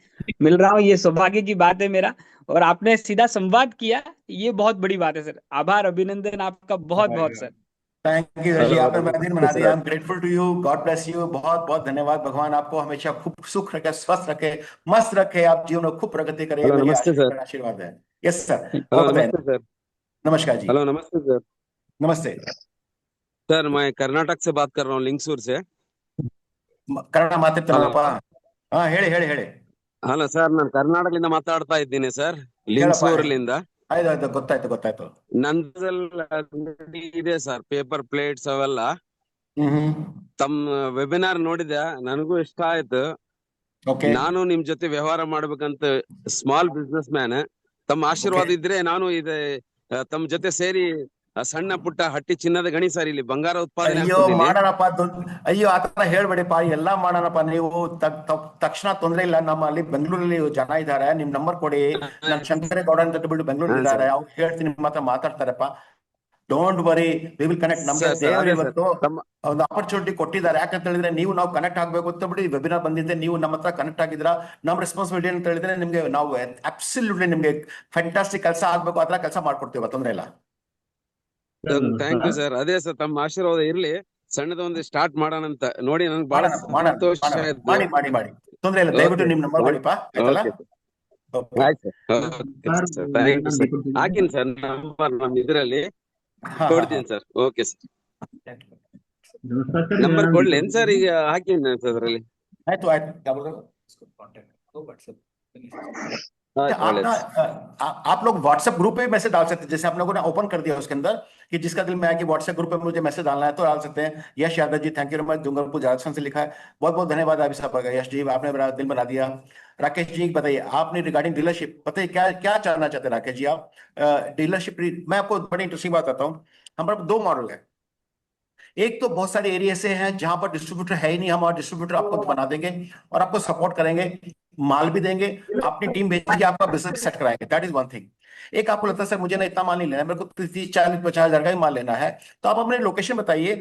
मिल रहा हूँ, ये सौभाग्य की बात है मेरा। और आपने सीधा संवाद किया, ये बहुत बड़ी बात है सर। आभार, अभिनंदन आपका बहुत बहुत सर। थैंक यू जी, आपने मेरा दिन बना दिया। I am grateful to you, God bless you, बहुत बहुत धन्यवाद। भगवान आपको हमेशा खूब सुख रखे, स्वस्थ रखे, मस्त रखे, आप जीवन में खूब प्रगति करें, ये मेरी आशीर्वाद है। यस सर, और बताएं। नमस्ते सर। नमस्कार जी। हेलो, नमस्ते सर। नमस्ते सर, मैं कर्नाटक से बात कर रहा हूँ, लिंगसूर से। ಕನ್ನಡ ಮಾತಾಡ್ತಾರಲ್ಲಪ್ಪ? ಹಾ, ಹೇಳಿ ಹೇಳಿ ಹೇಳಿ. ಹಲೋ ಸರ್, ನಾನು ಕರ್ನಾಟಕದಿಂದ ಮಾತಾಡ್ತಾ ಇದ್ದೀನಿ ಸರ್, ಹೇಳಪ್ಪ. ಲಿಂಗಸೂರ್ಲಿಂದ. ಆಯ್ತು, ಗೊತ್ತಾಯ್ತು. ನಂದಲ್ಲಿ ಅಂಗಡಿ ಇದೆ ಸರ್, ಪೇಪರ್ ಪ್ಲೇಟ್ಸ್ ಅವೆಲ್ಲ. ಹ್ಮ್. ತಮ್ಮ ವೆಬಿನಾರ್ ನೋಡಿದೆ, ನನಗೂ ಇಷ್ಟ ಆಯ್ತು. ಓಕೆ. ನಾನು ನಿಮ್ ಜೊತೆ ವ್ಯವಹಾರ ಮಾಡ್ಬೇಕಂತ, ಸ್ಮಾಲ್ ಬಿಸ್ನೆಸ್ ಮ್ಯಾನ್. ತಮ್ಮ ಆಶೀರ್ವಾದ ಇದ್ರೆ ನಾನು ತಮ್ಮ ಜೊತೆ ಸೇರಿ ಸಣ್ಣ ಪುಟ್ಟ ಹಟ್ಟಿ ಚಿನ್ನದ ಗಣಿ ಸರ್, ಇಲ್ಲಿ ಬಂಗಾರ ಉತ್ಪಾದನೆ ಅಯ್ಯೋ ಆಗ್ತದೆ ಇಲ್ಲಿ. ಮಾಡೋಣಪ್ಪ ಅಯ್ಯೋ ಆತರ ಹೇಳ್ಬೇಡಿಪ್ಪ, ಎಲ್ಲಾ ಮಾಡೋಣಪ್ಪ. ನೀವು ತಕ್ಷಣ ತೊಂದ್ರೆ ಇಲ್ಲ, ನಮ್ಮಲ್ಲಿ ಬೆಂಗಳೂರಲ್ಲಿ ಜನ ಇದ್ದಾರೆ, ನಿಮ್ ನಂಬರ್ ಕೊಡಿ. ನಾನು ಶಂಕರೇಗೌಡ ಅಂತ ಬಿಟ್ಟು ಬೆಂಗಳೂರಲ್ಲಿ ಇದ್ದಾರೆ, ಅವ್ರು ಹೇಳ್ತೀನಿ, ನಿಮ್ಮ ಹತ್ರ ಮಾತಾಡ್ತಾರಪ್ಪ. Don't worry, we will connect. ನಮ್ಗೆ ದೇವರು ಇವತ್ತು ಒಂದು ಆಪರ್ಚುನಿಟಿ ಕೊಟ್ಟಿದ್ದಾರೆ. ಯಾಕಂತ ಹೇಳಿದ್ರೆ ನೀವು ನಾವು ಕನೆಕ್ಟ್ ಆಗ್ಬೇಕು ಅಂತ ಬಿಡಿ ವೆಬಿನಾರ್ ಬಂದಿದ್ದೆ, ನೀವು ನಮ್ಮ ಹತ್ರ ಕನೆಕ್ಟ್ ಆಗಿದ್ರ. ನಮ್ಮ ರೆಸ್ಪಾನ್ಸಿಬಿಲಿಟಿ ಅಂತ ಹೇಳಿದ್ರೆ ನಿಮ್ಗೆ ನಾವು ಅಬ್ಸಲ್ಯೂಟ್ಲಿ ನಿಮ್ಗೆ ಫ್ಯಾಂಟಾಸ್ಟಿಕ್ ಕೆಲಸ ಆಗ್ಬೇಕು, ಆತರ ಕೆಲಸ ಮಾಡ್ಕೊಡ್ತೀವಿ, ತೊಂದ್ರೆ ಇಲ್ಲ. Thank you sir. ಅದೇ ಸರ್, ತಮ್ಮ ಆಶೀರ್ವಾದ ಇರ್ಲಿ. ಸಣ್ಣದ ಒಂದು ಸ್ಟಾರ್ಟ್ ಮಾಡೋಣ ಅಂತ ನೋಡಿ, ನನ್ಗೆ ಬಹಳ ಸಂತೋಷ ಆಯ್ತು. ಮಾಡಿ ಮಾಡಿ ಮಾಡಿ, ತೊಂದ್ರೆ ಇಲ್ಲ. ದಯವಿಟ್ಟು ನಿಮ್ ನಂಬರ್ ಕೊಡಿಪ್ಪ, ಆಯ್ತಲ್ಲ? ಹಾಕಿನಿ ಸರ್ ನಂಬರ್, ನಮ್ ಇದ್ರಲ್ಲಿ ಕೊಡ್ತೀನಿ ಸರ್. ಓಕೆ ಸರ್, ನಂಬರ್ ಕೊಡ್ಲೇನ್ ಸರ್? ಈಗ ಹಾಕಿನಿ ಸರ್ ಅದ್ರಲ್ಲಿ. ಆಯ್ತು ಆಯ್ತು. आप लोग व्हाट्सएप ग्रुप पे भी मैसेज डाल सकते हैं, जैसे आप लोगों ने ओपन कर दिया उसके अंदर कि जिसका दिल में आया कि व्हाट्सएप ग्रुप पे मुझे मैसेज डालना है तो डाल सकते हैं। Yash Yadav ji, thank you very much, Dungarpur Jharkhand से लिखा है, बहुत बहुत धन्यवाद आप साहब। यश जी, आपने मेरा दिल बना दिया। राकेश जी बताइए, आपने रिगार्डिंग डीलरशिप बताइए, क्या क्या जानना चाहते हैं राकेश जी आप? डीलरशिप मैं आपको बड़ी इंटरेस्टिंग बात बताता हूँ। हमारे 2 मॉडल है। एक तो बहुत सारे एरिया से हैं जहां पर डिस्ट्रीब्यूटर है ही नहीं, हम और डिस्ट्रीब्यूटर आपको बना देंगे और आपको सपोर्ट करेंगे, माल भी देंगे, अपनी टीम भेजेंगे, आपका बिजनेस सेट कराएंगे। That is one thing. एक आपको लगता है सर मुझे ना इतना माल नहीं लेना, मेरे को 30-40-50 हजार का ही माल लेना है, तो आप अपने लोकेशन बताइए,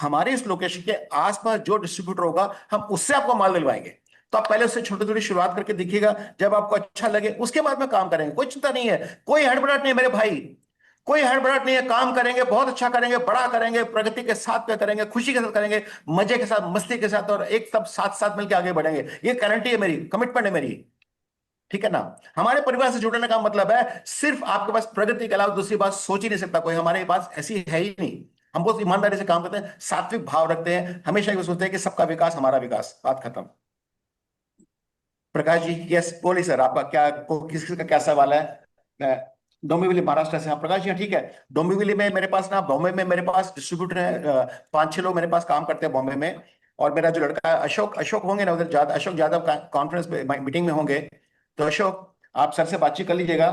हमारे इस लोकेशन के आसपास जो डिस्ट्रीब्यूटर होगा हम उससे आपको माल दिलवाएंगे। तो आप पहले उससे छोटी छोटी शुरुआत करके देखिएगा, जब आपको अच्छा लगे उसके बाद में काम करेंगे। कोई चिंता नहीं है, कोई हड़बड़ाहट नहीं है मेरे भाई, कोई हड़बड़ाहट नहीं है। काम करेंगे, बहुत अच्छा करेंगे, बड़ा करेंगे, प्रगति के साथ में करेंगे, खुशी के साथ करेंगे, मजे के साथ, मस्ती के साथ, और एक सब साथ साथ मिलकर आगे बढ़ेंगे। ये गारंटी है मेरी, कमिटमेंट है मेरी, ठीक है ना? हमारे परिवार से जुड़ने का मतलब है सिर्फ आपके पास प्रगति के अलावा दूसरी बात सोच ही नहीं सकता कोई, हमारे पास ऐसी है ही नहीं। हम बहुत ईमानदारी से काम करते हैं, सात्विक भाव रखते हैं, हमेशा ये सोचते हैं कि सबका विकास हमारा विकास। बात खत्म। प्रकाश जी, यस बोलिए सर, आपका क्या किसी का क्या सवाल है? डोंबिवली महाराष्ट्र से। हाँ प्रकाश जी, ठीक है। डोंबिवली में मेरे पास ना, बॉम्बे में मेरे पास डिस्ट्रीब्यूटर है, 5-6 लोग मेरे पास काम करते हैं बॉम्बे में। और मेरा जो लड़का है अशोक होंगे ना उधर, अशोक यादव कॉन्फ्रेंस मीटिंग में होंगे, तो अशोक आप सर से बातचीत कर लीजिएगा।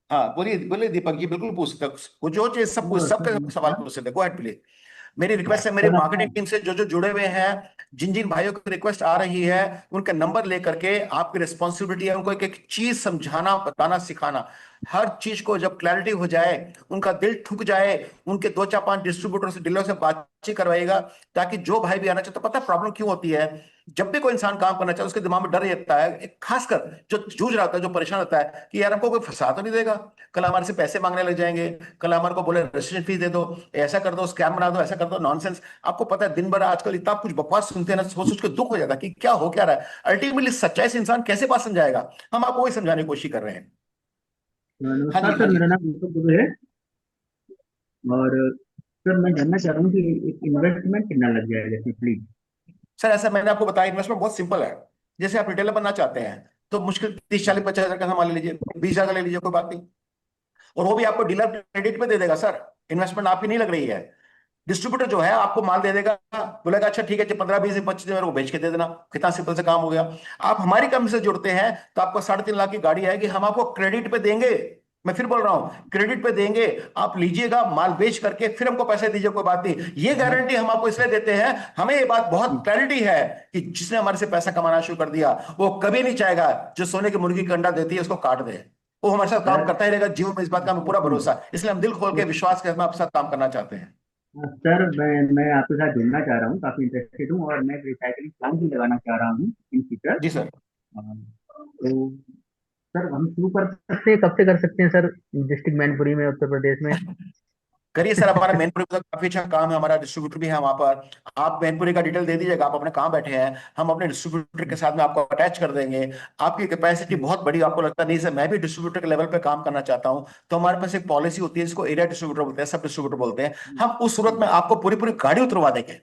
हाँ बोलिए दीपक जी, बिल्कुल पूछ सकते, जो चीज सबका सवाल पूछ सकते, गो अहेड प्लीज। मेरी रिक्वेस्ट है, मेरी मार्केटिंग टीम से जो जुड़े हुए हैं, जिन जिन भाइयों को रिक्वेस्ट आ रही है, उनका नंबर लेकर के आपकी रिस्पॉन्सिबिलिटी है उनको एक एक चीज समझाना, बताना, सिखाना। हर चीज को जब क्लैरिटी हो जाए, उनका दिल ठुक जाए, उनके 2-4-5 डिस्ट्रीब्यूटर से, डीलर से बातचीत करवाएगा, ताकि जो भाई भी आना चाहता, पता प्रॉब्लम क्यों होती है, जब भी कोई इंसान काम करना चाहे उसके दिमाग में डर रहता है, खासकर जो जूझ रहा होता है, जो परेशान होता है कि यार हमको कोई फंसा तो नहीं देगा, कल हमारे से पैसे मांगने लग जाएंगे, कल हमारे को बोले रजिस्ट्रेशन फीस दे दो, ऐसा कर दो, स्कैम बना दो, ऐसा कर दो, नॉनसेंस। आपको पता है दिन भर आजकल इतना कुछ बकवास सुनते हैं ना, सोच के दुख हो जाता है कि क्या हो क्या रहा है। अल्टीमेटली सच्चाई से इंसान कैसे बात समझाएगा, हम आपको वही समझाने की कोशिश कर रहे हैं। नमस्कार सर, मेरा नाम दीपक दुबे है और सर मैं जानना चाह रहा हूँ कि इन्वेस्टमेंट कितना लग जाएगा इसमें प्लीज। सर ऐसा मैंने आपको बताया, इन्वेस्टमेंट बहुत सिंपल है। जैसे आप रिटेलर बनना चाहते हैं तो मुश्किल 30-40-50 हजार का सामान ले लीजिए, 20 हजार का ले लीजिए, कोई बात नहीं, और वो भी आपको डीलर क्रेडिट पे दे देगा। सर इन्वेस्टमेंट आपकी नहीं लग रही है, डिस्ट्रीब्यूटर जो है आपको माल दे देगा, बोलेगा अच्छा ठीक है 15-20-25 दिन मेरे को बेच के दे देना, कितना सिंपल से काम हो गया। आप हमारी कंपनी से जुड़ते हैं तो आपको 3.5 लाख की गाड़ी आएगी, हम आपको क्रेडिट पे देंगे। मैं फिर बोल रहा हूं, क्रेडिट पे देंगे, आप लीजिएगा माल बेच करके, फिर हमको पैसे दीजिए, कोई बात नहीं। ये गारंटी हम आपको इसलिए देते हैं, हमें ये बात बहुत क्लैरिटी है कि जिसने हमारे से पैसा कमाना शुरू कर दिया वो कभी नहीं चाहेगा जो सोने की मुर्गी का अंडा देती है उसको काट दे, वो हमारे साथ काम करता ही रहेगा जीवन में, इस बात का हमें पूरा भरोसा। इसलिए हम दिल खोल के विश्वास के साथ आपके साथ काम करना चाहते हैं। सर मैं आपके साथ जुड़ना चाह रहा हूँ, काफी इंटरेस्टेड हूँ और मैं रिसाइकलिंग प्लांट भी लगाना चाह रहा हूँ इन फ्यूचर। जी सर। तो सर हम शुरू कर सकते हैं, कब से कर सकते हैं सर डिस्ट्रिक्ट मैनपुरी में, उत्तर प्रदेश में? करिए सर, हमारा मैनपुरी का काफी अच्छा काम है, हमारा डिस्ट्रीब्यूटर भी है वहां पर। आप मैनपुरी का डिटेल दे दीजिएगा, आप अपने कहाँ बैठे हैं, हम अपने डिस्ट्रीब्यूटर के साथ में आपको अटैच कर देंगे। आपकी कैपेसिटी बहुत बड़ी, आपको लगता नहीं सर मैं भी डिस्ट्रीब्यूटर के लेवल पे काम करना चाहता हूँ, तो हमारे पास एक पॉलिसी होती है जिसको एरिया डिस्ट्रीब्यूटर बोलते हैं, सब डिस्ट्रीब्यूटर बोलते हैं। हम उस सूरत में आपको पूरी पूरी गाड़ी उतरवा देंगे,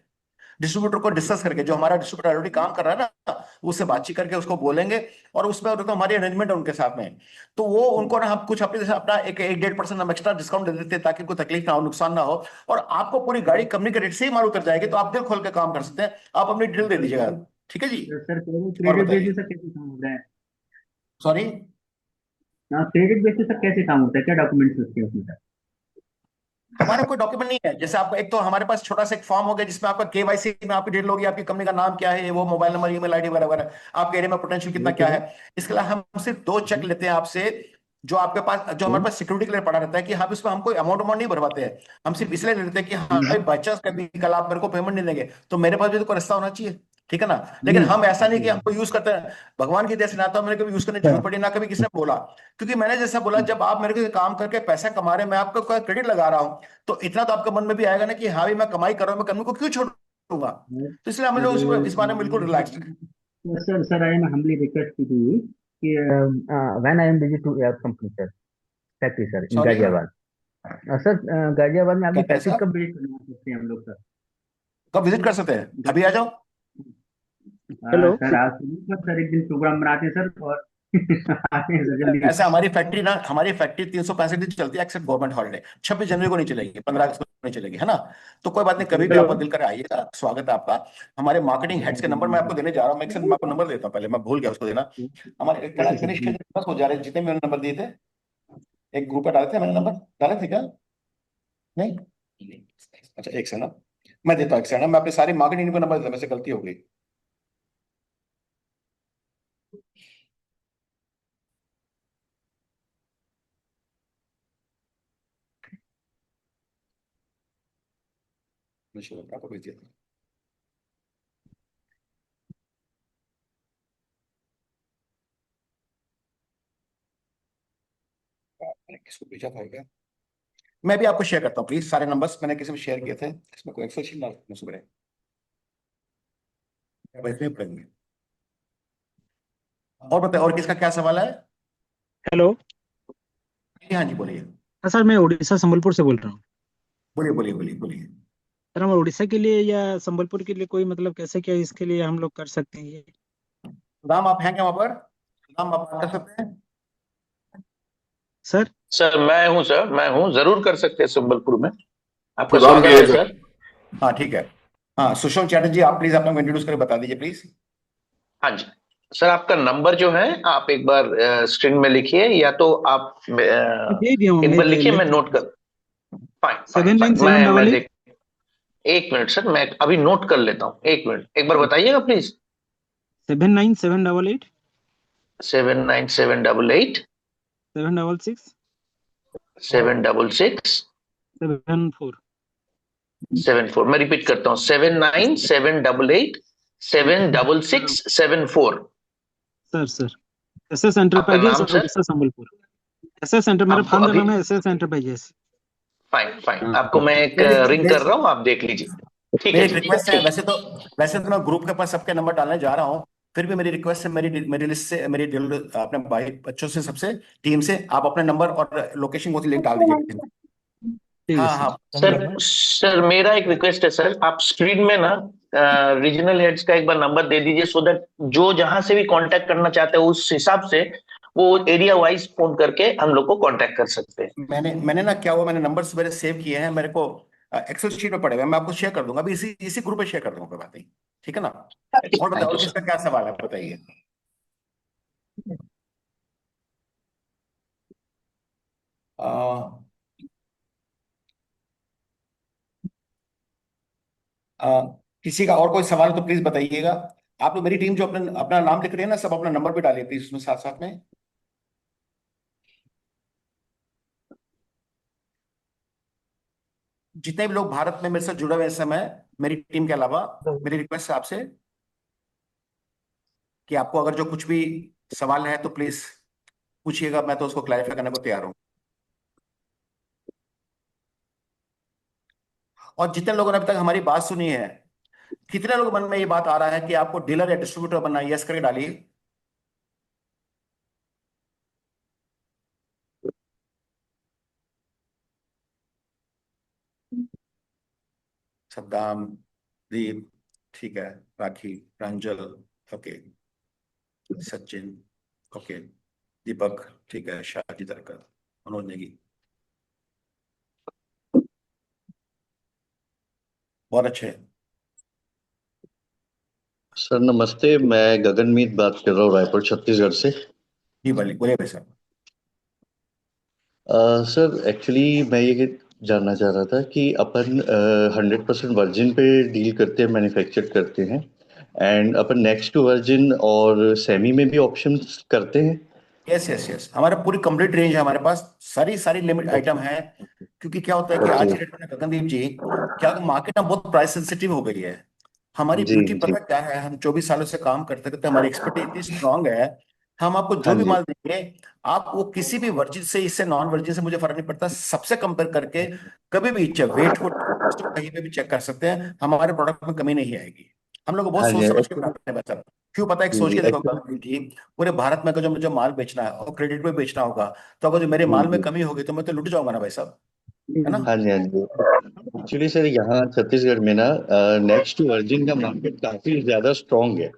डिस्ट्रीब्यूटर को डिस्कस करके, जो हमारा डिस्ट्रीब्यूटर ऑलरेडी काम कर रहा है ना, उससे बातचीत करके उसको बोलेंगे, और उसमें तो हमारी अरेंजमेंट है उनके साथ में, तो वो उनको ना हम कुछ अपने जैसे अपना 1-1.5% हम एक्स्ट्रा डिस्काउंट दे देते हैं ताकि कोई तकलीफ ना हो, नुकसान ना हो, और आपको पूरी गाड़ी कंपनी के रेट से ही माल उतर जाएगी, तो आप दिल खोल के काम कर सकते हैं। आप अपनी डिटेल दे दीजिएगा, ठीक है जी। सर क्रेडिट बेसिस पर कैसे काम होता है? सॉरी, क्रेडिट बेसिस पर कैसे काम होता है, क्या डॉक्यूमेंट्स लगते हैं उसमें? हमारा कोई डॉक्यूमेंट नहीं है। जैसे आपको एक तो हमारे पास छोटा सा एक फॉर्म हो गया जिसमें आपका केवाईसी में आपकी डिटेल होगी, आपकी कंपनी का नाम क्या है, वो मोबाइल नंबर, ईमेल आईडी वगैरह, आपके एरिया में पोटेंशियल कितना क्या है। इसके अलावा हम सिर्फ 2 चेक लेते हैं आपसे, जो आपके पास, जो हमारे पास सिक्योरिटी के लिए पड़ा रहता है कि हाँ इसमें हम कोई अमाउंट नहीं भरवाते हैं। हम सिर्फ इसलिए लेते हैं कि हाँ भाई बाई चांस कभी कल आप मेरे को पेमेंट नहीं देंगे तो मेरे पास भी तो कोई रास्ता होना चाहिए, ठीक है ना। लेकिन हम ऐसा नहीं कि हमको यूज करते हैं। भगवान की दया से ना तो मैंने कभी यूज करने की जरूरत पड़ी, ना कभी किसी ने बोला। क्योंकि मैंने जैसा बोला, जब आप मेरे को काम करके पैसा कमा रहे हैं, मैं आपको कोई क्रेडिट लगा रहा हूं, तो इतना तो आपके मन में भी आएगा ना कि हाँ भाई मैं कमाई कर रहा हूं, मैं कंपनी को क्यों छोड़ूंगा। तो इसलिए हम लोग इस बारे में बिल्कुल रिलैक्स हैं। Sir, I am humbly request to you when I am visit to your company, sir, factory, sir, in Sorry? Ghaziabad. Sir Ghaziabad में आपकी कब फैक्ट्री ऐसा? कब विजिट करना सकते हैं हम लोग, सर? कब विजिट कर सकते हैं? अभी आ जाओ। हेलो सर आज सर एक दिन प्रोग्राम बनाते हैं सर, और आते हैं सर जल्दी। ऐसा हमारी फैक्ट्री 365 दिन चलती है एक्सेप्ट गवर्नमेंट हॉलिडे। 26 जनवरी को नहीं चलेगी, 15 अगस्त को नहीं चलेगी, है ना। तो कोई बात नहीं, कभी भी आपका दिल करे आइएगा, स्वागत है आपका। हमारे मार्केटिंग हेड्स के नंबर मैं आपको देने जा रहा हूँ। मैं आपको नंबर देता हूँ, पहले मैं भूल गया उसको देना। हमारे फिनिश के बस हो जा रहे हैं, जितने मैंने नंबर दिए थे एक ग्रुप पे डाले थे, मैंने नंबर डाले थे क्या? नहीं, अच्छा एक से ना मैं देता हूँ, एक से ना मैं अपने सारे मार्केटिंग को नंबर देता हूँ, मेरे से गलती हो गई। आपको भेज दिया था। किसको भेजा था क्या? मैं भी आपको शेयर करता हूँ प्लीज, सारे नंबर्स मैंने किसी में शेयर किए थे। इसमें कोई एक्सेल शीट ना सुबह वैसे ही पढ़ेंगे। और बताए, और किसका क्या सवाल है? हेलो। हाँ जी बोलिए। सर मैं उड़ीसा संबलपुर से बोल रहा हूँ। बोलिए बोलिए बोलिए बोलिए। सर हम उड़ीसा के लिए या संबलपुर के लिए कोई मतलब कैसे क्या इसके लिए हम लोग कर सकते हैं ये? राम आप हैं क्या वहां पर? राम आप कर सकते हैं? सर सर मैं हूँ, जरूर कर सकते हैं संबलपुर में। आपका स्वागत है सर। हाँ ठीक है। हाँ सुषम चैटर्जी, आप प्लीज अपना इंट्रोड्यूस करके बता दीजिए प्लीज। हाँ जी सर, आपका नंबर जो है आप एक बार स्क्रीन में लिखिए, या तो आप एक बार लिखिए, मैं नोट कर। फाइन, एक मिनट सर, मैं अभी नोट कर लेता हूँ, एक मिनट, एक बार बताइएगा प्लीज। 79788 79788 766 766 74 74। मैं रिपीट करता हूँ, 79788 766 74। Sir SS enterprises Orissa Sambalpur. SS enter, मेरा फर्म का नाम है एसएस एंटरप्राइजेस। फाइन, आपको मैं एक रिंग कर रहा हूँ, आप देख लीजिए। ठीक है, रिक्वेस्ट है। वैसे तो मैं ग्रुप के पास सबके नंबर डालने जा रहा हूँ, फिर भी मेरी रिक्वेस्ट है, मेरी लिस्ट से, अपने भाई बच्चों से, सबसे टीम से आप अपने नंबर और लोकेशन को लिंक डाल दीजिए। हाँ सर मेरा एक रिक्वेस्ट है सर, आप स्क्रीन में ना रीजनल हेड्स का एक बार नंबर दे दीजिए, सो दैट जो जहां से भी कांटेक्ट करना चाहते हैं उस हिसाब से वो एरिया वाइज फोन करके हम लोग को कांटेक्ट कर सकते हैं। मैंने ना क्या हुआ, मैंने नंबर्स मेरे सेव किए हैं, मेरे को एक्सेल शीट में पड़े हुए, मैं आपको शेयर कर दूंगा अभी, इसी ग्रुप पे शेयर कर दूंगा, कोई बात नहीं, ठीक है ना। और बताओ, और किसका क्या सवाल है बताइए। किसी का और कोई सवाल तो प्लीज बताइएगा। आप लोग, मेरी टीम जो अपना नाम लिख रही है ना, सब अपना नंबर भी डालिए प्लीज उसमें साथ साथ में। जितने भी लोग भारत में मेरे साथ जुड़े हुए इस समय, मेरी टीम के अलावा, मेरी रिक्वेस्ट है आपसे कि आपको अगर जो कुछ भी सवाल है तो प्लीज पूछिएगा, मैं तो उसको क्लैरिफाई करने को तैयार हूं। और जितने लोगों ने अभी तक हमारी बात सुनी है, कितने लोग मन में ये बात आ रहा है कि आपको डीलर या डिस्ट्रीब्यूटर बनना है? यस करके डालिए। सद्दाम, दीप, ठीक है, राखी, प्रांजल, ओके, सचिन, ओके, दीपक, ठीक है, शाहजी तरकर, मनोज नेगी, बहुत अच्छे। सर नमस्ते, मैं गगनमीत बात कर रहा हूँ रायपुर छत्तीसगढ़ से। जी बोलिए भाई साहब। सर एक्चुअली मैं ये जानना चाह रहा था कि अपन 100% वर्जिन पे डील करते हैं, मैन्युफैक्चर करते हैं, एंड अपन नेक्स्ट टू वर्जिन और सेमी में भी ऑप्शंस करते हैं। यस यस यस, हमारा पूरी कंप्लीट रेंज है हमारे पास, सारी सारी लिमिट आइटम है। क्योंकि क्या होता है कि आज ओके। के डेट में गगनदीप जी, क्या मार्केट ना बहुत प्राइस सेंसिटिव हो गई है। हमारी जी ब्यूटी जी। पता क्या है, हम 24 सालों से काम करते करते हमारी एक्सपर्टीज इतनी स्ट्रांग है। हम आपको जो हाँ भी जी। माल देंगे, आप वो किसी भी वर्जिन से, इससे नॉन वर्जिन से मुझे फर्क नहीं पड़ता, सबसे कंपेयर करके कभी भी वेट को कहीं पे भी चेक कर सकते हैं, हमारे प्रोडक्ट में कमी नहीं आएगी। हम लोग को बहुत हाँ जी सोच समझ के बनाते हैं बच्चा। क्यों पता है कि जी सोच जी के देखो एक्चुअली। गगनदीप जी, पूरे भारत में अगर जो मुझे माल बेचना है और क्रेडिट पे बेचना होगा, तो अगर जो मेरे जी माल में जी। कमी होगी तो मैं तो लुट जाऊंगा ना भाई साहब, है ना। हाँ जी हाँ जी। एक्चुअली सर यहाँ छत्तीसगढ़ में ना नेक्स्ट टू वर्जिन का मार्केट काफी ज्यादा स्ट्रांग है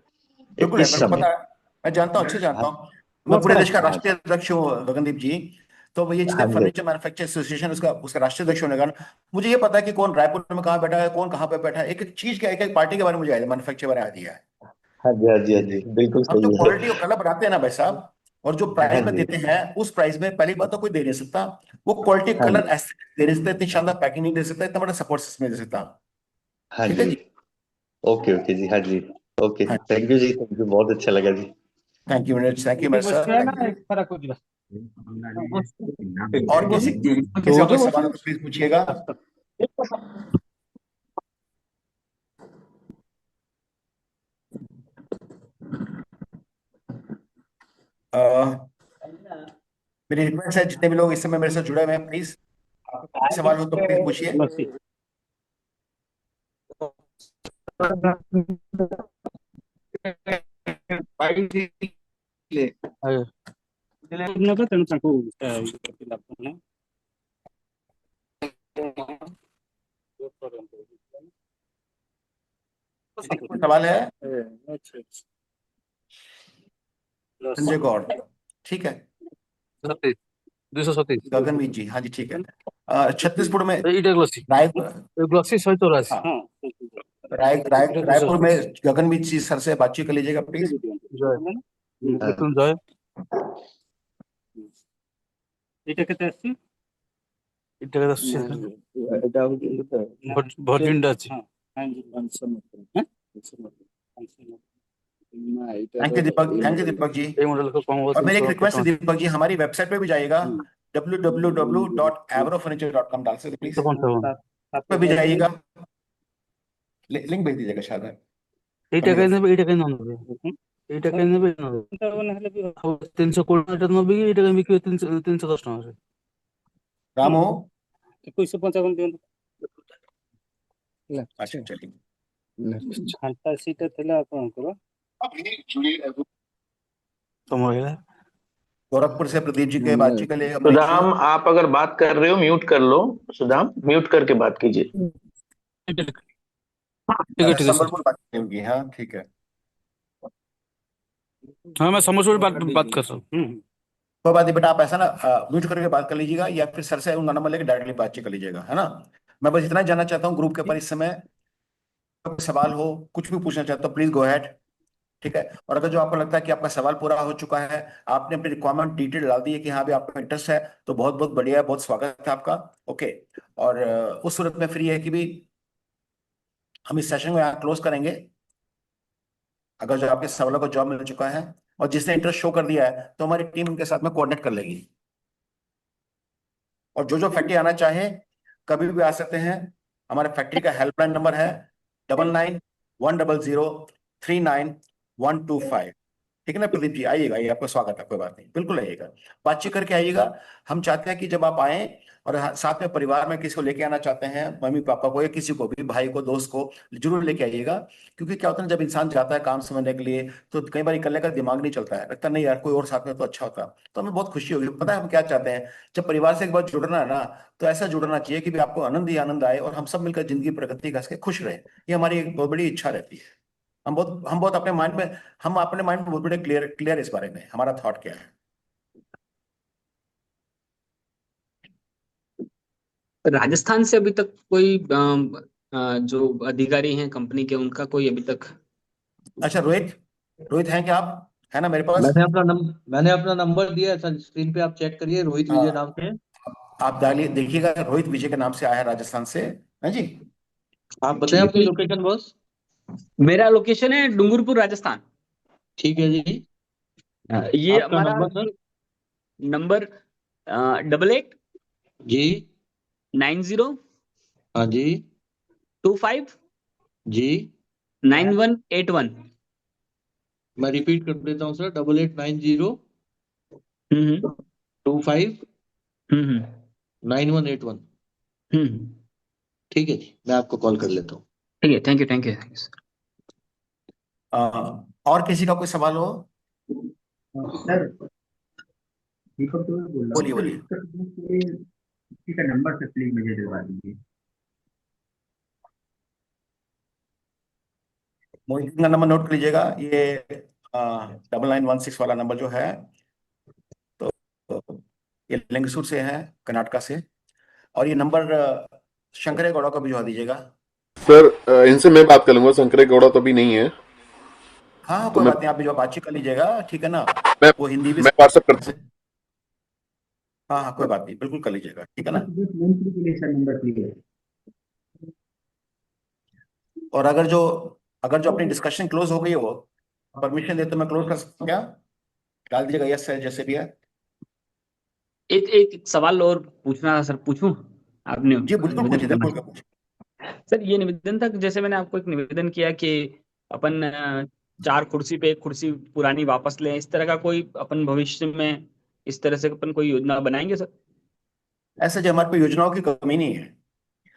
बिल्कुल है, इस मेरे को समय। पता है, मैं जानता हूँ, अच्छे जानता हाँ हूँ। मैं पूरे देश का हाँ राष्ट्रीय अध्यक्ष हूँ गगनदीप जी। तो ये जितने हाँ जी फर्नीचर मैन्युफैक्चर एसोसिएशन, उसका राष्ट्रीय अध्यक्ष होने का मुझे ये पता है कि कौन रायपुर में कहाँ बैठा है, कौन कहाँ पे बैठा है, एक एक चीज के, एक एक पार्टी के बारे में मुझे आइडिया, मैन्युफैक्चर बारे में आइडिया है। हाँ जी हाँ जी हाँ जी बिल्कुल हम जो सही है। क्वालिटी और कलर बनाते हैं ना भाई साहब, और जो हाँ प्राइस में जी देते हैं, उस प्राइस में पहली बात तो कोई दे नहीं सकता। वो क्वालिटी हाँ कलर जी ऐसे दे नहीं सकता, इतनी शानदार पैकिंग नहीं दे सकता, इतना बड़ा सपोर्ट सिस्टम नहीं दे सकता। हाँ ठीक है जी। जी। ओके ओके जी हाँ जी। ओके हाँ, थैंक यू जी, थैंक यू, बहुत अच्छा लगा जी। Thank you Manoj, thank you मेरे सर। और किसी का कोई सवाल हो तो प्लीज पूछिएगा। अह, मेरी रिक्वेस्ट है, जितने भी लोग इस समय मेरे साथ जुड़े हुए हैं, प्लीज आपको कोई सवाल हो तो प्लीज पूछिए। कोई सवाल है? संजय गौड़, ठीक है। 237 गगनवीर जी, हाँ जी ठीक है। छत्तीसपुर में এইটা গ্লাসি रायपुर, গ্লাসি 184 हाँ, रायपुर में गगनवीर जी सर से बातचीत कर लीजिएगा प्लीज। জয় মৃত্যুঞ্জয় এটা কেটে আসছে এটা আসছে ভার্জিনটা আছে थैंक यू दीपक जी। এই মডেল को कम और मेरी एक रिक्वेस्ट है दीपक जी, हमारी वेबसाइट पे भी जाइएगा, www.agrofurniture.com डाल सकते प्लीज, पे भी जाइएगा, लिंक भेज दीजिएगा शायद। এই টাকায় নেবে এই টাকায় নেবে এই টাকায় নেবে 300 টাকা নেবে এই টাকায় বিক্রি 310 টাকা আছে रामो 2155 দিন अच्छा चलिए। ঘন্টা সিটা ଥିଲା ଆପଣଙ୍କର তোমার गोरखपुर से प्रदीप जी के बातचीत के लिए सुदाम, आप अगर बात कर रहे हो म्यूट कर लो। सुदाम म्यूट करके बात कीजिए। संबलपुर बात होगी, हाँ ठीक है। हाँ मैं समझ बात कर रहा हूँ कोई बात नहीं बेटा, आप ऐसा ना म्यूट करके बात कर लीजिएगा, या फिर सर से उनका नंबर लेके डायरेक्टली बातचीत कर लीजिएगा, है ना। मैं बस इतना ही जानना चाहता हूँ ग्रुप के ऊपर इस समय कोई सवाल हो, कुछ भी पूछना चाहते हो प्लीज गो अहेड, ठीक है। और अगर जो आपको लगता है कि आपका सवाल पूरा हो चुका है, आपने अपनी रिक्वायरमेंट डिटेल डाल दी है कि हाँ भी आपका इंटरेस्ट है, तो बहुत बहुत बढ़िया है, बहुत स्वागत है आपका। ओके, और उस सूरत में फिर ये है कि भी हम इस सेशन को यहाँ क्लोज करेंगे। अगर जो आपके सवालों को जवाब मिल चुका है और जिसने इंटरेस्ट शो कर दिया है, तो हमारी टीम उनके साथ में कोऑर्डिनेट कर लेगी। और जो जो फैक्ट्री आना चाहे कभी भी आ सकते हैं। हमारे फैक्ट्री का हेल्पलाइन नंबर है 9910039125, ठीक है ना प्रदीप जी। आइएगा, ये आपका स्वागत है, कोई बात नहीं, बिल्कुल आइएगा, बातचीत करके आइएगा। हम चाहते हैं कि जब आप आए और साथ में परिवार में किसी को लेके आना चाहते हैं, मम्मी पापा को या किसी को भी, भाई को, दोस्त को, जरूर लेके आइएगा। क्योंकि क्या होता है, जब इंसान जाता है काम समझने के लिए, तो कई बार इकल्ले का दिमाग नहीं चलता है, लगता नहीं यार कोई और साथ में तो अच्छा होता। तो हमें बहुत खुशी होगी। पता है हम क्या चाहते हैं, जब परिवार से एक बार जुड़ना है ना, तो ऐसा जुड़ना चाहिए कि भी आपको आनंद ही आनंद आए और हम सब मिलकर जिंदगी प्रगति का सके, खुश रहे। ये हमारी एक बहुत बड़ी इच्छा रहती है। हम बहुत अपने माइंड में, हम अपने माइंड में बहुत बड़े क्लियर इस बारे में हमारा थॉट क्या है। राजस्थान से अभी तक कोई जो अधिकारी हैं कंपनी के, उनका कोई अभी तक? अच्छा रोहित हैं क्या आप? है ना मेरे पास। मैंने अपना नंबर दिया है सर, स्क्रीन पे आप चेक करिए, रोहित विजय नाम से। आप डालिए, देखिएगा रोहित विजय के नाम से आया है राजस्थान से। हाँ जी, आप बताएं अपनी लोकेशन बॉस। मेरा लोकेशन है डूंगरपुर राजस्थान। ठीक है जी। ये आपका हमारा नंबर सर? नंबर 88 जी 90 हाँ जी 25 जी 9181। मैं रिपीट कर देता हूँ सर, 8890 25 9181। ठीक है जी, मैं आपको कॉल कर लेता हूँ। ठीक है, thank you thank you sir. और किसी का कोई सवाल हो? सर दीपक तो बोल रहा हूँ, बोलिए बोलिए। उत्तर प्रदेश के किसी का नंबर से प्लीज मुझे दिलवा दीजिए। मोहित का नंबर नोट कर लीजिएगा, ये 9916 वाला नंबर जो है, तो ये लिंगसूर से है, कर्नाटका से। और ये नंबर शंकरे गौड़ा को भिजवा दीजिएगा। सर इनसे मैं बात कर लूंगा, शंकरे गौड़ा तो अभी नहीं है। हाँ तो कोई मैं बात नहीं, आप भिजवा, बातचीत कर लीजिएगा, ठीक है ना। मैं वो हिंदी भी मैं व्हाट्सएप कर हाँ हाँ कोई बात नहीं, बिल्कुल कर लीजिएगा, ठीक है ना। मंत्री के लिए सर नंबर प्लीज। और अगर जो अपनी डिस्कशन क्लोज हो गई हो, परमिशन दे तो मैं क्लोज कर सकता हूँ क्या? डाल दीजिएगा यस सर, जैसे भी है। एक एक सवाल और पूछना था सर, पूछूं? आपने जी बिल्कुल पूछिए, निवेदन बिल्कुल करना। सर ये निवेदन था कि जैसे मैंने आपको एक निवेदन किया कि अपन 4 कुर्सी पे 1 कुर्सी पुरानी वापस लें, इस तरह का कोई अपन भविष्य में इस तरह से अपन कोई योजना बनाएंगे सर? ऐसा जो हमारे पास योजनाओं की कमी नहीं है।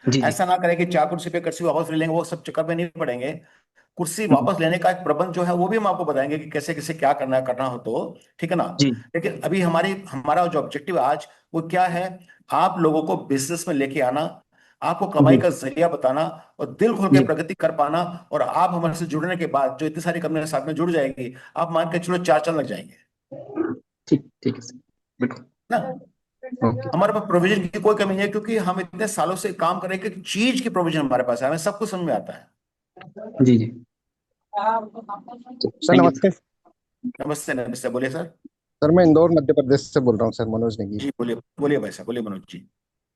जी ऐसा ना करें कि 4 कुर्सी पे कुर्सी वापस ले लेंगे, वो सब चक्कर में नहीं पड़ेंगे। कुर्सी वापस लेने का एक प्रबंध जो है वो भी हम आपको बताएंगे कि कैसे कैसे क्या करना हो, तो ठीक है ना। जी लेकिन अभी हमारा जो ऑब्जेक्टिव आज वो क्या है, आप लोगों को बिजनेस में लेके आना, आपको कमाई जी का जरिया बताना और दिल खोल के जी प्रगति कर पाना। और आप हमारे से जुड़ने के बाद जो इतनी सारी कंपनियां साथ में जुड़ जाएगी, आप मान के चलो 4 लग जाएंगे ठीक है सर, बिल्कुल ना। ओके। हमारे पास प्रोविजन की कोई कमी नहीं है, क्योंकि हम इतने सालों से काम कर रहे हैं कि चीज की प्रोविजन हमारे पास है, हमें सब कुछ समझ में आता है। जी जी सर नमस्ते। नमस्ते नमस्ते, बोलिए सर। सर मैं इंदौर मध्य प्रदेश से बोल रहा हूँ सर, मनोज नेगी। जी बोलिए बोलिए भाई साहब, बोलिए मनोज जी।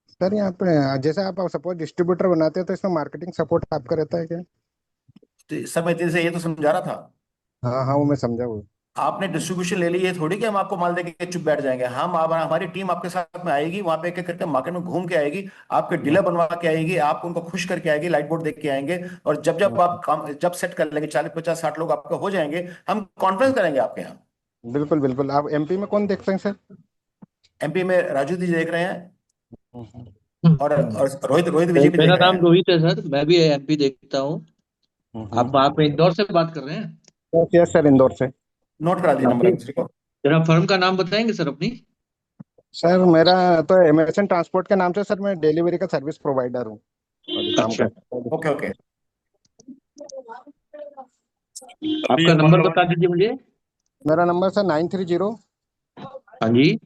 सर यहाँ पे जैसे आप सपोज डिस्ट्रीब्यूटर बनाते हो तो इसमें मार्केटिंग सपोर्ट आपका रहता है क्या? तो सर मैं तेरे से ये तो समझा रहा था, हाँ हाँ वो मैं समझा वो। आपने डिस्ट्रीब्यूशन ले ली, ये थोड़ी कि हम आपको माल देके चुप बैठ जाएंगे। हमारी टीम आपके साथ में आएगी, वहां पे एक एक करके मार्केट में घूम के आएगी, आपके डीलर बनवा के आएगी, आपको उनको खुश करके आएगी, लाइट बोर्ड देख के आएंगे। और जब सेट कर लेंगे, 40 50 60 लोग आपके हो जाएंगे, हम कॉन्फ्रेंस करेंगे आपके यहाँ। बिल्कुल बिल्कुल। आप एमपी में कौन देखते हैं सर? एमपी में राजू जी देख रहे हैं, और रोहित रोहित विजय भी मेरा देख रहे नाम हैं। रोहित है सर, मैं भी एमपी देखता हूँ। आप इंदौर से बात कर रहे हैं? यस सर, इंदौर से। नोट करा दीजिए नंबर को। जरा फर्म का नाम बताएंगे सर अपनी? सर मेरा तो एमएसएन ट्रांसपोर्ट के नाम से सर मैं डिलीवरी का सर्विस प्रोवाइडर हूँ। अच्छा ओके ओके। आपका नंबर बता दीजिए मुझे। मेरा नंबर सर 930। हाँ जी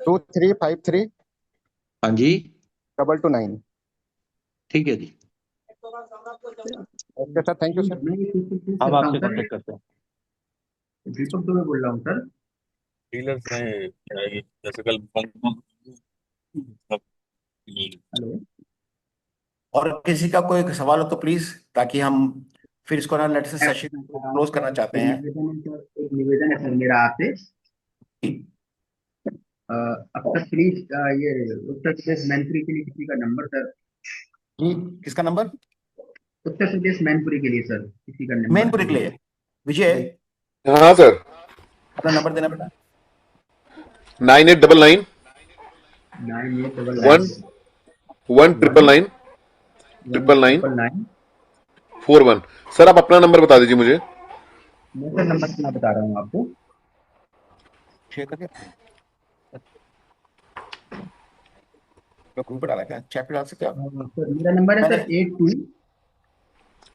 2353। हाँ जी 229। ठीक है जी, okay sir, thank you sir. हम आपसे कॉन्टेक्ट करते हैं। दीपक तो मैं बोल रहा हूँ सर। डीलर्स हैं जैसे कल हेलो, और किसी का कोई सवाल हो तो प्लीज, ताकि हम फिर इसको ना लेट से सेशन क्लोज करना चाहते हैं। एक निवेदन है सर मेरा आपसे। अब तक प्लीज ये उत्तर प्रदेश मैनपुरी के लिए किसी का नंबर सर। किसका नंबर? उत्तर प्रदेश मैनपुरी के लिए सर किसी का नंबर। मैनपुरी के लिए विजय, हाँ सर, अपना नंबर देना बेटा। 9899 1 999 41। सर आप अपना नंबर बता दीजिए मुझे। मैं सर नंबर क्या बता रहा हूँ आपको। शेयर करके ग्रुप पर डाला क्या, चैट पे डाल सकते हो आप? सर मेरा नंबर है सर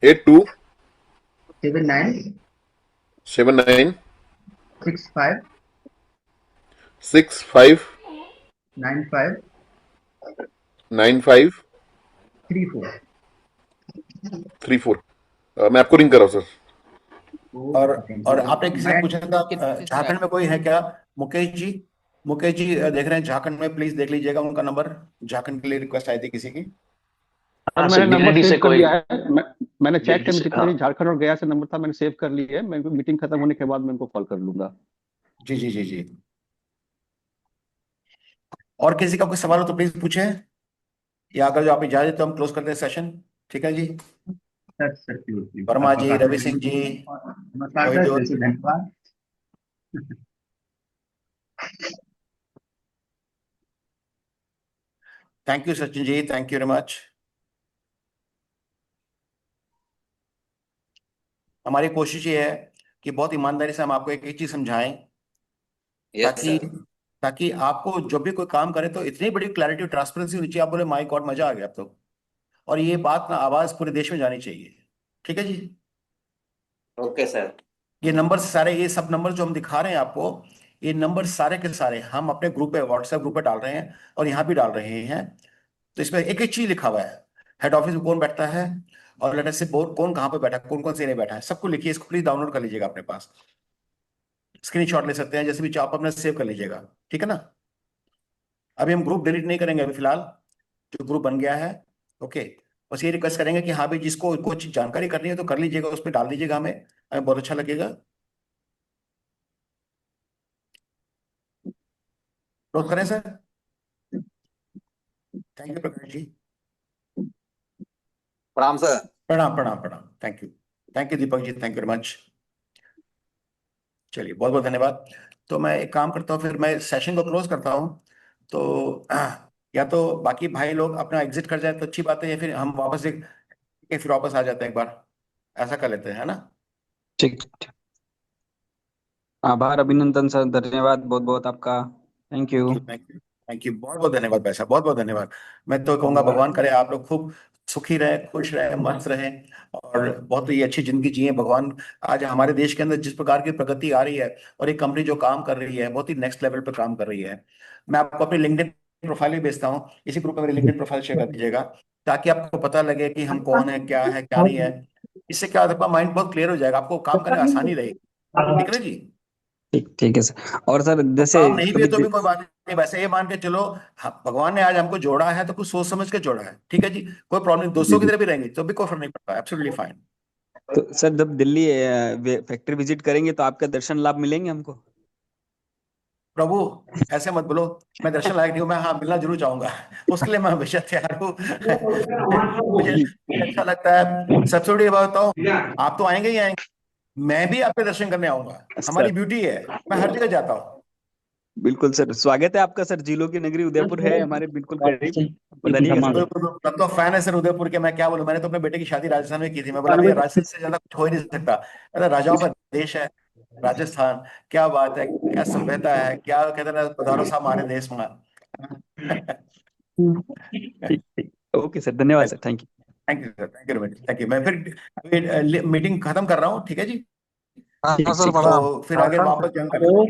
82 79 65 65 95 95 34। मैं आपको रिंग कर रहा हूँ सर। और आपने किसी से पूछा था झारखंड में कोई है क्या? मुकेश जी, मुकेश जी देख रहे हैं झारखंड में, प्लीज देख लीजिएगा उनका नंबर। झारखंड के लिए रिक्वेस्ट आई थी किसी की। सर मैंने नंबर सेव कर लिया है। मैंने चेक किया जितने हाँ। भी झारखंड और गया से नंबर था मैंने सेव कर लिया है। मैं मीटिंग खत्म होने के बाद मैं उनको कॉल कर लूंगा। जी जी जी जी। और किसी का कोई सवाल हो तो प्लीज पूछे, या अगर जो आप इजाजत तो हम क्लोज करते हैं सेशन। ठीक है जी। सर वर्मा आपका जी, काफी रवि सिंह जी, नमस्कार वही सर, जो जैसे धन्यवाद। Thank you Sachin ji, thank you very much. हमारी कोशिश ये है कि बहुत ईमानदारी से हम आपको एक एक चीज समझाएं, ताकि ताकि आपको जब भी कोई काम करे तो इतनी बड़ी क्लैरिटी और ट्रांसपेरेंसी होनी चाहिए, आप बोले माय गॉड मजा आ गया अब तो। और ये बात ना आवाज पूरे देश में जानी चाहिए। ठीक है जी। Okay sir. ये नंबर सारे, ये सब नंबर जो हम दिखा रहे हैं आपको, ये नंबर सारे के सारे हम अपने ग्रुप पे, व्हाट्सएप ग्रुप पे डाल रहे हैं और यहाँ भी डाल रहे हैं। तो इसमें एक एक चीज लिखा हुआ है, हेड ऑफिस में कौन बैठता है, और लेटर से बोर्ड कौन कहाँ पे बैठा है, कौन कौन से एरिया बैठा है, सबको लिखिए। इसको प्लीज डाउनलोड कर लीजिएगा अपने पास, स्क्रीनशॉट ले सकते हैं, जैसे भी चाहो आप अपना सेव कर लीजिएगा। ठीक है ना। अभी हम ग्रुप डिलीट नहीं करेंगे अभी फिलहाल, जो ग्रुप बन गया है। ओके। बस ये रिक्वेस्ट करेंगे कि हाँ भाई, जिसको कुछ जानकारी करनी है तो कर लीजिएगा, उस पर डाल दीजिएगा, हमें हमें बहुत अच्छा लगेगा। क्लोज करें sir. Thank you Prakash ji. प्रणाम सर। प्रणाम प्रणाम प्रणाम। Thank you Deepak ji, thank you very much. चलिए बहुत बहुत धन्यवाद। तो मैं एक काम करता हूँ, फिर मैं सेशन को क्लोज करता हूँ। तो या तो बाकी भाई लोग अपना एग्जिट कर जाए तो अच्छी बात है, या फिर हम वापस फिर वापस आ जाते हैं एक बार, ऐसा कर लेते हैं, है ना। ठीक। आभार, अभिनंदन सर, धन्यवाद बहुत बहुत आपका। Thank you. थैंक यू बहुत बहुत धन्यवाद भाई साहब, बहुत बहुत धन्यवाद। मैं तो कहूँगा भगवान करे आप लोग खूब सुखी रहे, खुश रहे, मस्त रहे, और बहुत ही अच्छी जिंदगी जिए भगवान। आज हमारे देश के अंदर जिस प्रकार की प्रगति आ रही है, और एक कंपनी जो काम कर रही है बहुत ही नेक्स्ट लेवल पर काम कर रही है। मैं आपको अपनी लिंक्डइन प्रोफाइल भी भेजता हूँ, इसी ग्रुप में मेरी लिंक्डइन प्रोफाइल शेयर कर दीजिएगा, ताकि आपको पता लगे कि हम कौन है, क्या है, क्या नहीं है। इससे क्या होता है, माइंड बहुत क्लियर हो जाएगा, आपको काम करने में आसानी रहेगी। ठीक है ना जी। ठीक है सर। और सर जैसे काम नहीं भी है कभी तो भी कोई बात नहीं, वैसे ये मान के चलो, भगवान ने आज हमको जोड़ा है तो कुछ सोच समझ के जोड़ा है। ठीक है जी। कोई प्रॉब्लम, दोस्तों की तरह भी रहेंगे तो भी कोई फर्क नहीं पड़ता, एब्सोल्युटली फाइन। तो सर जब दिल्ली फैक्ट्री विजिट करेंगे तो आपका दर्शन लाभ मिलेंगे हमको। प्रभु ऐसे मत बोलो, मैं दर्शन लायक नहीं हूँ, मैं हाँ मिलना जरूर चाहूंगा, उसके लिए मैं हमेशा तैयार हूँ। मुझे अच्छा लगता है। सबसे बड़ी बात बताओ, आप तो आएंगे ही आएंगे, मैं भी आपके दर्शन करने आऊंगा। हमारी ब्यूटी है, मैं हर जगह जाता हूँ। बिल्कुल सर, स्वागत है आपका सर। झीलों की नगरी उदयपुर है हमारे बिल्कुल करीब, बताइएगा सर। तब तो फैन है सर उदयपुर के, मैं क्या बोलूं। मैंने तो अपने बेटे की शादी राजस्थान में की थी, मैं बोला भैया राजस्थान से ज्यादा कुछ हो ही नहीं सकता, अरे राजाओं का देश है राजस्थान, क्या बात है, क्या सभ्यता है, क्या कहते हैं, पधारो साहब हमारे देश में। ठीक ठीक। ओके सर, धन्यवाद sir, thank you. Thank you sir, thank you, thank you. मैं फिर मीटिंग खत्म कर रहा हूँ। ठीक है जी। हाँ सर, तो फिर आगे वापस ज्वाइन कर लो।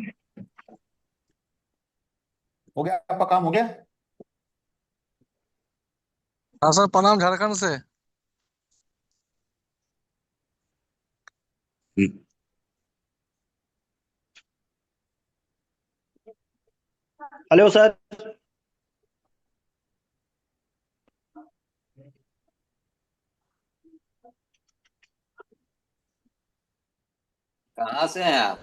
हो गया आपका काम, हो गया। हाँ सर, प्रणाम झारखंड से। Hello sir. कहाँ से हैं आप?